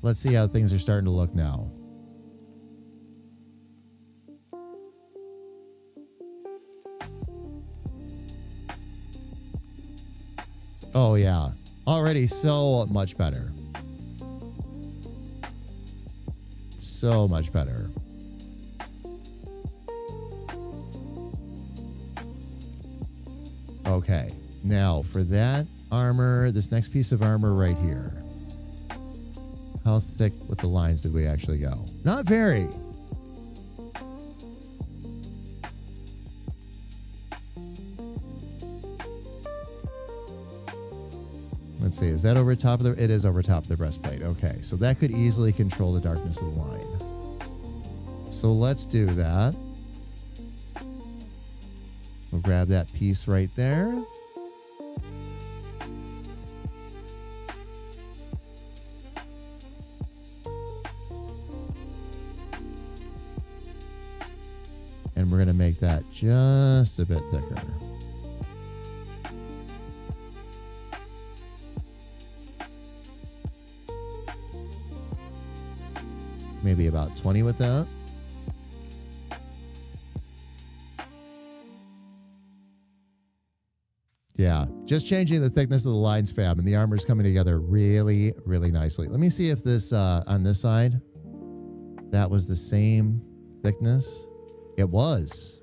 Let's see how things are starting to look now. Oh yeah, already so much better. So much better. Okay. Now, for that armor, this next piece of armor right here. How thick with the lines did we actually go? Not very. Let's see, is that over top of the... It is over top of the breastplate. Okay, so that could easily control the darkness of the line. So let's do that. We'll grab that piece right there. And we're going to make that just a bit thicker. Maybe about 20 with that. Yeah, just changing the thickness of the lines, fam, and the armor's coming together really, really nicely. Let me see if this, on this side, that was the same thickness. It was.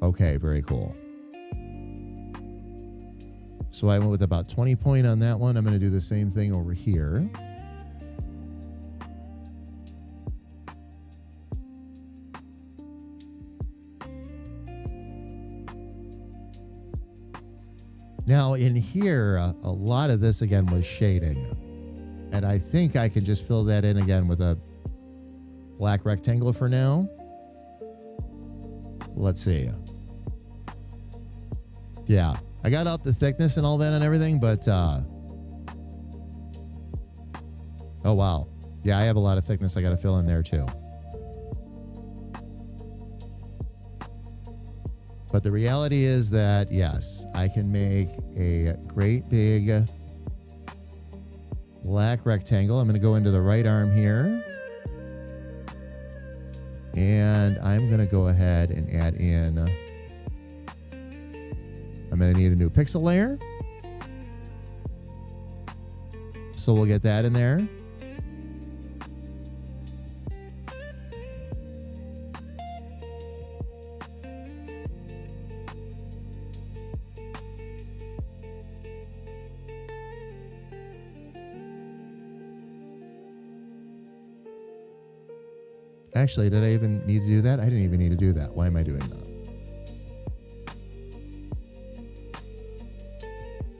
Okay, very cool. So I went with about 20 point on that one. I'm going to do the same thing over here. Now in here, a lot of this again was shading. And I think I can just fill that in again with a black rectangle for now. Let's see. Yeah, I got up the thickness and all that and everything, but oh wow. Yeah, I have a lot of thickness I got to fill in there too. But the reality is that, yes, I can make a great big black rectangle. I'm going to go into the right arm here. And I'm going to go ahead and add in, I'm going to need a new pixel layer. So we'll get that in there. Actually, did I even need to do that? I didn't even need to do that. Why am I doing that?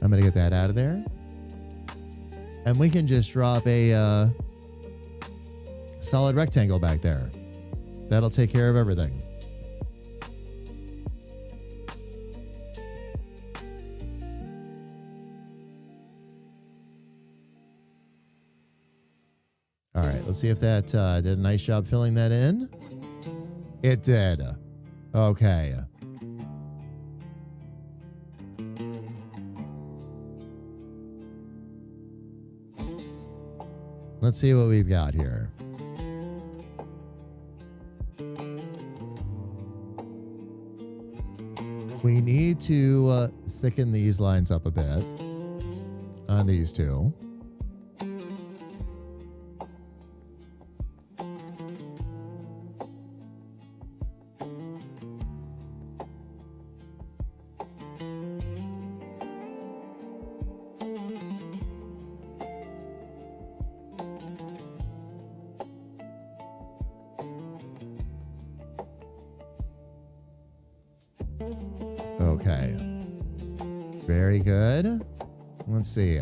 I'm going to get that out of there. And we can just drop a solid rectangle back there. That'll take care of everything. Let's see if that did a nice job filling that in. It did. Okay. Let's see what we've got here. We need to thicken these lines up a bit on these two. Okay. Very good. Let's see.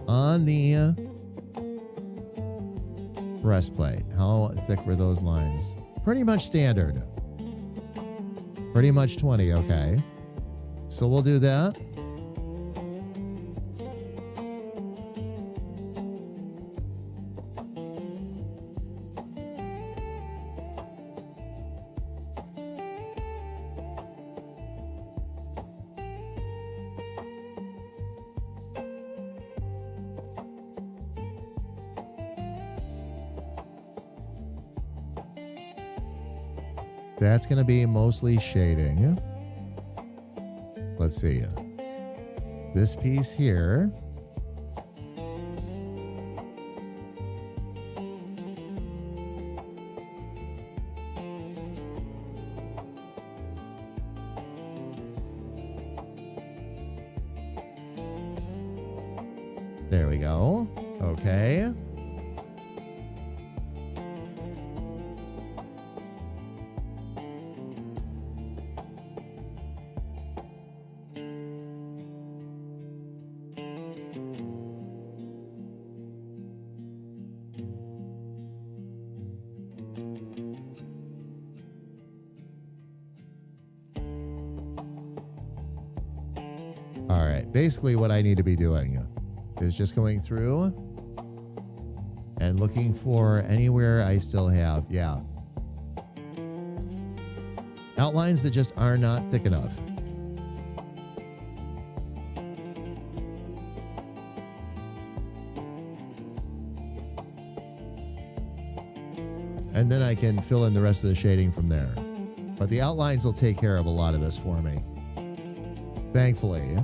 On the breastplate, how thick were those lines? Pretty much standard. Pretty much 20, okay. So we'll do that. That's going to be mostly shading. Let's see. This piece here. There we go. Okay. All right, basically what I need to be doing is just going through and looking for anywhere I still have, outlines that just are not thick enough. And then I can fill in the rest of the shading from there. But the outlines will take care of a lot of this for me, thankfully.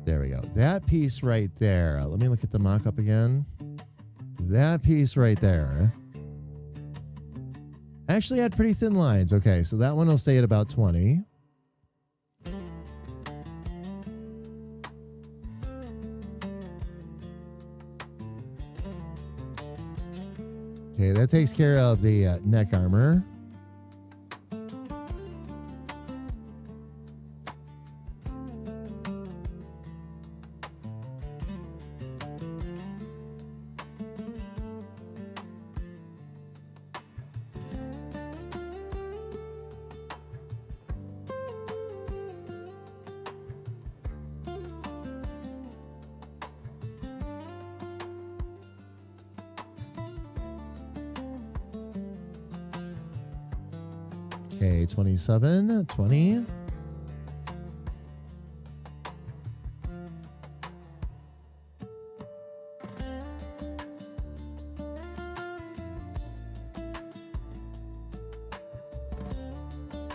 There we go. That piece right there. Let me look at the mock-up again. That piece right there actually had pretty thin lines. Okay, so that one will stay at about 20. Okay, that takes care of the neck armor. Okay, 27, 20.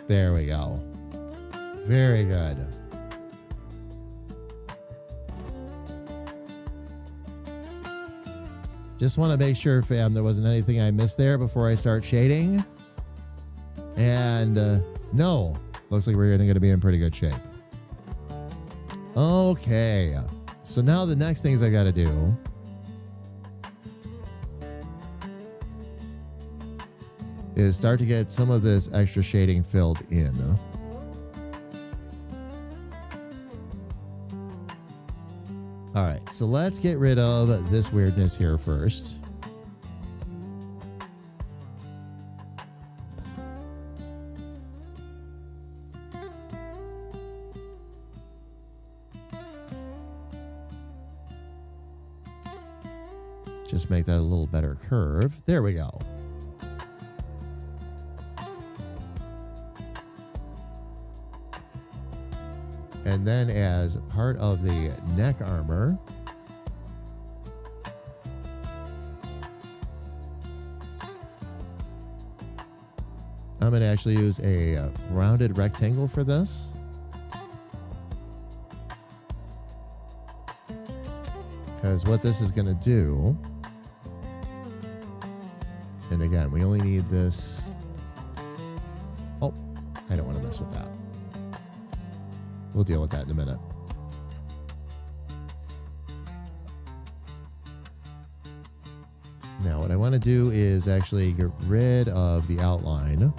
There we go. Very good. Just want to make sure, fam, there wasn't anything I missed there before I start shading. And no, looks like we're going to be in pretty good shape. Okay, so now the next things I got to do is start to get some of this extra shading filled in. All right, so let's get rid of this weirdness here first. Just make that a little better curve. There we go. And then as part of the neck armor, I'm going to actually use a rounded rectangle for this. Because what this is going to do, and again, we only need this. Oh, I don't want to mess with that. We'll deal with that in a minute. Now, what I want to do is actually get rid of the outline.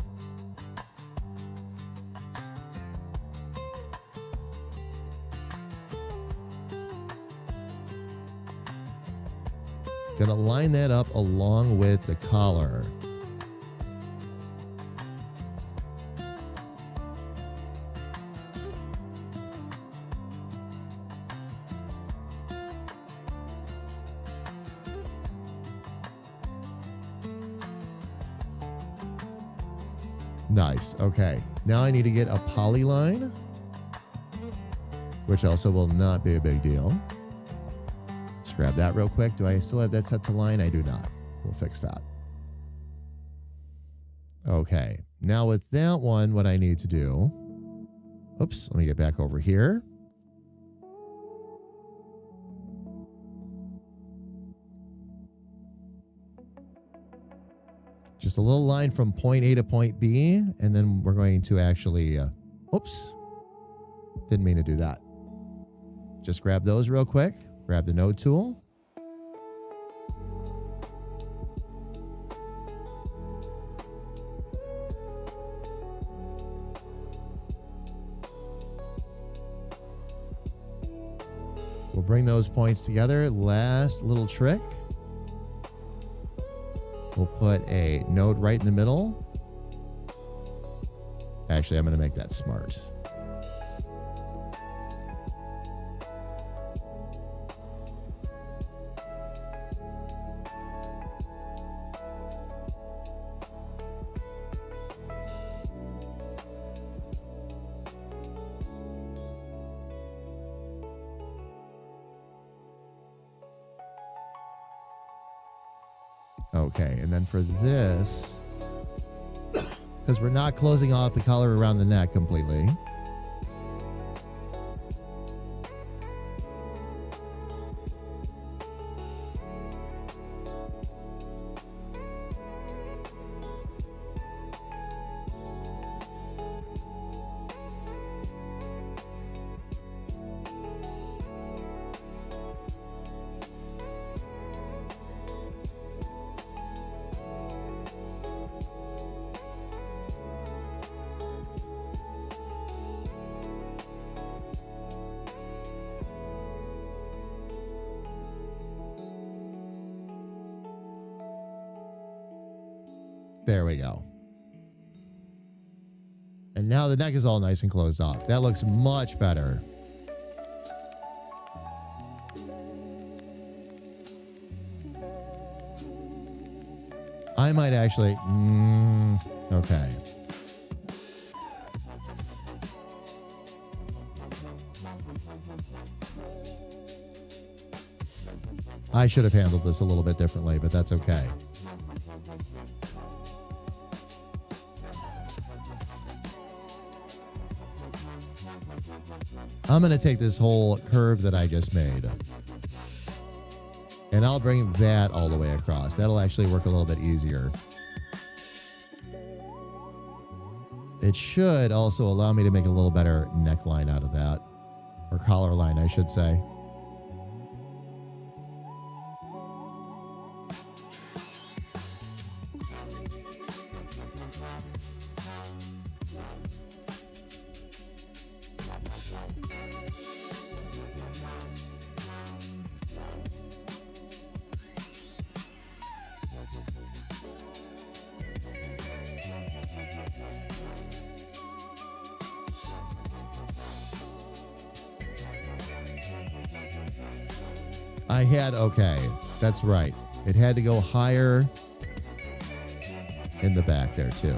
Gonna line that up along with the collar. Nice. Okay. Now I need to get a polyline, which also will not be a big deal. Let's grab that real quick. Do I still have that set to line? I do not. We'll fix that. Okay. Now with that one, what I need to do, oops, let me get back over here. Just a little line from point A to point B, and then we're going to actually, oops, didn't mean to do that. Just grab those real quick. Grab the node tool. We'll bring those points together. Last little trick. We'll put a node right in the middle. Actually, I'm going to make that smart. Okay, and then for this, because we're not closing off the collar around the neck completely, there we go. And now the neck is all nice and closed off. That looks much better. I might actually, okay. I should have handled this a little bit differently, but that's okay. I'm going to take this whole curve that I just made, and I'll bring that all the way across. That'll actually work a little bit easier. It should also allow me to make a little better neckline out of that, or collar line, I should say. Okay, that's right. It had to go higher in the back there too.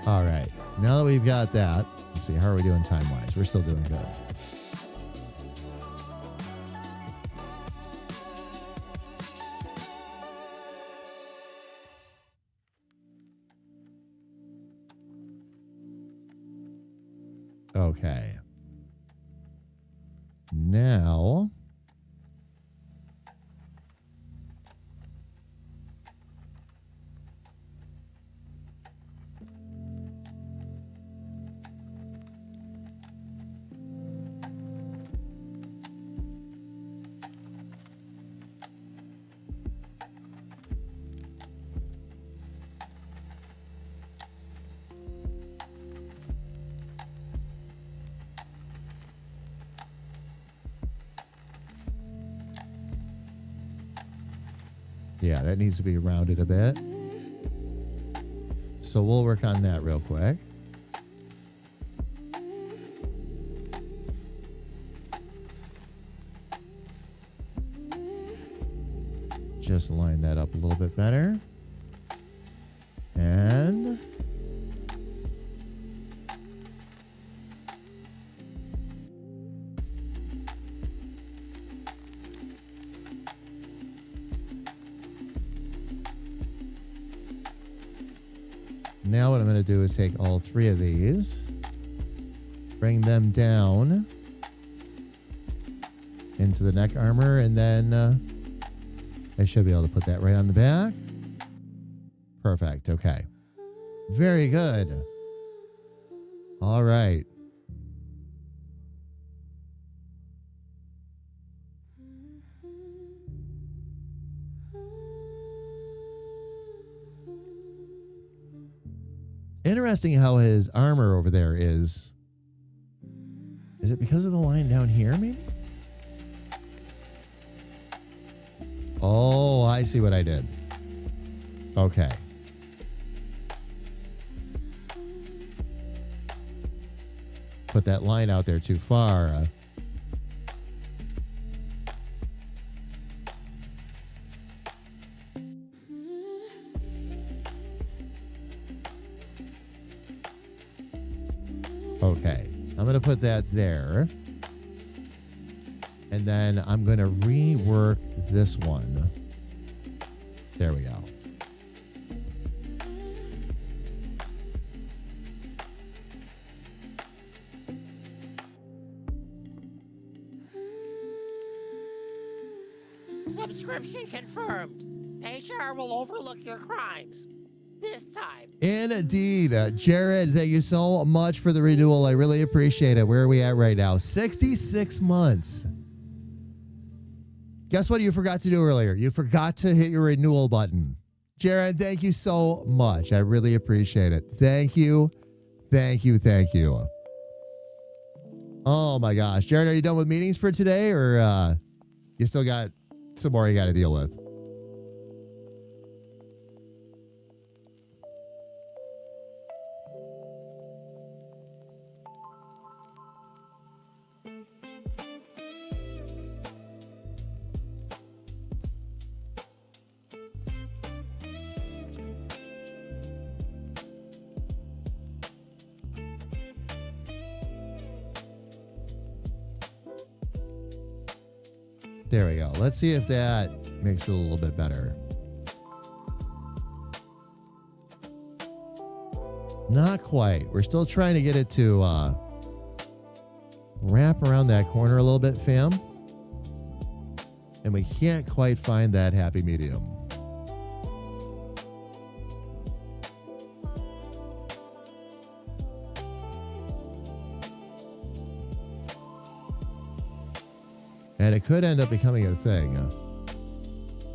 All right. Now that we've got that, let's see, how are we doing time-wise? We're still doing good. Okay. Now, yeah, that needs to be rounded a bit. So we'll work on that real quick. Just line that up a little bit better. And now what I'm going to do is take all three of these, bring them down into the neck armor, and then I should be able to put that right on the back. Perfect. Okay. Very good. All right. Interesting how his armor over there is. Is it because of the line down here, maybe? Oh, I see what I did. Okay. Put that line out there too far. Okay, I'm going to put that there. And then I'm going to rework this one. There we go. Subscription confirmed. HR will overlook your crimes. This time. Indeed. Jared, thank you so much for the renewal. I really appreciate it. Where are we at right now? 66 months. Guess what you forgot to do earlier? You forgot to hit your renewal button. Jared, thank you so much. I really appreciate it. Thank you. Thank you. Thank you. Oh my gosh. Jared, are you done with meetings for today, or you still got some more you got to deal with? There we go. Let's see if that makes it a little bit better. Not quite. We're still trying to get it to wrap around that corner a little bit, fam. And we can't quite find that happy medium. And it could end up becoming a thing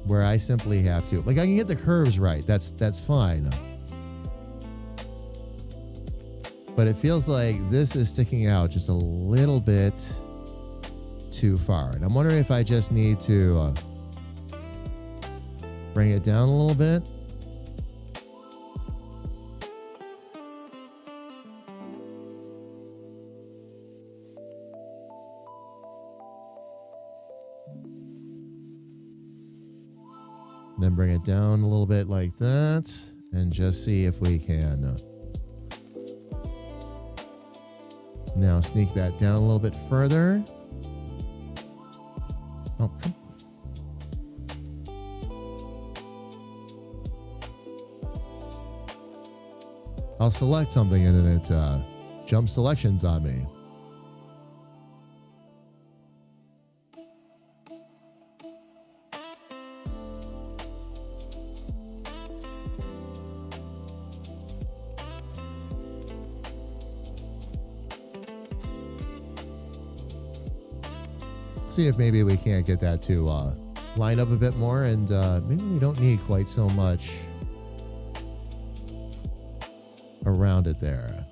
where I simply have to, like, I can get the curves right. That's fine. But it feels like this is sticking out just a little bit too far. And I'm wondering if I just need to bring it down a little bit. Then bring it down a little bit like that and just see if we can now sneak that down a little bit further. Oh, come. I'll select something and then it jumps selections on me. See if maybe we can't get that to line up a bit more, and maybe we don't need quite so much around it there.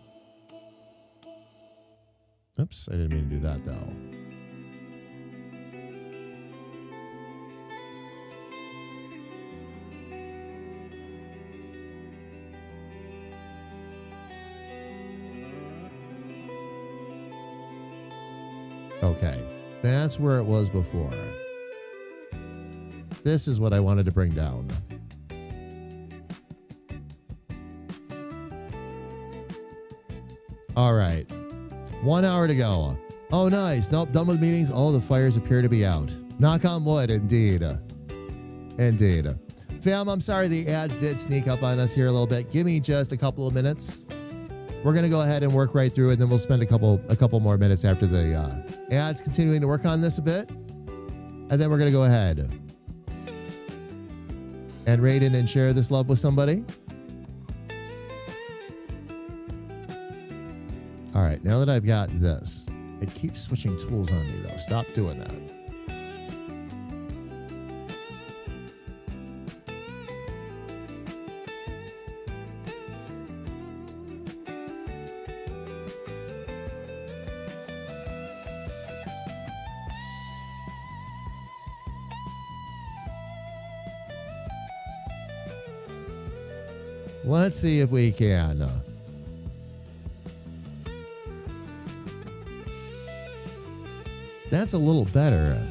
Oops, I didn't mean to do that though. Okay. That's where it was before. This is what I wanted to bring down. All right. 1 hour to go. Oh, nice. Nope, done with meetings. All the fires appear to be out. Knock on wood, indeed. Indeed. Fam, I'm sorry the ads did sneak up on us here a little bit. Give me just a couple of minutes. We're going to go ahead and work right through it, and then we'll spend a couple more minutes after the ads continuing to work on this a bit. And then we're going to go ahead and rate in and share this love with somebody. All right, now that I've got this, it keeps switching tools on me, though. Stop doing that. Let's see if we can. That's a little better.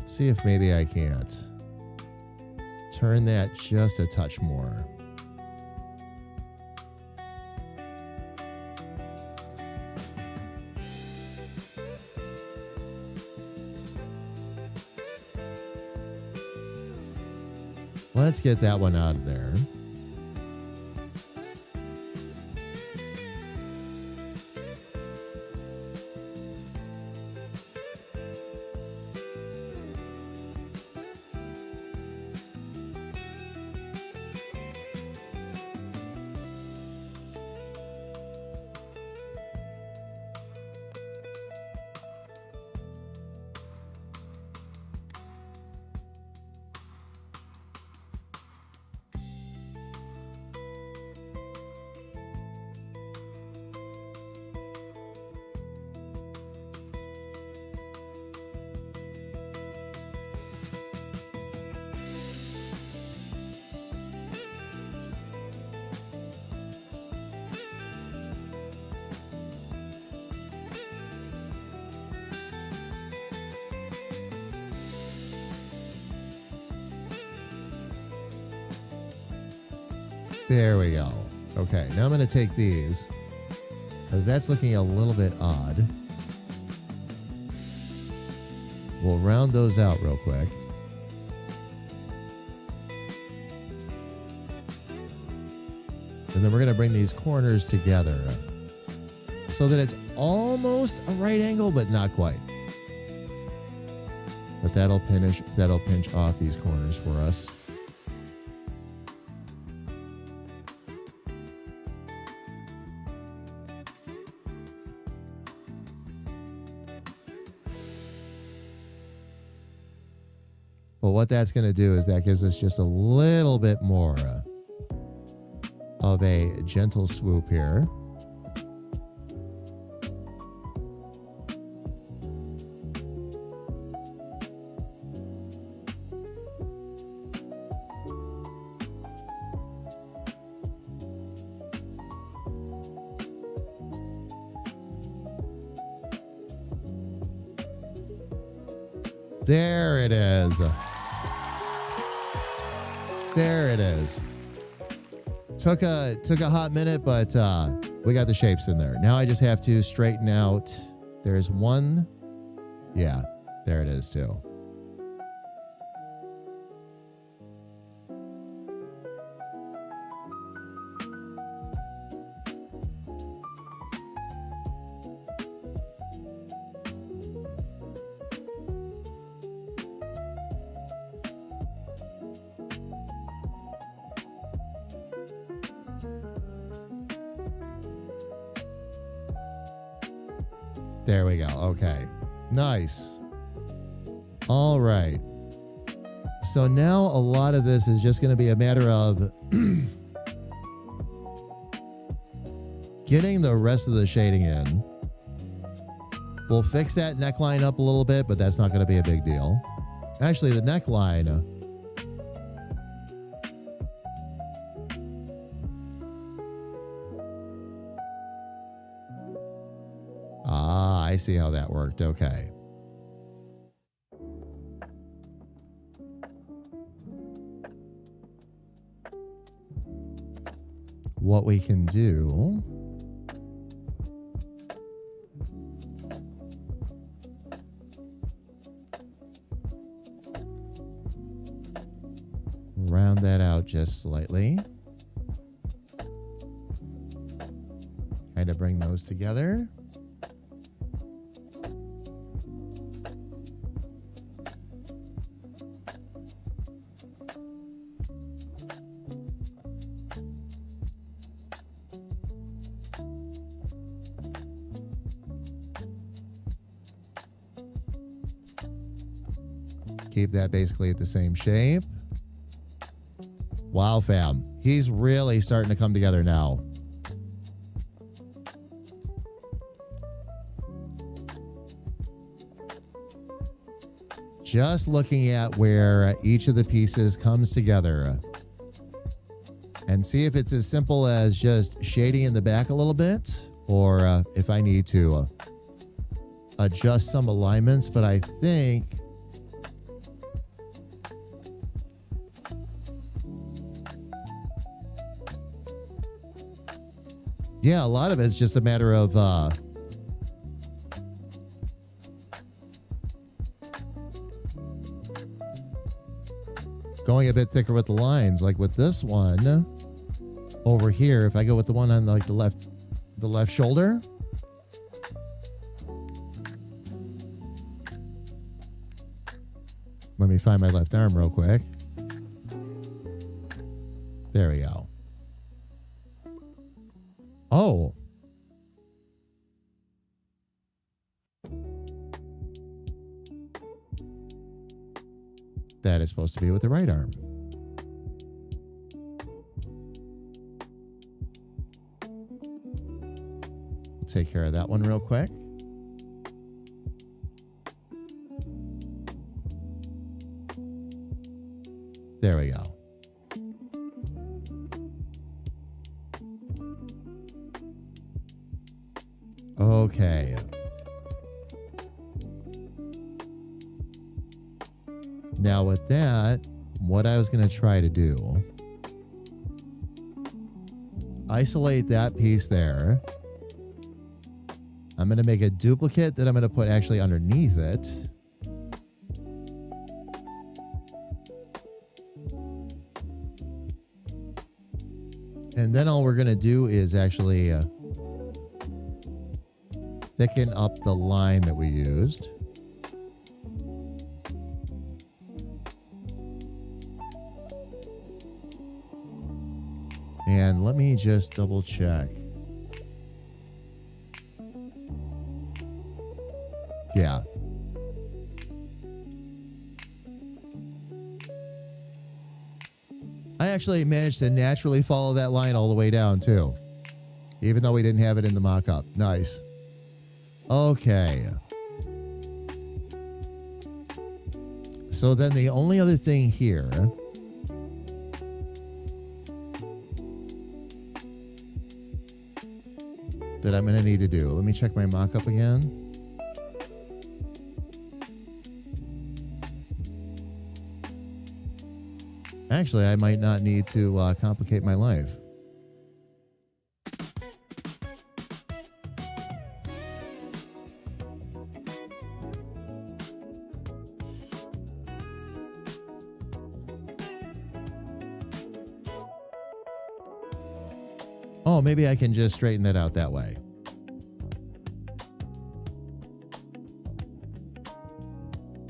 See if maybe I can't turn that just a touch more. Let's get that one out of there. There we go. Okay, now I'm going to take these because that's looking a little bit odd. We'll round those out real quick. And then we're going to bring these corners together so that it's almost a right angle, but not quite. But that'll pinch off these corners for us. But what that's going to do is that gives us just a little bit more of a gentle swoop here. There it is. There it is. Took a hot minute, but we got the shapes in there. Now I just have to straighten out. There's one. Yeah, there it is too. There we go. Okay. Nice. All right. So now a lot of this is just going to be a matter of getting the rest of the shading in. We'll fix that neckline up a little bit, but that's not going to be a big deal. Actually, the neckline... I see how that worked. Okay. What we can do... round that out just slightly. Kind of bring those together. Keep that basically at the same shape. Wow, fam. He's really starting to come together now. Just looking at where each of the pieces comes together. And see if it's as simple as just shading in the back a little bit, or if I need to adjust some alignments, but I think... yeah, a lot of it's just a matter of going a bit thicker with the lines. Like with this one over here, if I go with the one on like the left shoulder. Let me find my left arm real quick. There we go. Oh. That is supposed to be with the right arm. We'll take care of that one real quick. There we go. Okay. Now with that, what I was going to try to do, isolate that piece there. I'm going to make a duplicate that I'm going to put actually underneath it. And then all we're going to do is actually thicken up the line that we used. And let me just double check. Yeah. I actually managed to naturally follow that line all the way down too, even though we didn't have it in the mock-up. Nice. Okay. So then the only other thing here that I'm going to need to do, let me check my mock-up again. Actually, I might not need to complicate my life. Oh, maybe I can just straighten that out that way.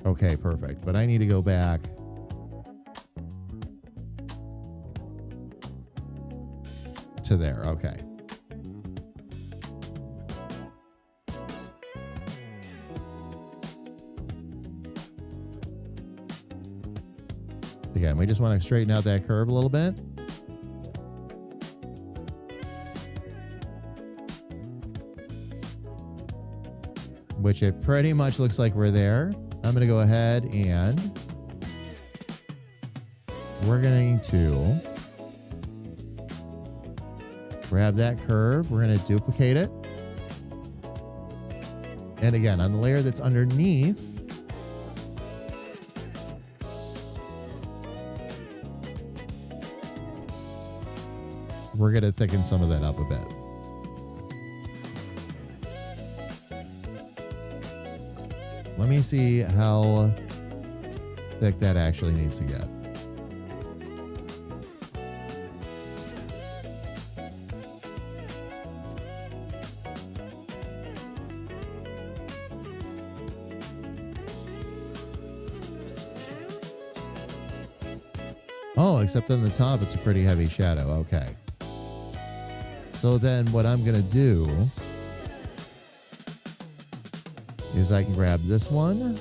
Okay, perfect. But I need to go back to there. Okay. Again, we just want to straighten out that curve a little bit. Which it pretty much looks like we're there. I'm going to go ahead and we're going to grab that curve. We're going to duplicate it. And again, on the layer that's underneath, we're going to thicken some of that up a bit. Let me see how thick that actually needs to get. Oh, except on the top, it's a pretty heavy shadow. Okay. So then what I'm going to do is I can grab this one.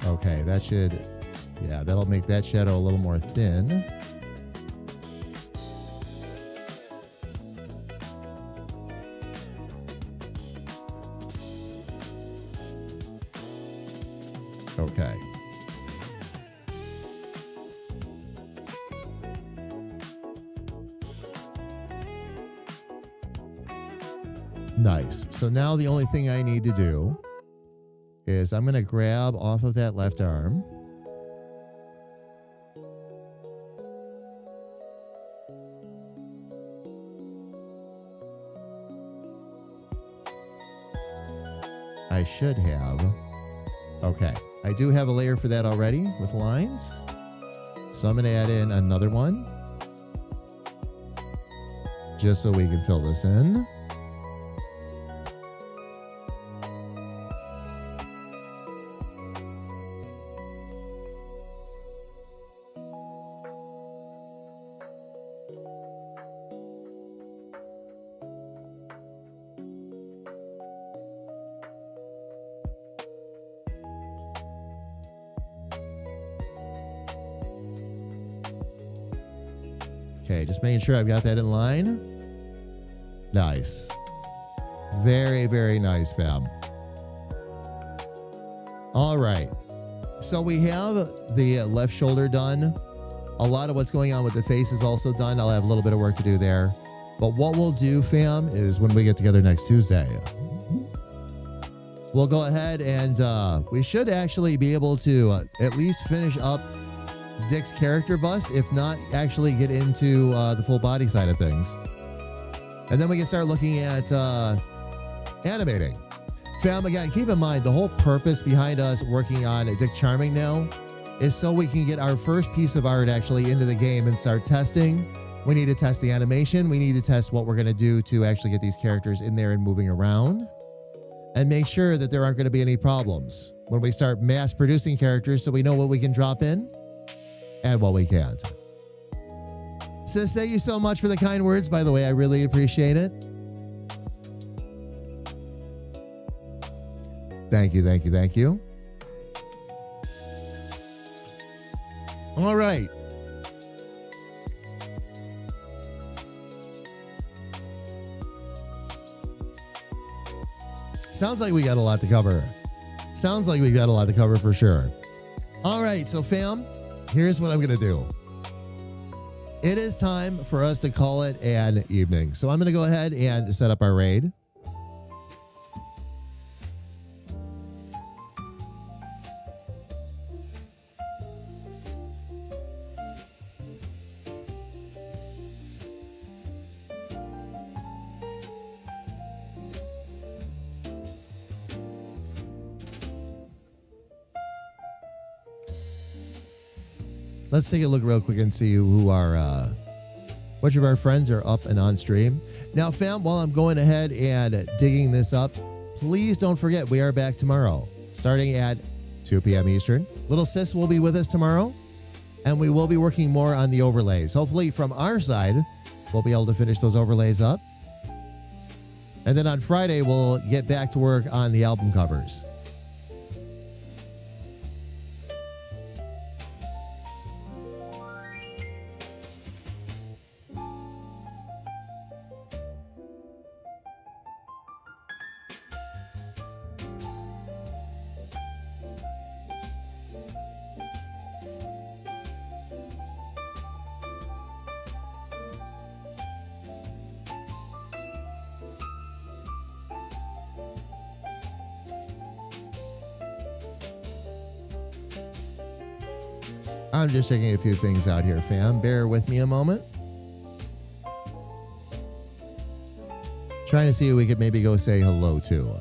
Okay, that should, yeah, that'll make that shadow a little more thin. Okay. Nice. So now the only thing I need to do is I'm going to grab off of that left arm. I should have. Okay. I do have a layer for that already with lines. So I'm going to add in another one just so we can fill this in. Okay, just making sure I've got that in line. Nice. Very, very nice, fam. All right. So we have the left shoulder done. A lot of what's going on with the face is also done. I'll have a little bit of work to do there. But what we'll do, fam, is when we get together next Tuesday, we'll go ahead and we should actually be able to at least finish up Dick's character bust, if not actually get into the full body side of things. And then we can start looking at animating. Fam, again, keep in mind, the whole purpose behind us working on Dick Charming now is so we can get our first piece of art actually into the game and start testing. We need to test the animation. We need to test what we're going to do to actually get these characters in there and moving around, and make sure that there aren't going to be any problems when we start mass producing characters, so we know what we can drop in and what we can't. Sis, thank you so much for the kind words, by the way. I really appreciate it. Thank you, thank you, thank you. All right. Sounds like we got a lot to cover. Sounds like we've got a lot to cover for sure. All right, so fam, here's what I'm going to do. It is time for us to call it an evening. So I'm going to go ahead and set up our raid. Let's take a look real quick and see who are, which of our friends are up and on stream. Now, fam, while I'm going ahead and digging this up, please don't forget we are back tomorrow, starting at 2 p.m. Eastern. Little sis will be with us tomorrow, and we will be working more on the overlays. Hopefully, from our side, we'll be able to finish those overlays up. And then on Friday, we'll get back to work on the album covers. I'm just checking a few things out here, fam. Bear with me a moment. Trying to see who we could maybe go say hello to.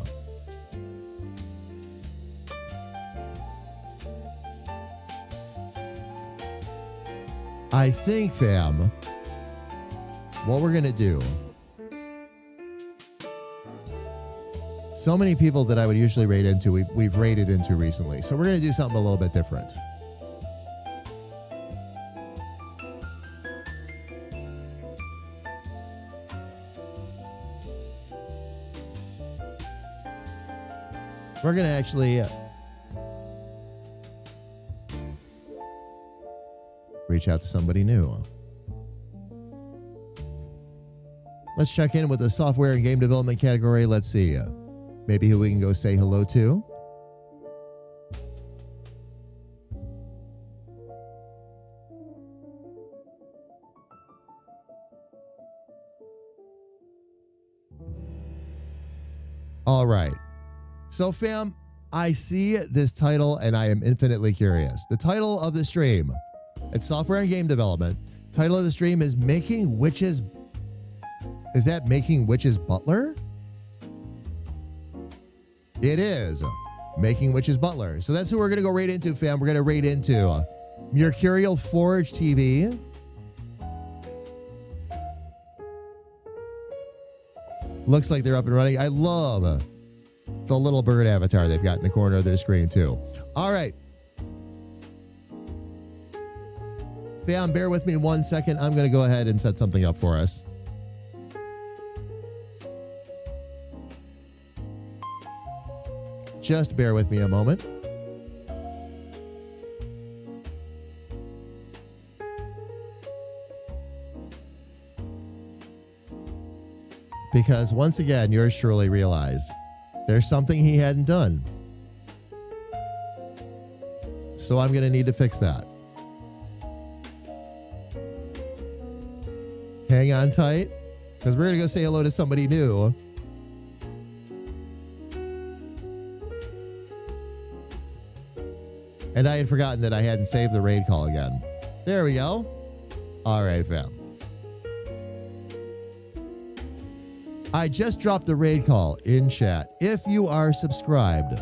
I think, fam, what we're going to do, so many people that I would usually raid into, we've raided into recently. So we're going to do something a little bit different. We're going to actually reach out to somebody new. Let's check in with the software and game development category. Let's see. Maybe who we can go say hello to. All right. So, fam, I see this title and I am infinitely curious. The title of the stream, it's software and game development. Title of the stream is Making Witches. Is that Making Witches Butler? It is Making Witches Butler. So that's who we're going to go raid into, fam. We're going to raid into Mercurial Forge TV. Looks like they're up and running. I love the little bird avatar they've got in the corner of their screen too. All right. Fam, bear with me 1 second. I'm going to go ahead and set something up for us. Just bear with me a moment. Because once again, yours truly realized there's something he hadn't done. So I'm going to need to fix that. Hang on tight, because we're going to go say hello to somebody new. And I had forgotten that I hadn't saved the raid call again. There we go. All right, fam. I just dropped the raid call in chat. If you are subscribed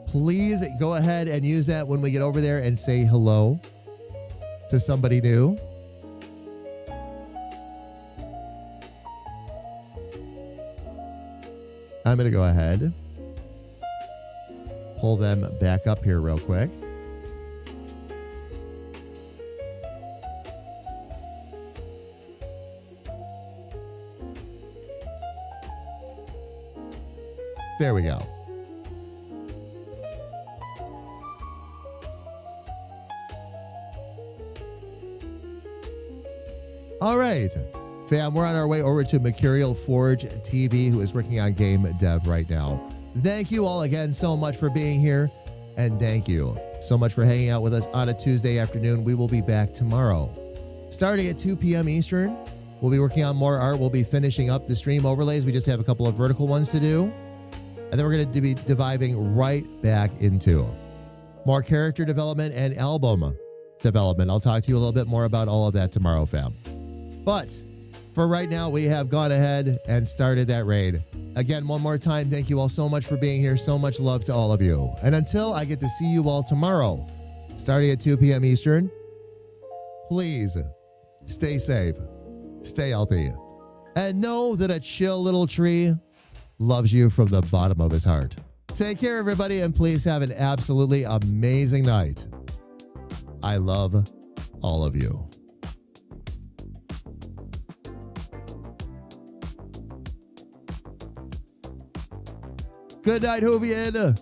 Please go ahead and use that when we get over there and say hello to somebody new. I'm going to go ahead, pull them back up here real quick. There we go. All right, fam, we're on our way over to Mercurial Forge TV, who is working on game dev right now. Thank you all again so much for being here, and thank you so much for hanging out with us on a Tuesday afternoon. We will be back tomorrow, starting at 2 p.m. Eastern. We'll be working on more art. We'll be finishing up the stream overlays. We just have a couple of vertical ones to do, and then we're going to be diving right back into more character development and album development. I'll talk to you a little bit more about all of that tomorrow, fam. But for right now, we have gone ahead and started that raid. Again, one more time, thank you all so much for being here. So much love to all of you. And until I get to see you all tomorrow, starting at 2 p.m. Eastern, please stay safe, stay healthy, and know that a chill little tree loves you from the bottom of his heart. Take care, everybody, and please have an absolutely amazing night. I love all of you. Good night, Hoovian.